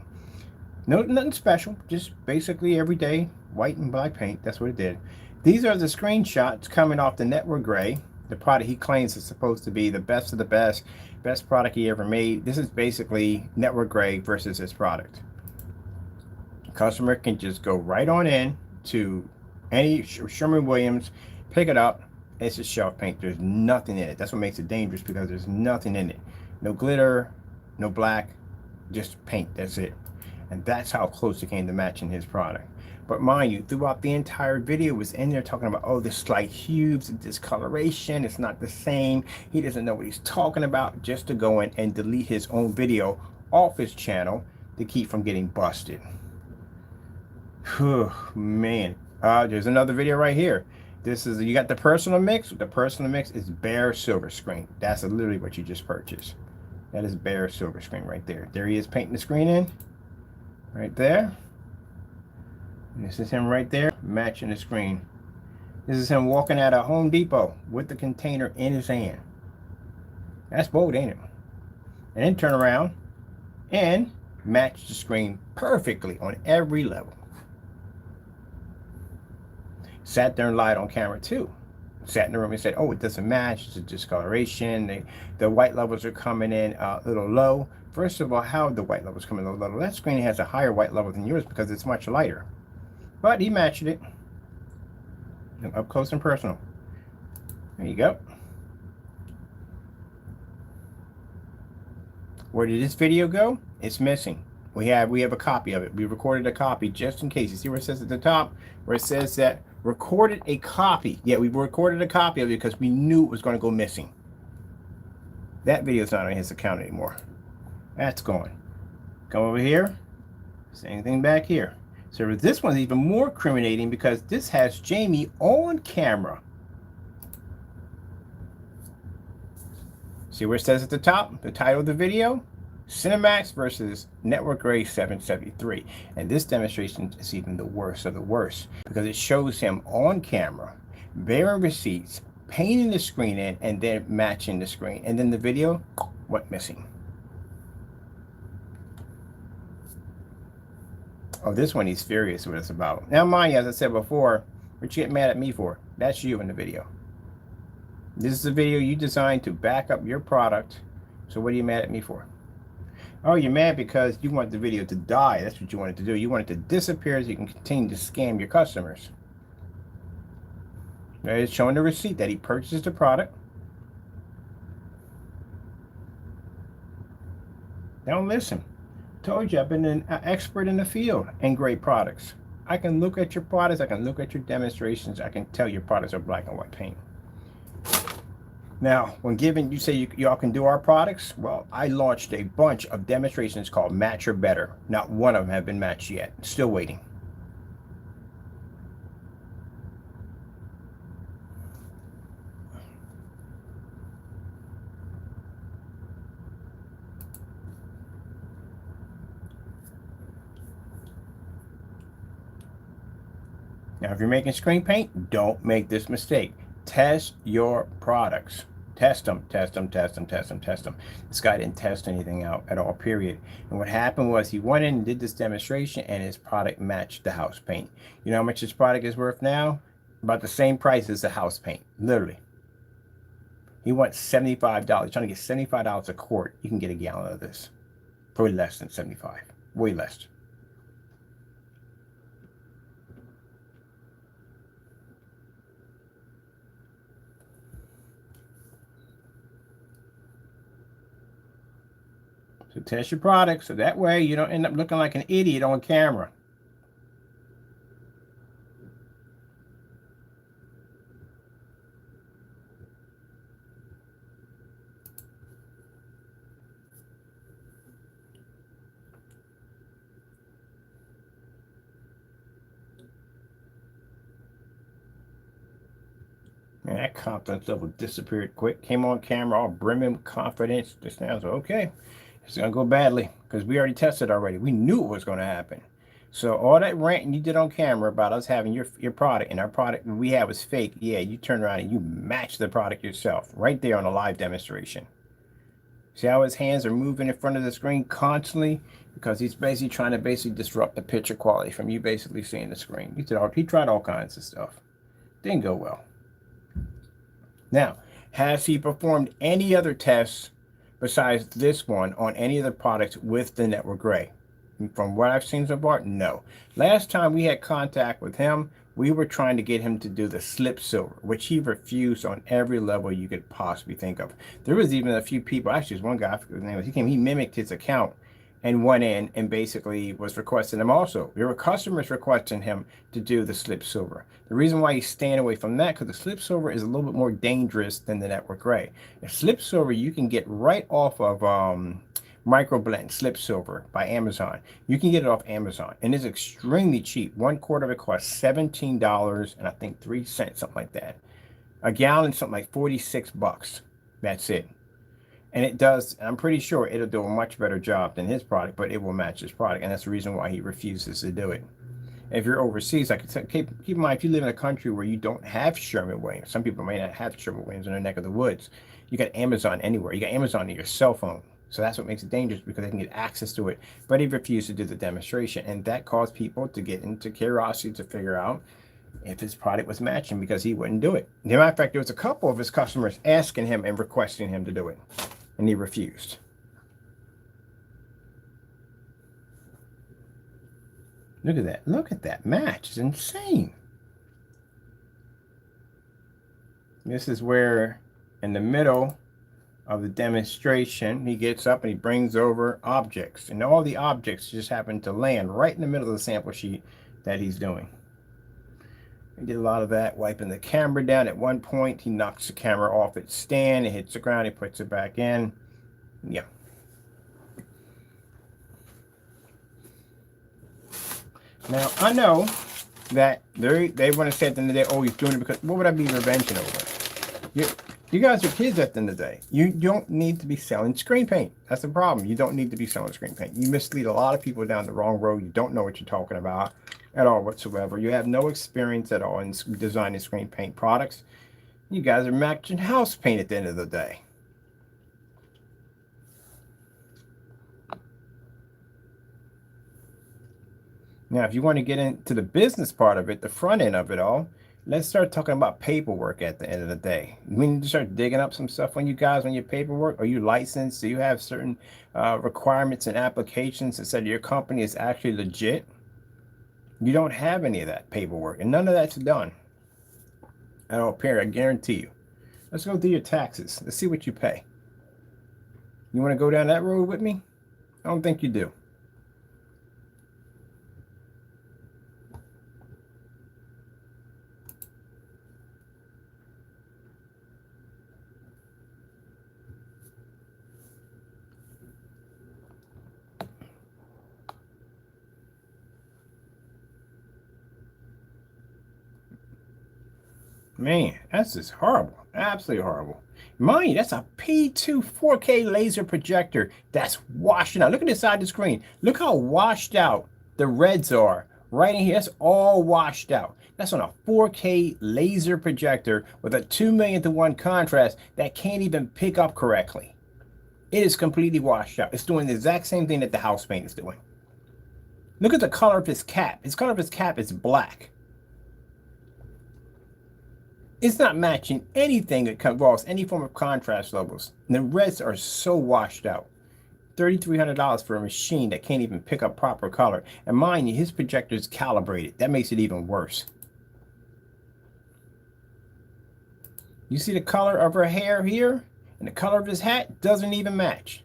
No, nothing special. Just basically everyday white and black paint. That's what it did. These are the screenshots coming off the Network Gray. The product he claims is supposed to be the best of the best product he ever made. This is basically Network Gray versus his product. The customer can just go right on in to any Sherwin-Williams, pick it up. It's just shelf paint. There's nothing in it. That's what makes it dangerous, because there's nothing in it. No glitter, no black, just paint. That's it. And that's how close it came to matching his product. But mind you, throughout the entire video, was in there talking about, oh, the slight hues, discoloration, it's not the same. He doesn't know what he's talking about, just to go in and delete his own video off his channel to keep from getting busted. Whew, man. There's another video right here. This is, you got the personal mix. The personal mix is bare silver screen. That's literally what you just purchased. That is bare silver screen right there. There he is painting the screen in. Right there. And this is him right there matching the screen. This is him walking out of Home Depot with the container in his hand. That's bold, ain't it? And then turn around and match the screen perfectly on every level. Sat there and lied on camera too. Sat in the room and said, oh, it doesn't match, it's a discoloration, the white levels are coming in a little low. First of all, how the white levels come in a little low? That screen has a higher white level than yours because it's much lighter. But he matched it. Up close and personal. There you go. Where did this video go? It's missing. We have a copy of it. We recorded a copy just in case. You see where it says at the top, where it says that recorded a copy. Yeah, we recorded a copy of it because we knew it was going to go missing. That video is not on his account anymore. That's gone. Come over here. Same thing back here. So this one's even more incriminating because this has Jamie on camera. See where it says at the top, the title of the video? Cinemax versus Network Gray 773. And this demonstration is even the worst of the worst because it shows him on camera, bearing receipts, painting the screen in, and then matching the screen. And then the video went missing. Oh, this one he's furious with us about. Now, mind you, as I said before, what you get mad at me for? That's you in the video. This is a video you designed to back up your product. So what are you mad at me for? Oh, you're mad because you want the video to die. That's what you wanted to do. You want it to disappear so you can continue to scam your customers. There it's showing the receipt that he purchased the product. Don't listen. Told you I've been an expert in the field and great products. I can look at your products. I can look at your demonstrations. I can tell your products are black and white paint. Now, when given, you say y'all can do our products. Well, I launched a bunch of demonstrations called Match or Better. Not one of them have been matched yet. Still waiting. Now, if you're making screen paint, don't make this mistake. Test your products. Test them, test them, test them, test them, test them. This guy didn't test anything out at all, period. And what happened was he went in and did this demonstration and his product matched the house paint. You know how much his product is worth now? About the same price as the house paint, literally. He wants $75. Trying to get $75 a quart. You can get a gallon of this for less than $75. Way less. So test your product so that way you don't end up looking like an idiot on camera. Man, that confidence level disappeared quick. Came on camera all brimming with confidence. Just now, so okay. It's going to go badly because we already tested already. We knew it was going to happen. So all that ranting you did on camera about us having your product and our product we had was fake. Yeah, you turned around and you matched the product yourself right there on a live demonstration. See how his hands are moving in front of the screen constantly? Because he's basically trying to disrupt the picture quality from you basically seeing the screen. He tried all kinds of stuff. Didn't go well. Now, has he performed any other tests besides this one on any of the products with the Network Gray? From what I've seen so far, no. Last time we had contact with him, we were trying to get him to do the slip silver, which he refused on every level you could possibly think of. There was even a few people, actually, one guy, I forget his name, he mimicked his account and went in and basically was requesting him also. There were customers requesting him to do the slip silver. The reason why he's staying away from that, because the slip silver is a little bit more dangerous than the Network Gray. The slip silver you can get right off of Microblend Slip Silver by Amazon. You can get it off Amazon, and it's extremely cheap. 1 quart of it costs $17 and I think 3 cents, something like that. A gallon, something like 46 bucks. That's it. And it does, I'm pretty sure it'll do a much better job than his product, but it will match his product, and that's the reason why he refuses to do it. If you're overseas, like keep in mind, if you live in a country where you don't have Sherwin-Williams, some people may not have Sherwin-Williams in their neck of the woods. You got Amazon anywhere. You got Amazon in your cell phone. So that's what makes it dangerous, because they can get access to it. But he refused to do the demonstration, and that caused people to get into curiosity to figure out if his product was matching, because he wouldn't do it. As a matter of fact, there was a couple of his customers asking him and requesting him to do it, and he refused. Look at that. Look at that match. It's insane. This is where, in the middle of the demonstration, he gets up and he brings over objects, and all the objects just happen to land right in the middle of the sample sheet that he's doing. He did a lot of that, wiping the camera down. At one point, he knocks the camera off its stand, it hits the ground, he puts it back in. Yeah. Now, I know that they want to say at the end of the day, oh, he's doing it because, what would I be revenging over? You guys are kids at the end of the day. You don't need to be selling screen paint. That's the problem. You don't need to be selling screen paint. You mislead a lot of people down the wrong road. You don't know what you're talking about at all whatsoever. You have no experience at all in designing screen paint products. You guys are matching house paint at the end of the day. Now, if you want to get into the business part of it, the front end of it all, let's start talking about paperwork at the end of the day. We need to start digging up some stuff on you guys on your paperwork. Are you licensed? Do you have certain requirements and applications that said your company is actually legit? You don't have any of that paperwork, and none of that's done at all, period. I guarantee you. Let's go do your taxes. Let's see what you pay. You want to go down that road with me? I don't think you do. Man, that's just horrible. Absolutely horrible. Mind you, that's a P2 4K laser projector that's washing out. Look at the side of the screen. Look how washed out the reds are right in here. That's all washed out. That's on a 4K laser projector with a 2,000,000 to 1 contrast that can't even pick up correctly. It is completely washed out. It's doing the exact same thing that the house paint is doing. Look at the color of his cap. His color of his cap is black. It's not matching anything that involves any form of contrast levels. And the reds are so washed out. $3,300 for a machine that can't even pick up proper color. And mind you, his projector is calibrated. That makes it even worse. You see the color of her hair here? And the color of his hat doesn't even match.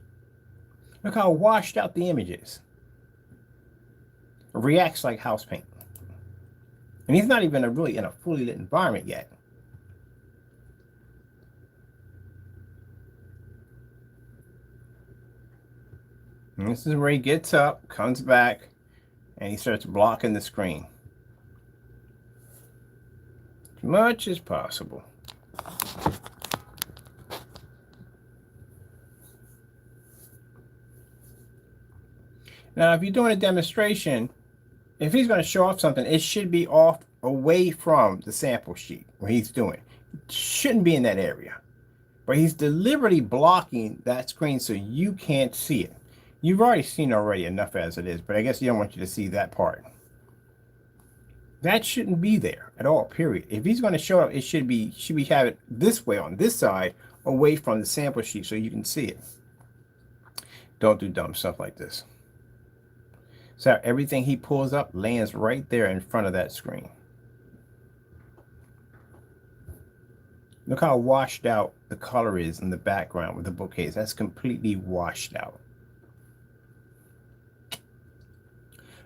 Look how washed out the image is. It reacts like house paint. And he's not even really in a fully lit environment yet. And this is where he gets up, comes back, and he starts blocking the screen. As much as possible. Now, if you're doing a demonstration, if he's going to show off something, it should be off away from the sample sheet where he's doing. It shouldn't be in that area. But he's deliberately blocking that screen so you can't see it. You've already seen enough as it is, but I guess you don't want you to see that part. That shouldn't be there at all, period. If he's going to show up, it should be have it this way on this side, away from the sample sheet so you can see it. Don't do dumb stuff like this. So everything he pulls up lands right there in front of that screen. Look how washed out the color is in the background with the bookcase. That's completely washed out.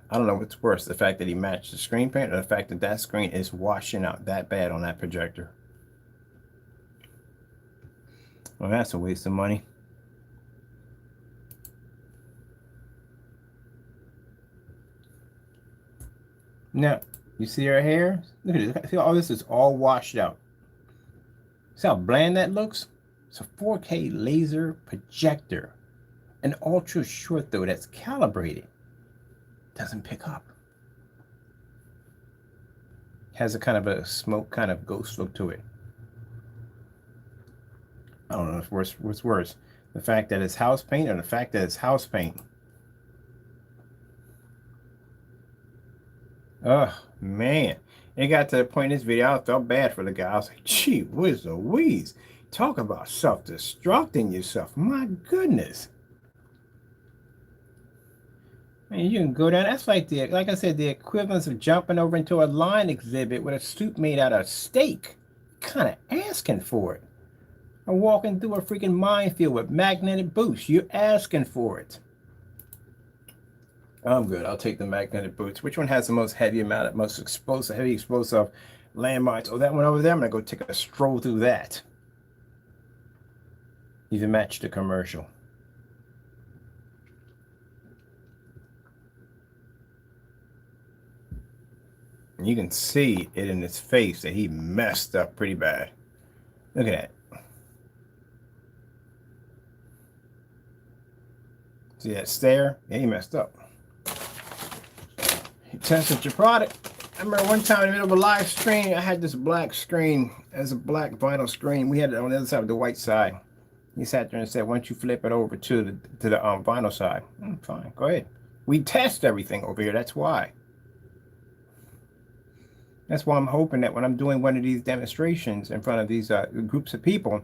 I don't know what's worse, the fact that he matched the screen paint or the fact that that screen is washing out that bad on that projector. Well, that's a waste of money. Now, you see her hair? Look at this. See, all this is all washed out. See how bland that looks? It's a 4K laser projector. An ultra short though that's calibrated. Doesn't pick up. Has a kind of a smoke kind of ghost look to it. I don't know what's worse. The fact that it's house paint or the fact that it's house paint. Oh man. It got to the point in this video I felt bad for the guy. I was like, gee whiz Louise. Talk about self-destructing yourself. My goodness. And you can go down. That's like like I said, the equivalence of jumping over into a line exhibit with a suit made out of steak. Kind of asking for it. Or walking through a freaking minefield with magnetic boots. You're asking for it. I'm good. I'll take the magnetic boots. Which one has the most heavy amount of most explosive, heavy explosive landmines? Oh, that one over there. I'm gonna go take a stroll through that. Even match the commercial. You can see it in his face that he messed up pretty bad. Look at that. See that stare? Yeah, he messed up. He tested your product. I remember one time in the middle of a live stream, I had this black screen as a black vinyl screen. We had it on the other side of the white side. He sat there and said, "Why don't you flip it over to the vinyl side?" Fine, go ahead. We test everything over here. That's why. That's why I'm hoping that when I'm doing one of these demonstrations in front of these groups of people,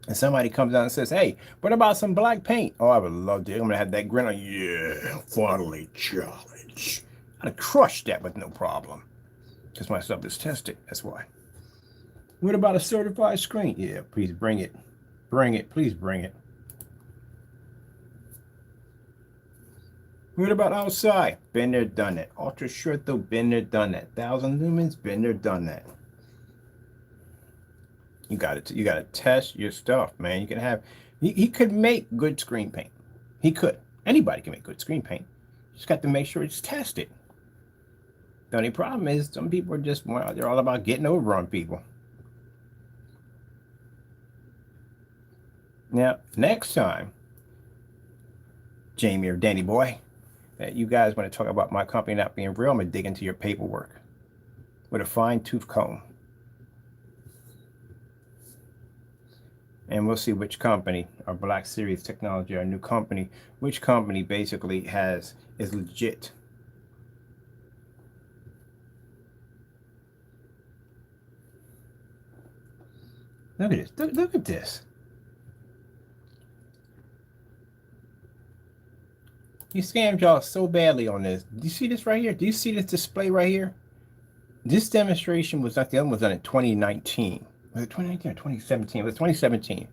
and somebody comes out and says, "Hey, what about some black paint?" Oh, I would love to. I'm gonna have that grin on. Yeah, finally challenge. I'd have crushed that with no problem. Because my stuff is tested. That's why. What about a certified screen? Yeah, please bring it. Bring it. Please bring it. What about outside? Been there, done that. Ultra short though, been there, done that. 1,000 lumens, been there, done that. You got to test your stuff, man. You can have. He could make good screen paint. He could. Anybody can make good screen paint. You just got to make sure it's tested. The only problem is some people are just, well, they're all about getting over on people. Now, next time, Jamie or Danny boy, that you guys want to talk about my company not being real, I'm going to dig into your paperwork with a fine-tooth comb. And we'll see which company, our Black Series Technology, our new company, which company basically is legit. Look at this. Look at this. You scammed y'all so badly on this. Do you see this right here? Do you see this display right here? This demonstration was not, the other one was done in 2019. Was it 2019 or 2017? It was 2017.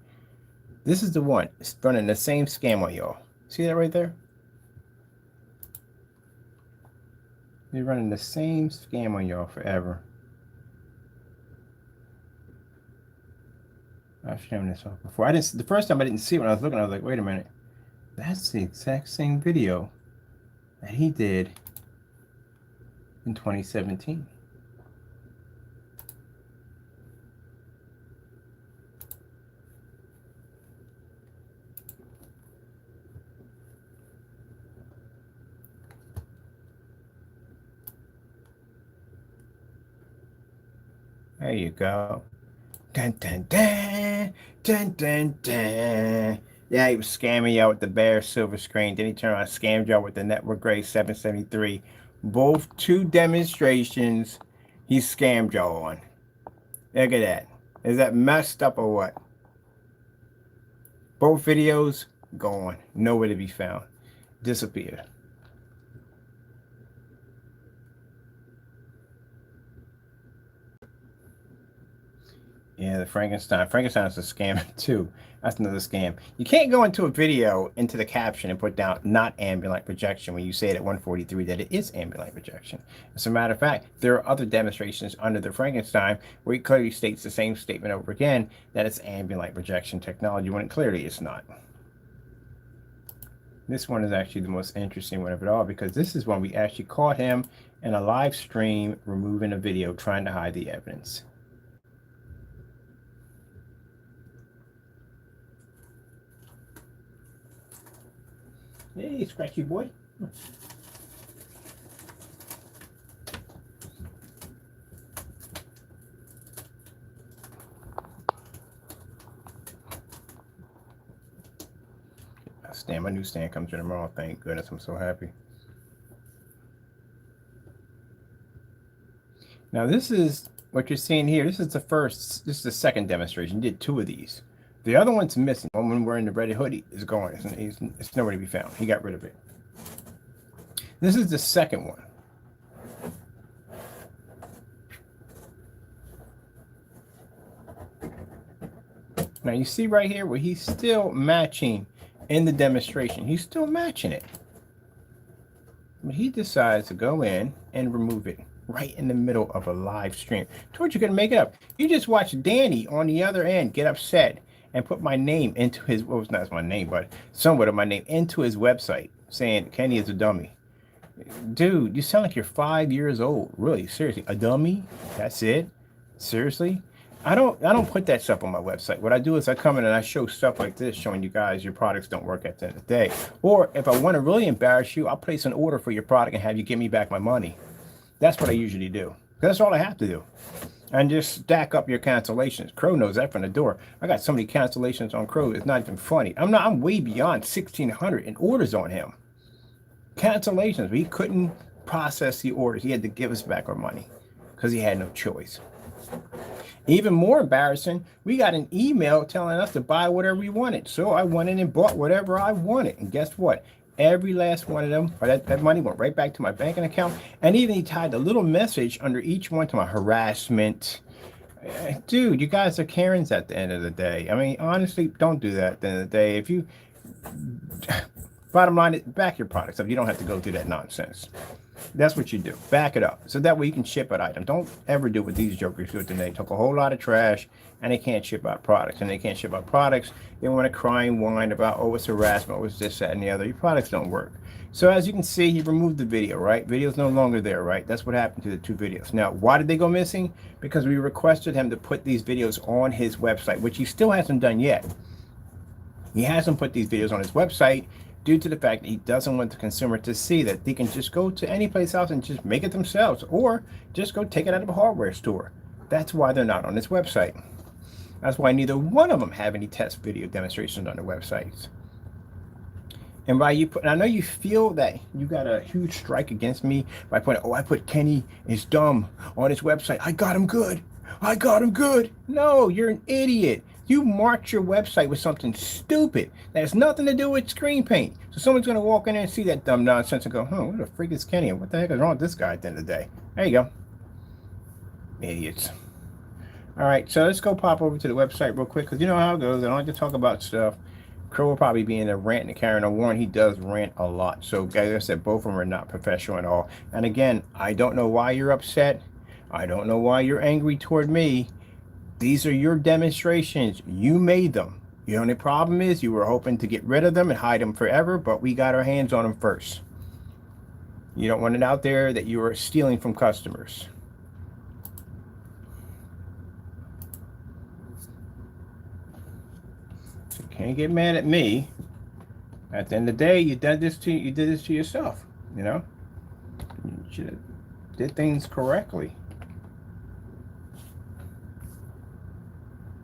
This is the one. It's running the same scam on y'all. See that right there? They're running the same scam on y'all forever. I've shown this off before. The first time I didn't see it when I was looking, I was like, wait a minute. That's the exact same video that he did in 2017. There you go. Dun, dun, dun, dun, dun, dun. Yeah, he was scamming y'all with the bare silver screen. Then he turned around and scammed y'all with the network grade 773. Both two demonstrations he scammed y'all on. Look at that. Is that messed up or what? Both videos gone. Nowhere to be found. Disappeared. Yeah, the Frankenstein. Frankenstein's a scam too. That's another scam. You can't go into a video into the caption and put down not ambient projection when you say it at 143 that it is ambient projection. As a matter of fact, there are other demonstrations under the Frankenstein where he clearly states the same statement over again that it's ambient projection technology when clearly it's not. This one is actually the most interesting one of it all because this is when we actually caught him in a live stream removing a video trying to hide the evidence. Hey, scratchy boy. Stand, my new stand comes in tomorrow. Thank goodness, I'm so happy. Now this is what you're seeing here. This is the second demonstration. You did two of these. The other one's missing. The one wearing the red hoodie is gone. It's nowhere to be found. He got rid of it. This is the second one. Now you see right here where he's still matching in the demonstration. He's still matching it. But he decides to go in and remove it right in the middle of a live stream. Told you couldn't make it up. You just watched Danny on the other end get upset and put my name into his, well, it's not my name, but somewhat of my name into his website saying Kenny is a dummy. Dude, you sound like you're 5 years old. Really, seriously, a dummy? That's it? Seriously? I don't put that stuff on my website. What I do is I come in and I show stuff like this, showing you guys your products don't work at the end of the day. Or if I want to really embarrass you, I'll place an order for your product and have you give me back my money. That's what I usually do. That's all I have to do. And just stack up your cancellations. Crow knows that from the door. I got so many cancellations on Crow, it's not even funny. I'm way beyond 1,600 in orders on him. Cancellations. He couldn't process the orders. He had to give us back our money because he had no choice. Even more embarrassing, we got an email telling us to buy whatever we wanted. So I went in and bought whatever I wanted. And guess what? Every last one of them, or that money went right back to my banking account. And even he tied a little message under each one to my harassment. Dude, you guys are Karens at the end of the day. I mean, honestly, don't do that at the end of the day. If you, bottom line, back your products up. You don't have to go through that nonsense. That's what you do. Back it up. So that way you can ship out items. Don't ever do what these jokers do today. They took a whole lot of trash and they can't ship out products. And they can't ship out products. They want to cry and whine about, oh, it's harassment, oh, it's this, that, and the other. Your products don't work. So as you can see, he removed the video, right? Video's no longer there, right? That's what happened to the two videos. Now, why did they go missing? Because we requested him to put these videos on his website, which he still hasn't done yet. He hasn't put these videos on his website due to the fact that he doesn't want the consumer to see that they can just go to any place else and just make it themselves, or just go take it out of a hardware store. That's why they're not on his website. That's why neither one of them have any test video demonstrations on their websites. And by you put, I know you feel that you got a huge strike against me by putting, oh, I put Kenny is dumb on his website. I got him good. I got him good. No, you're an idiot. You marked your website with something stupid that has nothing to do with screen paint. So someone's going to walk in there and see that dumb nonsense and go, oh, what the freak is Kenny? What the heck is wrong with this guy at the end of the day? There you go. Idiots. All right, so let's go pop over to the website real quick, because you know how it goes. I don't like to talk about stuff. Crow will probably be in there ranting and carrying on. Warren, he does rant a lot. So guys, I said both of them are not professional at all. And again, I don't know why you're upset. I don't know why you're angry toward me. These are your demonstrations. You made them. The only problem is you were hoping to get rid of them and hide them forever, but we got our hands on them first. You don't want it out there that you are stealing from customers. So you can't get mad at me. At the end of the day, you did this to yourself. You know, you should have did things correctly.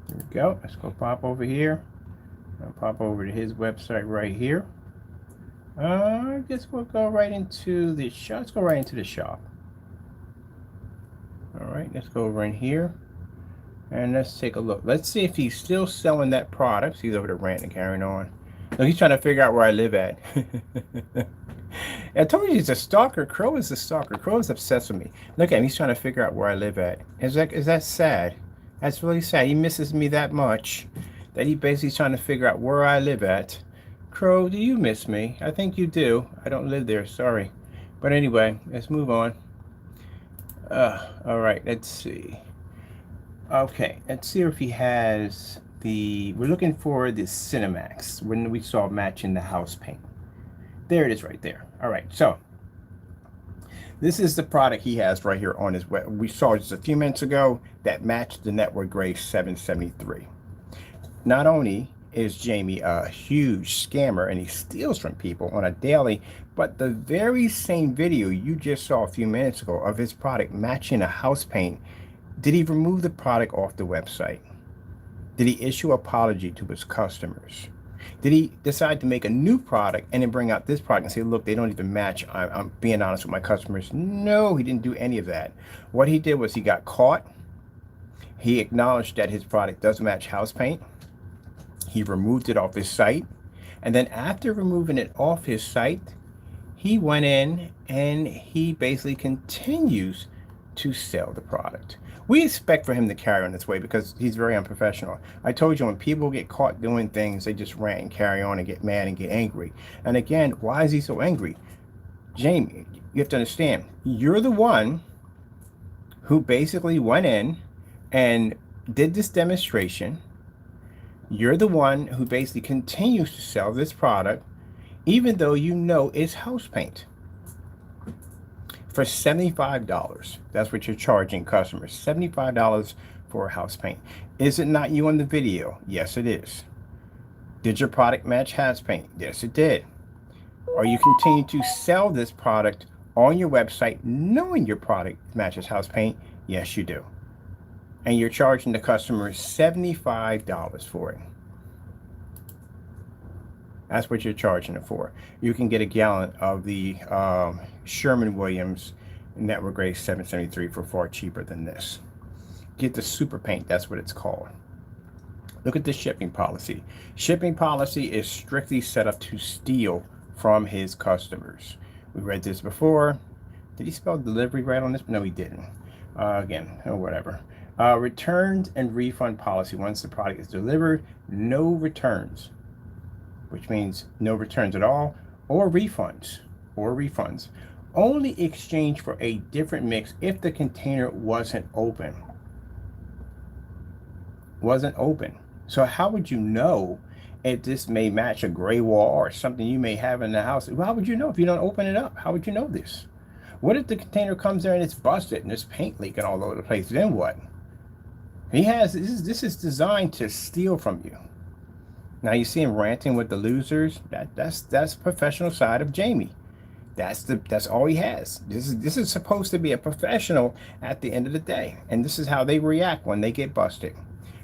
Here we go. Let's go pop over here. I'll pop over to his website right here. I guess we'll go right into the shop. Let's go right into the shop. All right, let's go over in here and let's take a look. Let's see if he's still selling that product. He's over there ranting and carrying on. No, he's trying to figure out where I live at. I told you he's a stalker. Crow is a stalker. Crow is obsessed with me. Look at him. He's trying to figure out where I live at. Is that sad? That's really sad. He misses me that much that he basically is trying to figure out where I live at. Crow, do you miss me? I think you do. I don't live there. Sorry. But anyway, let's move on. All right. Let's see. Okay. Let's see if he has the... We're looking for the Cinemax when we saw matching the house paint. There it is right there. All right. So this is the product he has right here on his web. We saw just a few minutes ago that matched the network grade 773. Not only is Jamie a huge scammer and he steals from people on a daily, but the very same video you just saw a few minutes ago of his product matching a house paint, did he remove the product off the website? Did he issue an apology to his customers? Did he decide to make a new product and then bring out this product and say, look, they don't even match. I'm being honest with my customers. No, he didn't do any of that. What he did was he got caught. He acknowledged that his product does match house paint. He removed it off his site. And then after removing it off his site, he went in and he basically continues to sell the product. We expect for him to carry on this way because he's very unprofessional. I told you when people get caught doing things, they just rant and carry on and get mad and get angry. And again, why is he so angry? Jamie, you have to understand, you're the one who basically went in and did this demonstration. You're the one who basically continues to sell this product, even though you know it's house paint. For $75. That's what you're charging customers. $75 for for house paint. Is it not you on the video? Yes, it is. Did your product match house paint? Yes, it did. Are you continue to sell this product on your website knowing your product matches house paint? Yes, you do. And you're charging the customer $75 for it. That's what you're charging it for. You can get a gallon of the Sherman-Williams Network Grade 773 for far cheaper than this. Get the super paint, that's what it's called. Look at the shipping policy. Shipping policy is strictly set up to steal from his customers. We read this before. Did he spell delivery right on this? No, he didn't. Again, or whatever. Returns and refund policy. Once the product is delivered, no returns, which means no returns at all, or refunds, Only exchange for a different mix if the container wasn't open. So how would you know if this may match a gray wall or something you may have in the house? Well, how would you know if you don't open it up? How would you know this? What if the container comes there and it's busted and there's paint leaking all over the place? Then what? This is designed to steal from you. Now you see him ranting with the losers. That's professional side of Jamie. That's all he has. This is supposed to be a professional at the end of the day, and this is how they react when they get busted.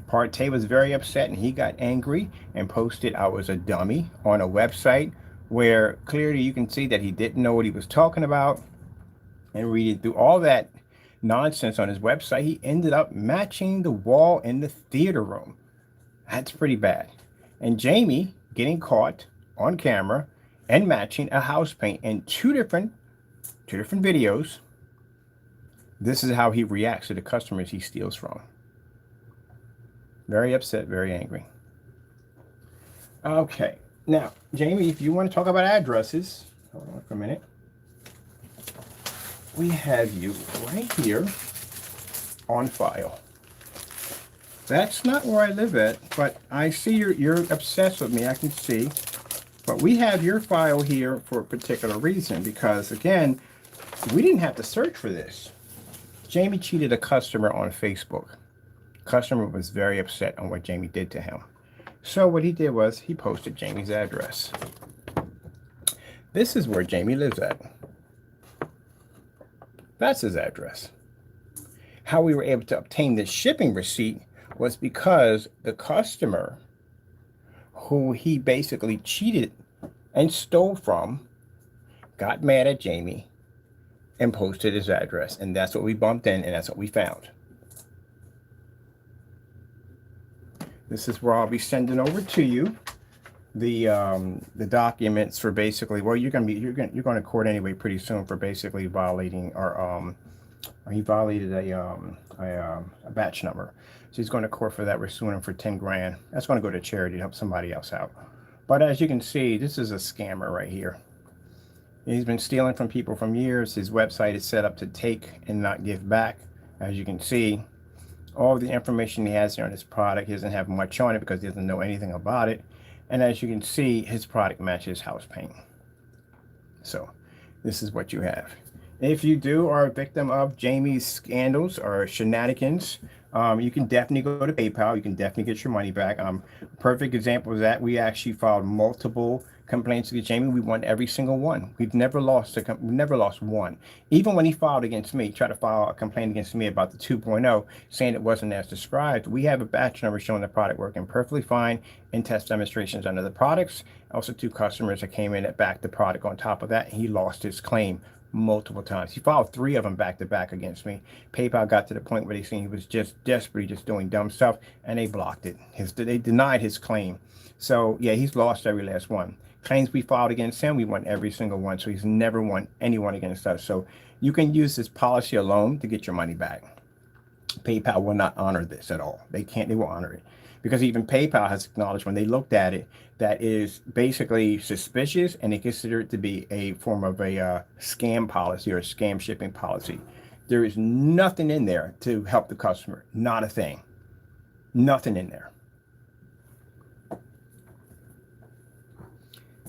Partey was very upset and he got angry and posted I was a dummy on a website where clearly you can see that he didn't know what he was talking about. And reading through all that nonsense on his website, he ended up matching the wall in the theater room. That's pretty bad. And Jamie getting caught on camera and matching a house paint in two different videos. This is how he reacts to the customers he steals from. Very upset, very angry. Okay, now, Jamie, if you want to talk about addresses, hold on for a minute. We have you right here on file. That's not where I live at, but I see you're obsessed with me, I can see. But we have your file here for a particular reason, because again, we didn't have to search for this. Jamie cheated a customer on Facebook. Customer was very upset on what Jamie did to him. So what he did was he posted Jamie's address. This is where Jamie lives at. That's his address. How we were able to obtain this shipping receipt was because the customer who he basically cheated and stole from got mad at Jamie and posted his address. And that's what we bumped in, and that's what we found. This is where I'll be sending over to you the documents for basically, well, you're going to court anyway pretty soon for basically violating or he violated a batch number. So he's going to court for that. We're suing him for 10 grand. That's going to go to charity to help somebody else out. But as you can see, this is a scammer right here. He's been stealing from people for years. His website is set up to take and not give back. As you can see, all the information he has here on his product, he doesn't have much on it because he doesn't know anything about it. And as you can see, his product matches house paint. So this is what you have. If you are a victim of Jamie's scandals or shenanigans, you can definitely go to PayPal. You can definitely get your money back. Perfect example of that, we actually filed multiple complaints against Jamie. We won every single one. We've never lost one. Even when he filed against me, tried to file a complaint against me about the 2.0, saying it wasn't as described, we have a batch number showing the product working perfectly fine in test demonstrations under the products. Also, 2 customers that came in that backed the product on top of that, and he lost his claim multiple times. He filed 3 of them back to back against me. PayPal got to the point where they seen he was just desperately just doing dumb stuff, and they blocked it. They denied his claim. So yeah, he's lost every last one. Claims we filed against him, we won every single one. So he's never won anyone against us. So you can use this policy alone to get your money back. PayPal will not honor this at all. They will honor it. Because even PayPal has acknowledged when they looked at it, that is basically suspicious, and they consider it to be a form of a scam policy or a scam shipping policy. There is nothing in there to help the customer. Not a thing. Nothing in there.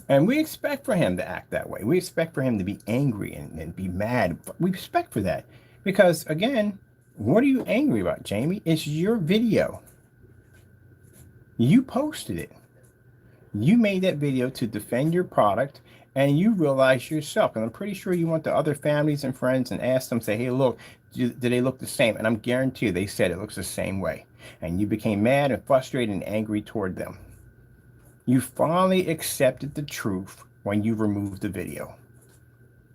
And we expect for him to act that way. We expect for him to be angry and be mad. We expect for that. Because, again, What are you angry about, Jamie? It's your video. You posted it. You made that video to defend your product, and you realize yourself. And I'm pretty sure you went to other families and friends and asked them, say, hey, look, do they look the same? And I'm guarantee you they said it looks the same way. And you became mad and frustrated and angry toward them. You finally accepted the truth when you removed the video.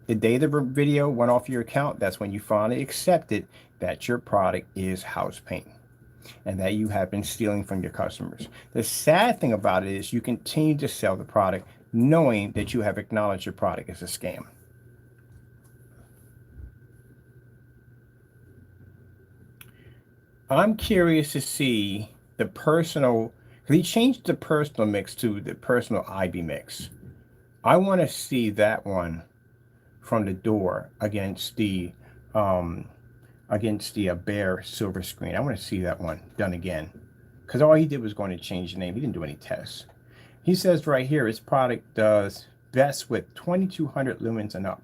The day the video went off your account, that's when you finally accepted that your product is house paint and that you have been stealing from your customers. The sad thing about it is you continue to sell the product knowing that you have acknowledged your product is a scam. I'm curious to see the personal, because he changed the personal mix to the personal IB mix. I want to see that one from the door against the bare silver screen. I want to see that one done again, because all he did was going to change the name. He didn't do any tests. He says right here his product does best with 2200 lumens and up.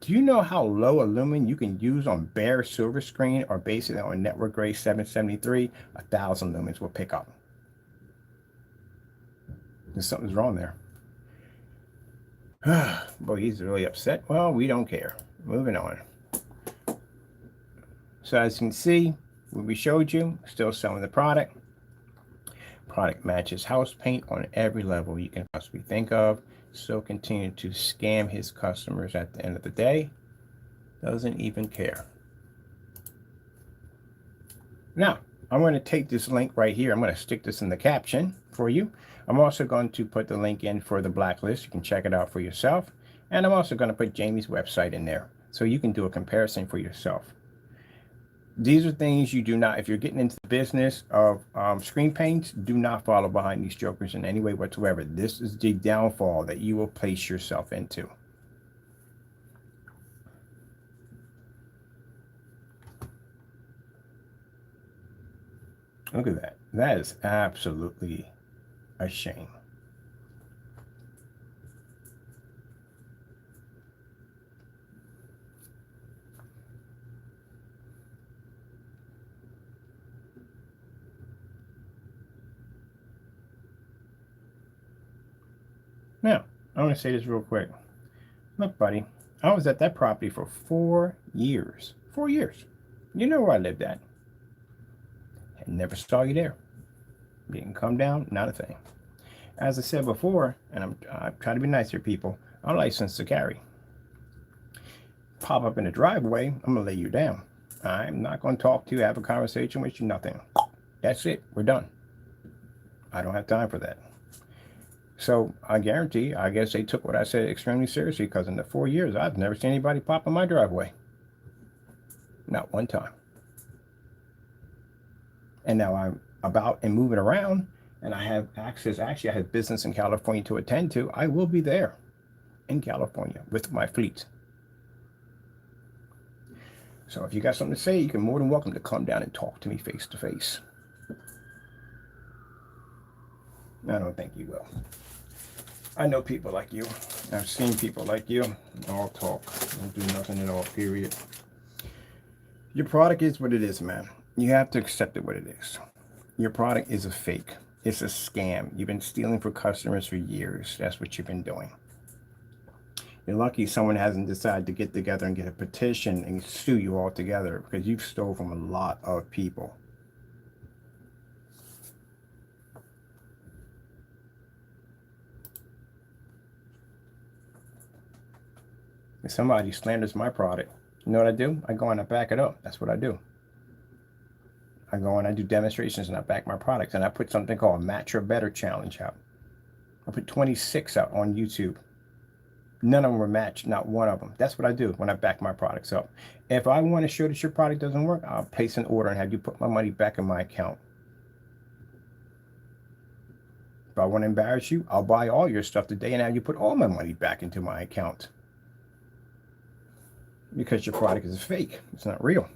Do you know how low a lumen you can use on bare silver screen or basically on network grade 773? 1000 lumens will pick up. There's something's wrong there. Boy, he's really upset. Well, we don't care. Moving on. So as you can see, what we showed you, still selling the product. Product matches house paint on every level you can possibly think of. Still continue to scam his customers at the end of the day. Doesn't even care. Now, I'm going to take this link right here. I'm going to stick this in the caption for you. I'm also going to put the link in for the blacklist. You can check it out for yourself. And I'm also going to put Jamie's website in there so you can do a comparison for yourself. These are things you do not, if you're getting into the business of screen paints, do not follow behind these jokers in any way whatsoever. This is the downfall that you will place yourself into. Look at that. That is absolutely a shame. Now, I want to say this real quick. Look, buddy, I was at that property for 4 years. 4 years. You know where I lived at. I never saw you there. Didn't come down, not a thing. As I said before, and I try to be nice here, people, I'm licensed to carry. Pop up in the driveway, I'm going to lay you down. I'm not going to talk to you, have a conversation with you, nothing. That's it. We're done. I don't have time for that. So I guarantee, I guess they took what I said extremely seriously, because in the 4 years, I've never seen anybody pop in my driveway. Not one time. And now I'm about and moving around, and I have access. Actually, I have business in California to attend to. I will be there in California with my fleet. So if you got something to say, you can more than welcome to come down and talk to me face to face. I don't think you will. I know people like you. I've seen people like you. All talk. Don't do nothing at all, period. Your product is what it is, man. You have to accept it what it is. Your product is a fake. It's a scam. You've been stealing from customers for years. That's what you've been doing. You're lucky someone hasn't decided to get together and get a petition and sue you all together, because you've stole from a lot of people. If somebody slanders my product, you know what I do? I go and I back it up. That's what I do. I go and I do demonstrations and I back my products, and I put something called Match or Better Challenge out. I put 26 out on YouTube. None of them were matched, not one of them. That's what I do when I back my products up. If I want to show that your product doesn't work, I'll place an order and have you put my money back in my account. If I want to embarrass you, I'll buy all your stuff today and have you put all my money back into my account. Because your product is fake. It's not real.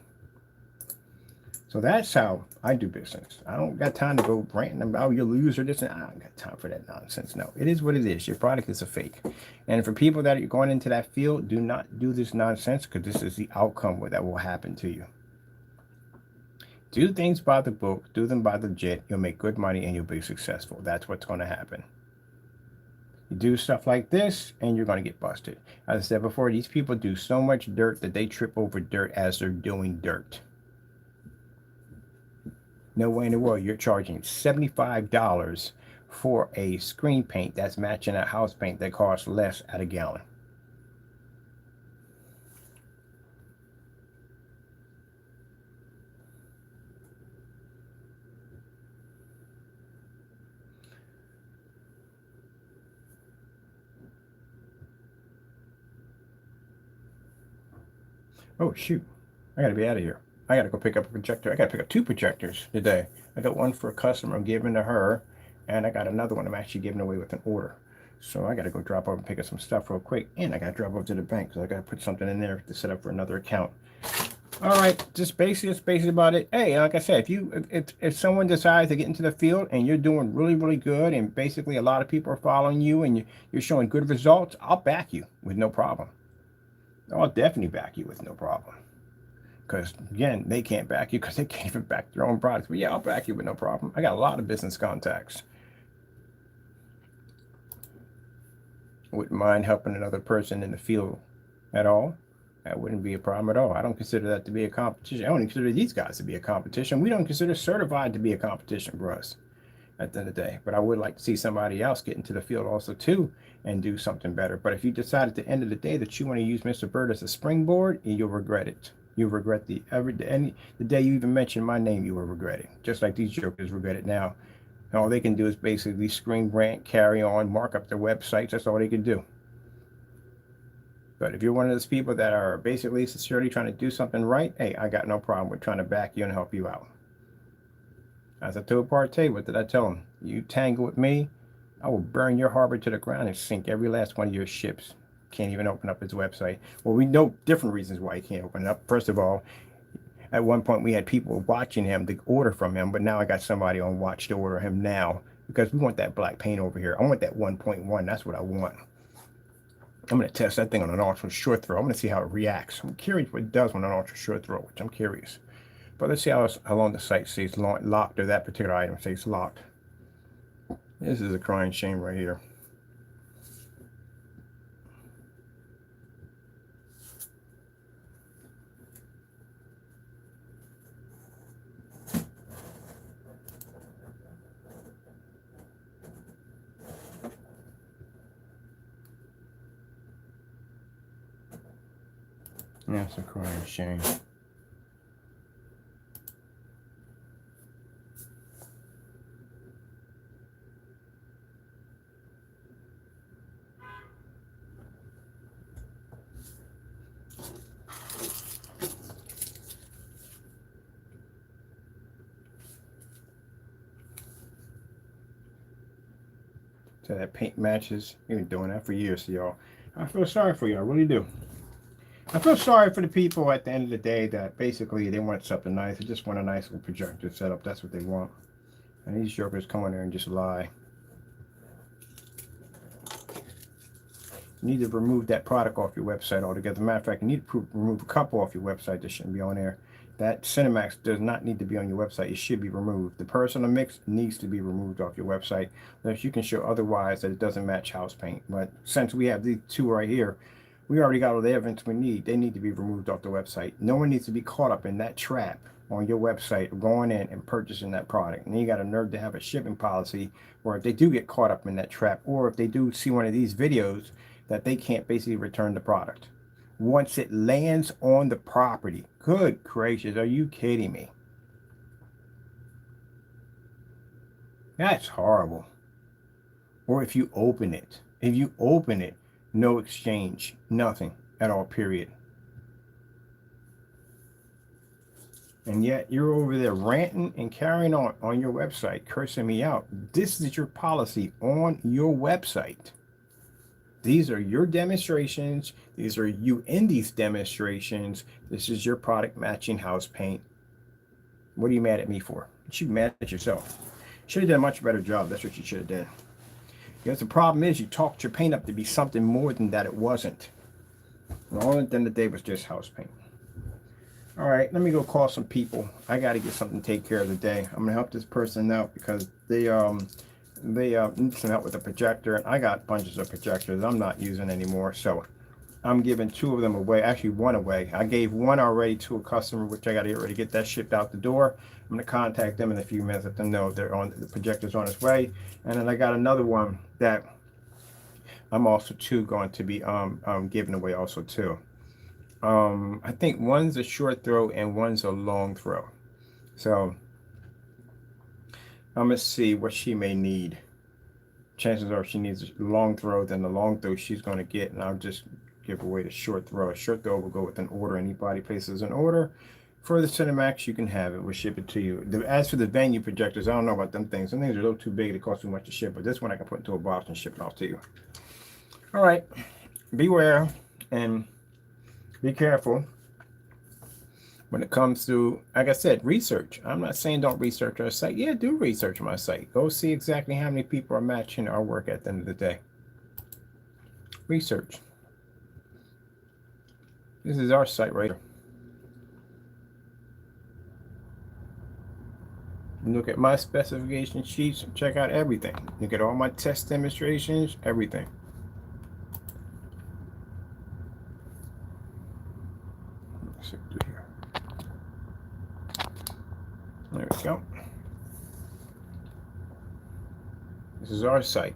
So that's how I do business. I don't got time to go ranting about you lose or this. I don't got time for that nonsense. No, it is what it is. Your product is a fake. And for people that are going into that field, do not do this nonsense, because this is the outcome that will happen to you. Do things by the book, do them by the legit. You'll make good money and you'll be successful. That's what's going to happen. You do stuff like this and you're going to get busted. As I said before, these people do so much dirt that they trip over dirt as they're doing dirt. No way in the world you're charging $75 for a screen paint that's matching a house paint that costs less at a gallon. Oh shoot, I gotta be out of here. I gotta go pick up a projector. I gotta pick up 2 projectors today. I got one for a customer I'm giving to her, and I got another one I'm actually giving away with an order. So I gotta go drop off and pick up some stuff real quick, and I gotta drop off to the bank because I gotta put something in there to set up for another account. All right, just basically about it. Hey, like I said, if someone decides to get into the field and you're doing really good, and basically a lot of people are following you and you're showing good results, I'll back you with no problem. I'll definitely back you with no problem. Because again, they can't back you because they can't even back their own products. But yeah, I'll back you with no problem. I got a lot of business contacts. Wouldn't mind helping another person in the field at all. That wouldn't be a problem at all. I don't consider that to be a competition. I don't consider these guys to be a competition. We don't consider certified to be a competition for us at the end of the day. But I would like to see somebody else get into the field also too and do something better. But if you decide at the end of the day that you want to use Mr. Bird as a springboard, you'll regret it. You'll regret the day you even mention my name, you will regret it. Just like these jokers regret it now. All they can do is basically screen rant, carry on, mark up their websites. That's all they can do. But if you're one of those people that are basically sincerely trying to do something right, hey, I got no problem with trying to back you and help you out. As I told Partey, what did I tell him? You tangle with me, I will burn your harbor to the ground and sink every last one of your ships. Can't even open up his website. Well, we know different reasons why he can't open it up. First of all, at one point we had people watching him to order from him, but now I got somebody on watch to order him now because we want that black paint over here. I want that 1.1. That's what I want. I'm going to test that thing on an ultra short throw. I'm going to see how it reacts. I'm curious what it does on an ultra short throw, which I'm curious. But let's see how long the site stays locked, or that particular item stays locked. This is a crying shame right here. That's a crying shame. So that paint matches. You've been doing that for years, y'all. I feel sorry for you. I really do. I feel sorry for the people at the end of the day that basically they want something nice. They just want a nice little projector setup. That's what they want. And these jokers come in there and just lie. You need to remove that product off your website altogether. Matter of fact, you need to remove a couple off your website that shouldn't be on there. That Cinemax does not need to be on your website. It should be removed. The personal mix needs to be removed off your website, unless you can show otherwise that it doesn't match house paint. But since we have these 2 right here, we already got all the evidence we need. They need to be removed off the website. No one needs to be caught up in that trap on your website going in and purchasing that product. And then you got a nerve to have a shipping policy where if they do get caught up in that trap, or if they do see one of these videos, that they can't basically return the product once it lands on the property. Good gracious, are you kidding me? That's horrible. Or if you open it, no exchange, nothing at all, period. And yet you're over there ranting and carrying on your website, cursing me out. This is your policy on your website. These are your demonstrations. These are you in these demonstrations. This is your product matching house paint. What are you mad at me for? You should be mad at yourself. Should have done a much better job. That's what you should have done. Because the problem is you talked your paint up to be something more than that it wasn't. And all at the end of the day was just house paint. All right, let me go call some people. I got to get something to take care of today. I'm gonna help this person out because they need some help with the projector, and I got bunches of projectors I'm not using anymore. So I'm giving two of them away, actually one away. I gave one already to a customer, which I got to get ready to get that shipped out the door. I'm going to contact them in a few minutes, let them know they're on, the projector's on its way. And then I got another one that I'm also too going to be giving away also too. I think one's a short throw and one's a long throw. So I'm going to see what she may need. Chances are if she needs a long throw, then the long throw she's going to get, and I'll just give away the short throw. A short throw will go with an order. Anybody places an order for the Cinemax, you can have it. We'll ship it to you. As for the venue projectors, I don't know about them things. Some things are a little too big. They cost too much to ship, but this one I can put into a box and ship it off to you. All right. Beware and be careful when it comes to, like I said, research. I'm not saying don't research our site. Yeah, do research my site. Go see exactly how many people are matching our work at the end of the day. Research. This is our site right here. Look at my specification sheets. Check out everything. Look at all my test demonstrations, everything. Let's see what we do here. There we go. This is our site.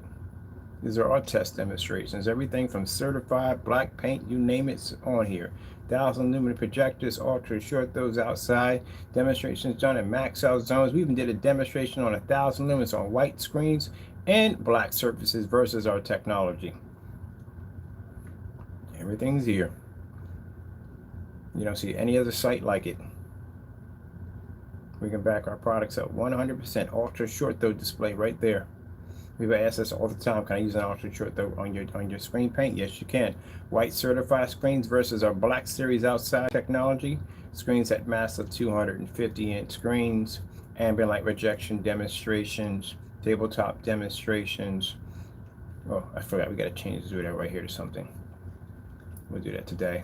These are our test demonstrations. Everything from certified black paint, you name it's on here. 1,000 lumen projectors, ultra short those outside. Demonstrations done in max out zones. We even did a demonstration on 1,000 lumens on white screens and black surfaces versus our technology. Everything's here. You don't see any other site like it. We can back our products up 100%. Ultra short throw display right there. We've asked us all the time, can I use an ultra short throw on your screen paint? Yes, you can. White certified screens versus our black series outside technology. Screens at massive 250-inch screens. Ambient light rejection demonstrations. Tabletop demonstrations. Oh, I forgot we got to change this video right here to something. We'll do that today.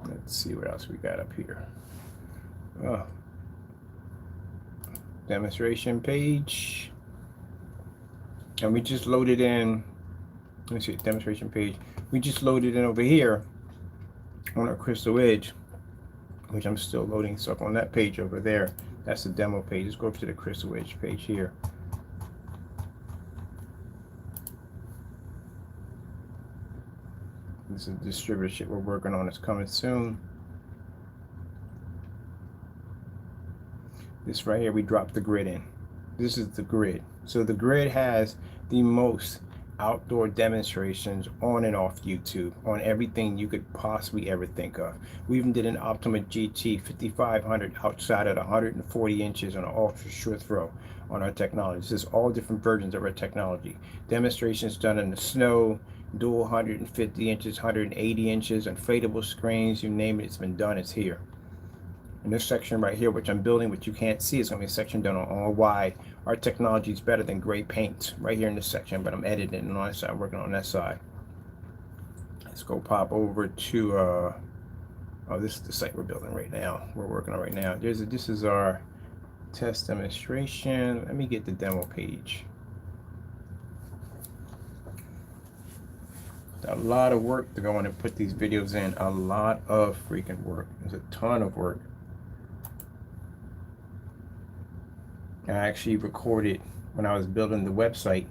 Let's see what else we got up here. Oh. Demonstration page. And we just loaded in, let me see, demonstration page. We just loaded in over here on our Crystal Edge, which I'm still loading stuff on that page over there. That's the demo page. Let's go up to the Crystal Edge page here. This is the distributorship we're working on. It's coming soon. This right here, we dropped the grid in. This is the grid. So the grid has the most outdoor demonstrations on and off YouTube on everything you could possibly ever think of. We even did an Optima GT 5500 outside at 140 inches on an ultra short throw on our technology. This is all different versions of our technology. Demonstrations done in the snow, dual 150 inches, 180 inches, inflatable screens, you name it, it's been done, it's here. In this section right here, which I'm building, which you can't see, it's going to be a section done on why our technology is better than gray paint right here in this section, but I'm editing on that side, working on that side. Let's go pop over to, oh, this is the site we're building right now. We're working on right now. This is our test demonstration. Let me get the demo page. A lot of work to go in and put these videos in. A lot of freaking work. There's a ton of work. I actually recorded when I was building the website,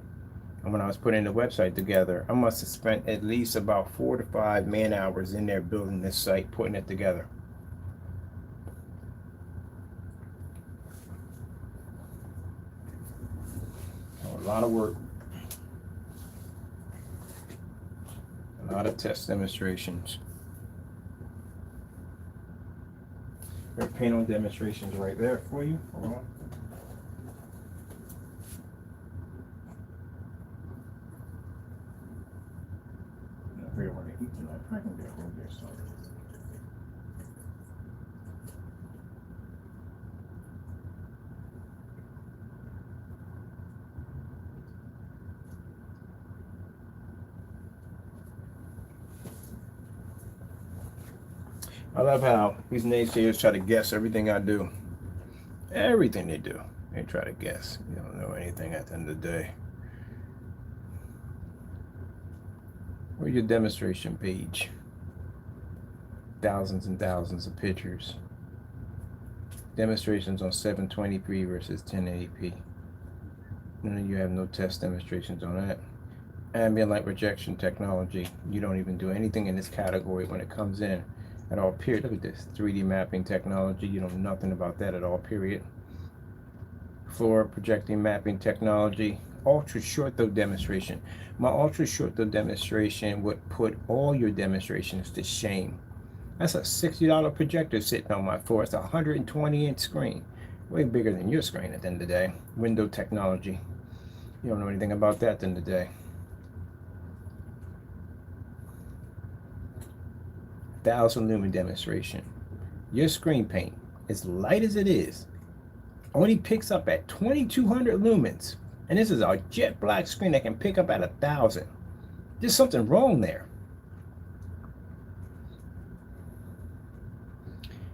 and when I was putting the website together, I must have spent at least about 4 to 5 man hours in there building this site, putting it together. A lot of work. A lot of test demonstrations. There are panel demonstrations right there for you. Hold on. I love how these naysayers try to guess everything I do. Everything they do, they try to guess. You don't know anything at the end of the day. Where's your demonstration page? Thousands and thousands of pictures. Demonstrations on 720p versus 1080p. None of you have no test demonstrations on that. Ambient light projection technology. You don't even do anything in this category when it comes in at all, period. Look at this. 3D mapping technology. You know nothing about that at all, period. Floor projecting mapping technology. Ultra short throw demonstration. My ultra short throw demonstration would put all your demonstrations to shame. That's a $60 projector sitting on my floor. It's a 120-inch screen. Way bigger than your screen at the end of the day. Window technology. You don't know anything about that at the end of the day. 1,000 lumen demonstration. Your screen paint, as light as it is, only picks up at 2,200 lumens. And this is a jet black screen that can pick up at 1,000. There's something wrong there.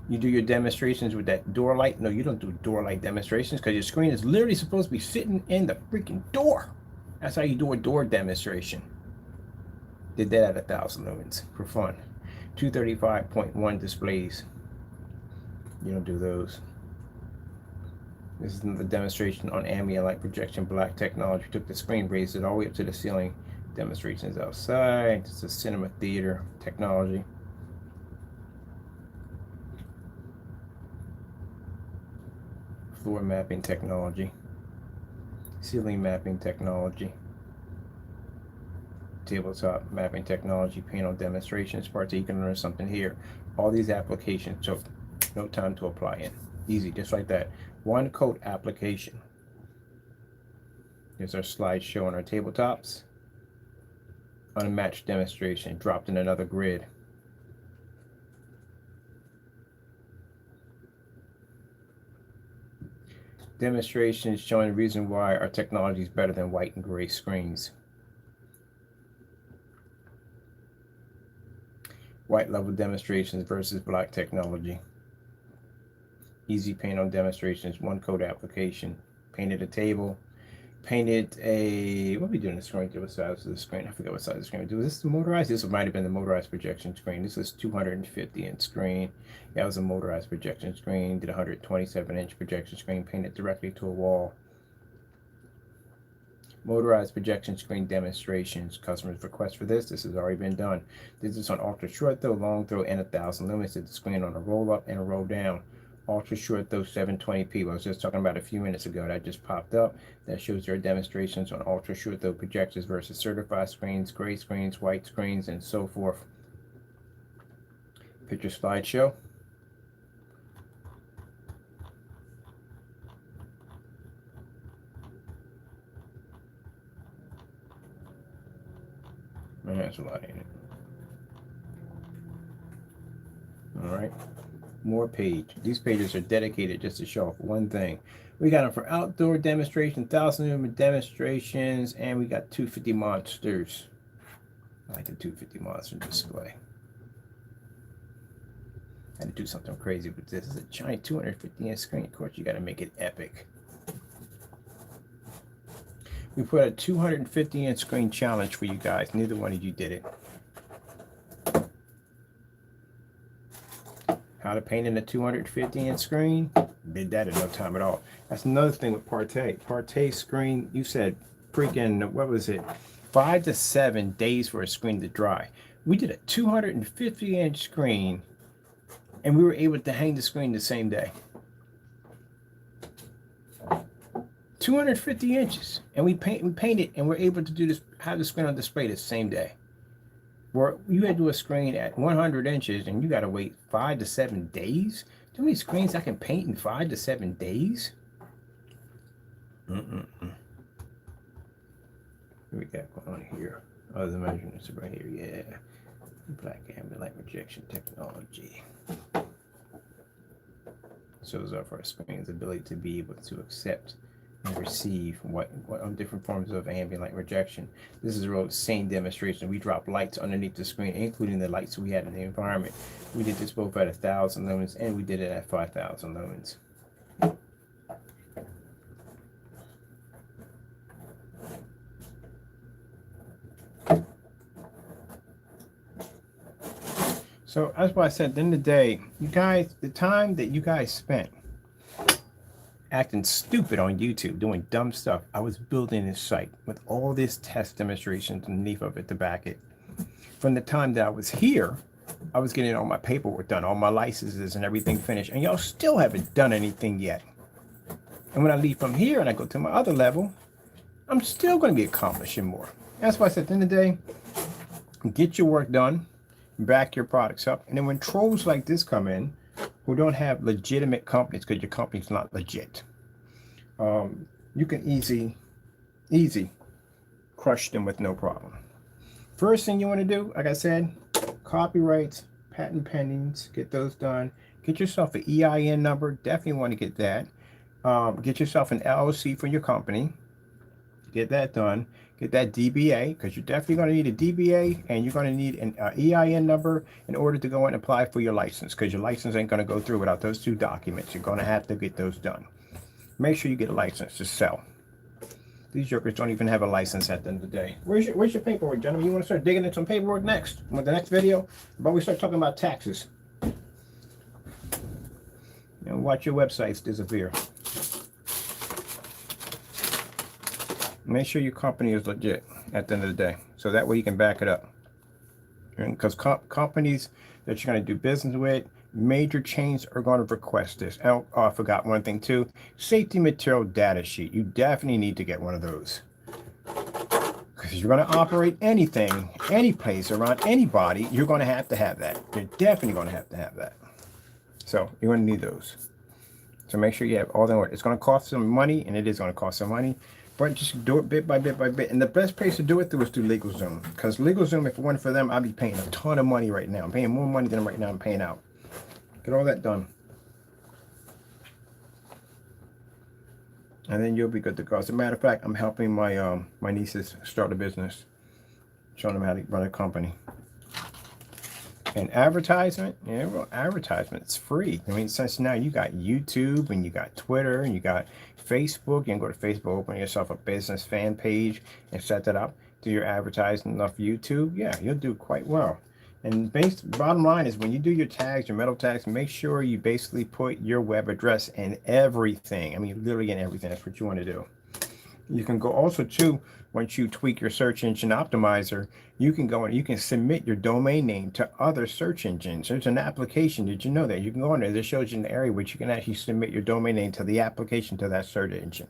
You do your demonstrations with that door light. No, you don't do door light demonstrations because your screen is literally supposed to be sitting in the freaking door. That's how you do a door demonstration. Did that at 1,000 lumens for fun. 235.1 displays. You don't do those. This is the demonstration on ambient light projection black technology. Took the screen, raised it all the way up to the ceiling. Demonstrations outside. This is cinema theater technology. Floor mapping technology. Ceiling mapping technology. Tabletop mapping technology, panel demonstrations, parts that you can learn something here. All these applications took no time to apply in. Easy, just like that. One code application. Here's our slideshow on our tabletops. Unmatched demonstration, dropped in another grid. Demonstrations showing the reason why our technology is better than white and gray screens. White level demonstrations versus black technology. Easy paint on demonstrations, one code application. Painted a table. Painted a, what are we doing the screen? What size of the screen? I forget what size of the screen we do. Is this the motorized? This might have been the motorized projection screen. This is 250-inch screen. That was a motorized projection screen. Did a 127-inch projection screen. Painted directly to a wall. Motorized projection screen demonstrations. Customers request for this. This has already been done. This is on ultra short throw, long throw, and 1,000 lumens. Did the screen on a roll up and a roll down. Ultra short throw 720p. I was just talking about a few minutes ago. That just popped up. That shows their demonstrations on ultra short throw projectors versus certified screens, gray screens, white screens, and so forth. Picture slideshow. Man, that's a lot, ain't it? All right. More page. These pages are dedicated just to show off one thing. We got them for outdoor demonstration, 1,000 lumen demonstrations, and we got 250 monsters. I like the 250 monster display. I had to do something crazy with this. It's a giant 250-inch screen. Of course, you got to make it epic. We put a 250-inch screen challenge for you guys. Neither one of you did it. How to paint in a 250-inch screen? Did that in no time at all. That's another thing with Partey. Partey screen, you said freaking, what was it? 5 to 7 days for a screen to dry. We did a 250-inch screen, and we were able to hang the screen the same day. 250 inches, and we painted, and we're able to do this, have the screen on display the same day. Where you had to do a screen at 100 inches, and you got to wait 5 to 7 days. Do you know how many screens I can paint in 5 to 7 days? What we got going on here? Oh, the measurements are right here. Yeah, black ambient light projection technology. Shows off our screen's ability to be able to accept and receive what on different forms of ambient light rejection. This is a real same demonstration. We dropped lights underneath the screen, including the lights we had in the environment. We did this both at 1,000 lumens and we did it at 5,000 lumens. So that's why I said at the end of the day, you guys, the time that you guys spent acting stupid on YouTube, doing dumb stuff, I was building this site with all this test demonstrations underneath of it to back it. From the time that I was here, I was getting all my paperwork done, all my licenses and everything finished, and y'all still haven't done anything yet. And when I leave from here and I go to my other level, I'm still going to be accomplishing more. That's why I said at the end of the day, get your work done, back your products up, and then when trolls like this come in, who don't have legitimate companies because your company's not legit, you can easy crush them with no problem. First thing you want to do, like I said, copyrights, patent pendings, get those done. Get yourself an EIN number, definitely want to get that. Get yourself an LLC for your company, get that done. Get that DBA, because you're definitely going to need a DBA, and you're going to need an EIN number in order to go and apply for your license, because your license ain't going to go through without those two documents. You're going to have to get those done. Make sure you get a license to sell. These jokers don't even have a license at the end of the day. Where's your paperwork, gentlemen? You want to start digging in some paperwork next? With the next video? But we start talking about taxes. And watch your websites disappear. Make sure your company is legit at the end of the day, so that way you can back it up. Because companies that you're going to do business with, major chains are going to request this. Oh, I forgot one thing too. Safety material data sheet. You definitely need to get one of those. Because you're going to operate anything, any place, around anybody, you're going to have that. You're definitely going to have that. So you're going to need those. So make sure you have all that order. It's going to cost some money, and it is going to cost some money. But just do it bit by bit by bit. And the best place to do it through is through LegalZoom. Because LegalZoom, if it weren't for them, I'd be paying a ton of money right now. I'm paying more money than right now I'm paying out. Get all that done. And then you'll be good to go. As a matter of fact, I'm helping my my nieces start a business. Showing them how to run a company. And advertisement, yeah, well, advertisement, it's free. I mean, since now you got YouTube and you got Twitter and you got Facebook, you can go to Facebook, open yourself a business fan page and set that up. Do your advertising off YouTube, yeah, you'll do quite well. And bottom line is when you do your tags, your metal tags, make sure you basically put your web address in everything. I mean, literally in everything. That's what you want to do. You can go also too, once you tweak your search engine optimizer, you can go and you can submit your domain name to other search engines. There's an application. Did you know that? You can go in there. This shows you an area which you can actually submit your domain name to the application to that search engine.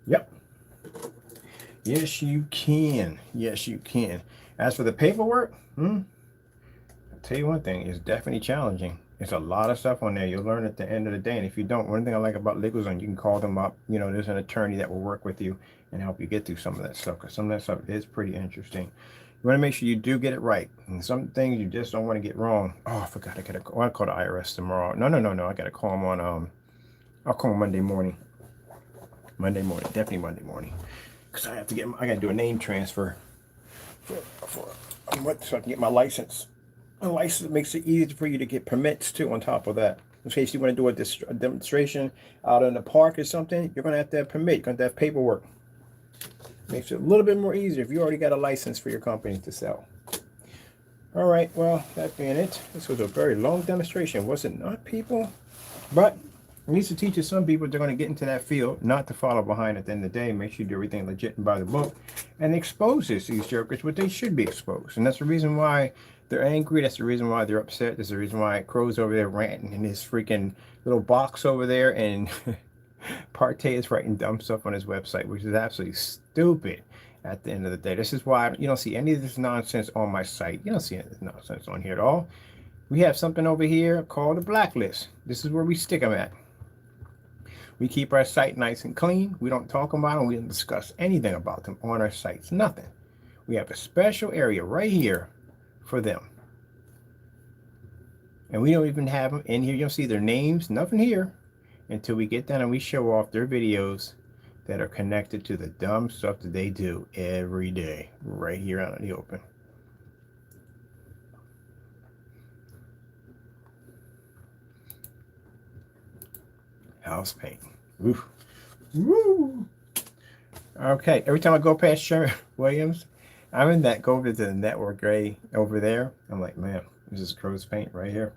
Yep. Yes, you can. Yes, you can. As for the paperwork, I'll tell you one thing, it's definitely challenging. There's a lot of stuff on there you'll learn at the end of the day. And if you don't, one thing I like about LegalZone, you can call them up. You know, there's an attorney that will work with you and help you get through some of that stuff, because some of that stuff is pretty interesting. You want to make sure you do get it right. And some things you just don't want to get wrong. Oh, I forgot. I call the IRS tomorrow. No. I got to call them on, I'll call them Monday morning. Definitely Monday morning. Because I got to do a name transfer so I can get my license. A license makes it easier for you to get permits too on top of that. In case you want to do a demonstration out in the park or something, you're going to have permit. You're going to have paperwork. Makes it a little bit more easier if you already got a license for your company to sell. All right, well, that being it, this was a very long demonstration, was it not, people? But it needs to teach you some people they're going to get into that field, not to follow behind at the end of the day. Make sure you do everything legit and by the book, and expose these jokers what they should be exposed. And that's the reason why they're angry. That's the reason why they're upset. That's the reason why Crow's over there ranting in his freaking little box over there, and Partey is writing dumb stuff on his website, which is absolutely stupid at the end of the day. This is why you don't see any of this nonsense on my site. You don't see any of this nonsense on here at all. We have something over here called a blacklist. This is where we stick them at. We keep our site nice and clean. We don't talk about them. We don't discuss anything about them on our sites. Nothing. We have a special area right here for them. And we don't even have them in here. You don't see their names, nothing here, until we get down and we show off their videos that are connected to the dumb stuff that they do every day, right here out in the open. House paint. Oof. Woo! Okay, every time I go past Sherman Williams, I'm in that, go over to the network gray over there. I'm like, man, this is crow's paint right here.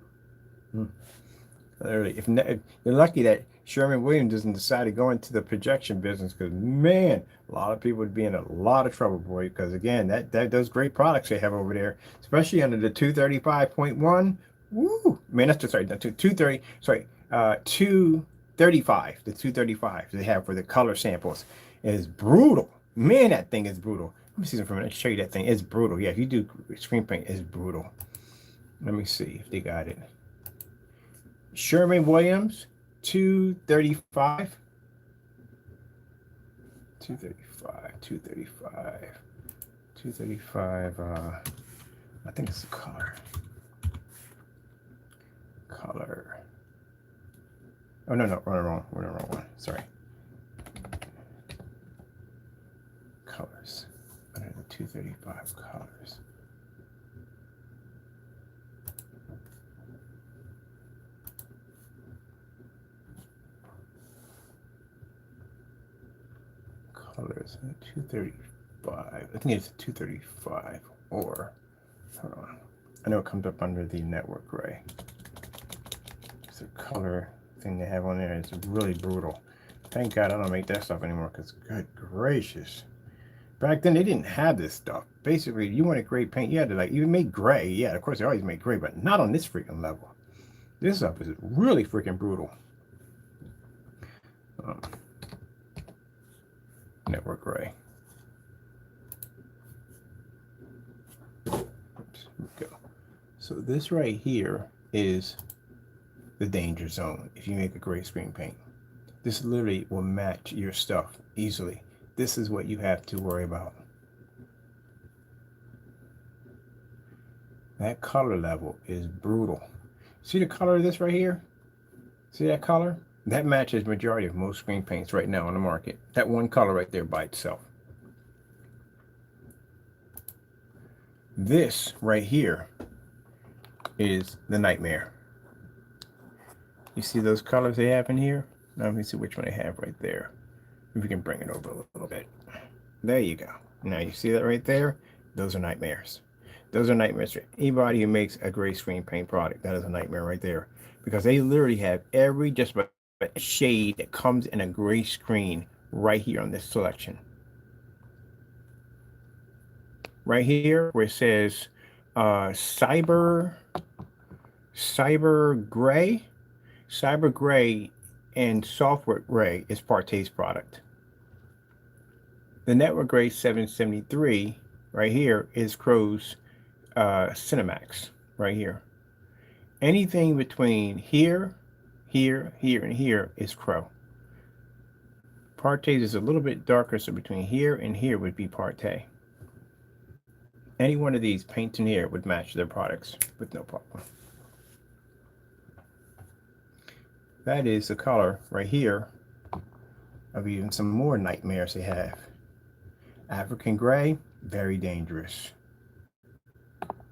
Literally, if you're lucky that Sherman Williams doesn't decide to go into the projection business, because man, a lot of people would be in a lot of trouble, boy. Because again, that those great products they have over there, especially under the 235.1. Woo! Man, that's sorry, not 230. Sorry, 235. The 235 they have for the color samples is brutal. Man, that thing is brutal. Let me see some from it. I'll show you that thing. It's brutal. Yeah, if you do screen paint, it's brutal. Let me see if they got it. Sherman Williams, 235. 235, 235, 235. I think it's the color. Color. Oh, no, wrong one. Sorry. Colors. Under the 235 colors. Colors 235. I think it's 235 or hold on. I know it comes up under the network gray. It's a color thing they have on there. It's really brutal. Thank God I don't make that stuff anymore because good gracious. Back then they didn't have this stuff. Basically, you wanted gray paint, you had to you make gray. Yeah, of course they always make gray, but not on this freaking level. This stuff is really freaking brutal. Network gray. Oops, here we go. So this right here is the danger zone if you make a gray screen paint. This literally will match your stuff easily. This is what you have to worry about. That color level is brutal. See the color of this right here? See that color? That matches majority of most screen paints right now on the market. That one color right there by itself. This right here is the nightmare. You see those colors they have in here? Now let me see which one they have right there. If we can bring it over a little bit. There you go. Now you see that right there? Those are nightmares. Those are nightmares for anybody who makes a gray screen paint product. That is a nightmare right there. Because they literally have every just about shade that comes in a gray screen right here on this selection. Right here where it says cyber gray and software gray is Partay's product. The network gray 773 right here is Crow's Cinemax right here. Anything between here, and here is Crow. Partay's is a little bit darker, so between here and here would be Partay. Any one of these paints in here would match their products with no problem. That is the color right here of even some more nightmares they have. African gray, very dangerous.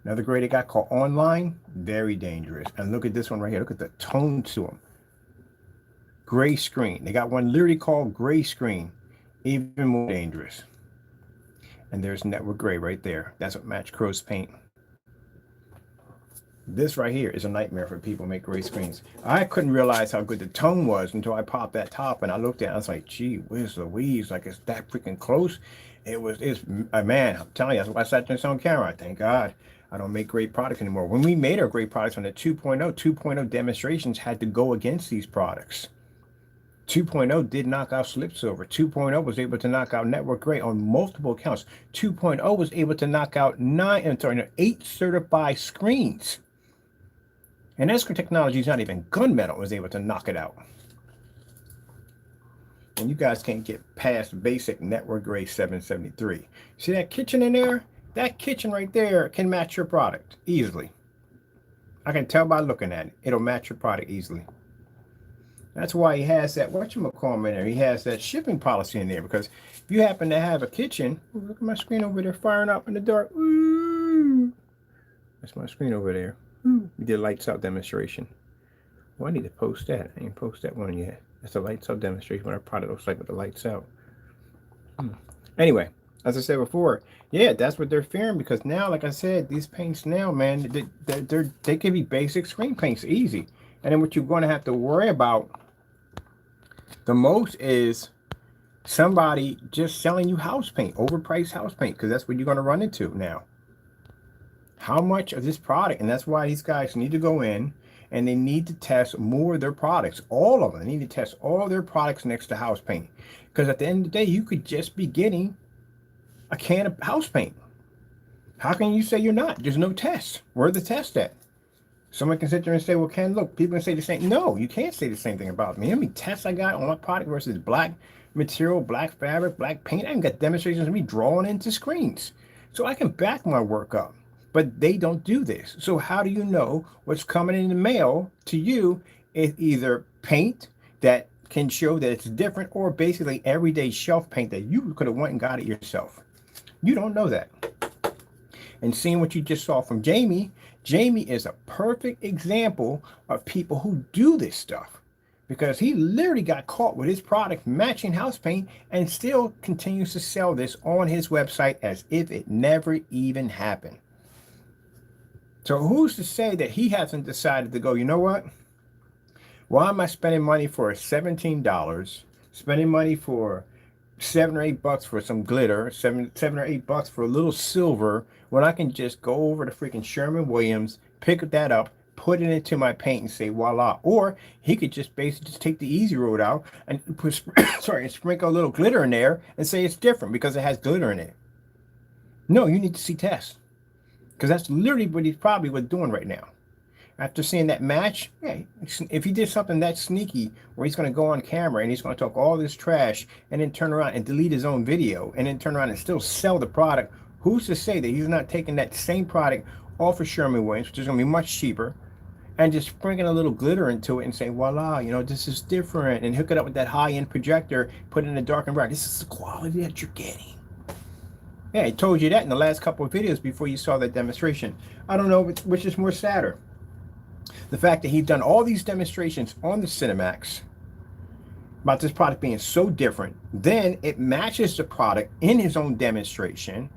Another gray they got called Online, very dangerous. And look at this one right here. Look at the tone to them. Gray screen. They got one literally called Gray Screen, even more dangerous. And there's network gray right there. That's what matched Crow's paint. This right here is a nightmare for people who make gray screens. I couldn't realize how good the tone was until I popped that top and I looked at it. I was like, gee whiz Louise, like it's that freaking close. It's man, I'm telling you, that's why I sat this on camera. Thank God I don't make great products anymore. When we made our great products on the 2.0 demonstrations had to go against these products. 2.0 did knock out Slip Silver. 2.0 was able to knock out Network Gray on multiple accounts. 2.0 was able to knock out 8 certified screens. And Esker Technologies, not even gunmetal, was able to knock it out. And you guys can't get past basic Network Gray 773. See that kitchen in there? That kitchen right there can match your product easily. I can tell by looking at it. It'll match your product easily. That's why he has that whatchamacallit in there. He has that shipping policy in there because if you happen to have a kitchen, ooh, look at my screen over there firing up in the dark. Ooh, that's my screen over there. Ooh, we did a lights out demonstration. Well, I need to post that. I ain't post that one yet. That's a lights out demonstration what our product looks like with the lights out. Anyway, as I said before, yeah, that's what they're fearing because now, like I said, these paints now, man, they can be basic screen paints easy. And then what you're going to have to worry about the most is somebody just selling you house paint, overpriced house paint, because that's what you're going to run into now. How much of this product, and that's why these guys need to go in and they need to test more of their products, all of them. They need to test all their products next to house paint. Because at the end of the day, you could just be getting a can of house paint. How can you say you're not? There's no test. Where's the test at? Someone can sit there and say, well, Ken, look, people can say the same. No, you can't say the same thing about me. How many tests I got on my product versus black material, black fabric, black paint? I even got demonstrations of me drawing into screens. So I can back my work up. But they don't do this. So how do you know what's coming in the mail to you is either paint that can show that it's different or basically everyday shelf paint that you could have went and got it yourself. You don't know that. And seeing what you just saw from Jamie, Jamie is a perfect example of people who do this stuff because he literally got caught with his product matching house paint and still continues to sell this on his website as if it never even happened. So who's to say that he hasn't decided to go, you know what? Why am I spending money for $17, spending money for $7 or $8 for some glitter, seven or $8 for a little silver, when I can just go over to freaking Sherwin-Williams, pick that up, put it into my paint and say voila. Or he could just basically just take the easy road out and put, and sprinkle a little glitter in there and say it's different because it has glitter in it. No, you need to see tests. Because that's literally what he's probably was doing right now. After seeing that match, yeah, if he did something that sneaky where he's going to go on camera and he's going to talk all this trash and then turn around and delete his own video and then turn around and still sell the product, who's to say that he's not taking that same product off of Sherwin-Williams, which is going to be much cheaper, and just sprinkling a little glitter into it and say, voila, you know, this is different, and hook it up with that high-end projector, put it in the dark and bright. This is the quality that you're getting. Yeah, I told you that in the last couple of videos before you saw that demonstration. I don't know which is more sadder. The fact that he's done all these demonstrations on the Cinemax about this product being so different, then it matches the product in his own demonstration.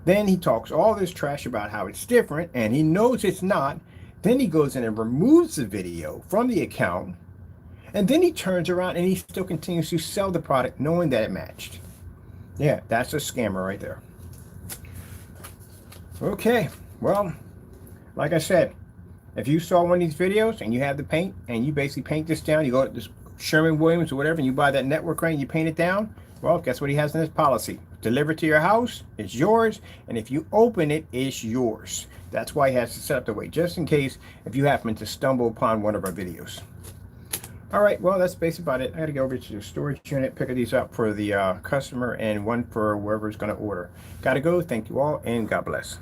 Then he talks all this trash about how it's different and he knows it's not. Then he goes in and removes the video from the account. And then he turns around and he still continues to sell the product knowing that it matched. Yeah, that's a scammer right there. Okay, well, like I said, if you saw one of these videos and you have the paint and you basically paint this down, you go to this Sherwin-Williams or whatever and you buy that network crane and you paint it down, well, guess what he has in his policy? Delivered to your house, it's yours, and if you open it, it's yours. That's why he has to set up the way, just in case if you happen to stumble upon one of our videos. All right, well, that's basically about it. I got to go over to the storage unit, pick these up for the customer and one for whoever's going to order. Got to go. Thank you all, and God bless.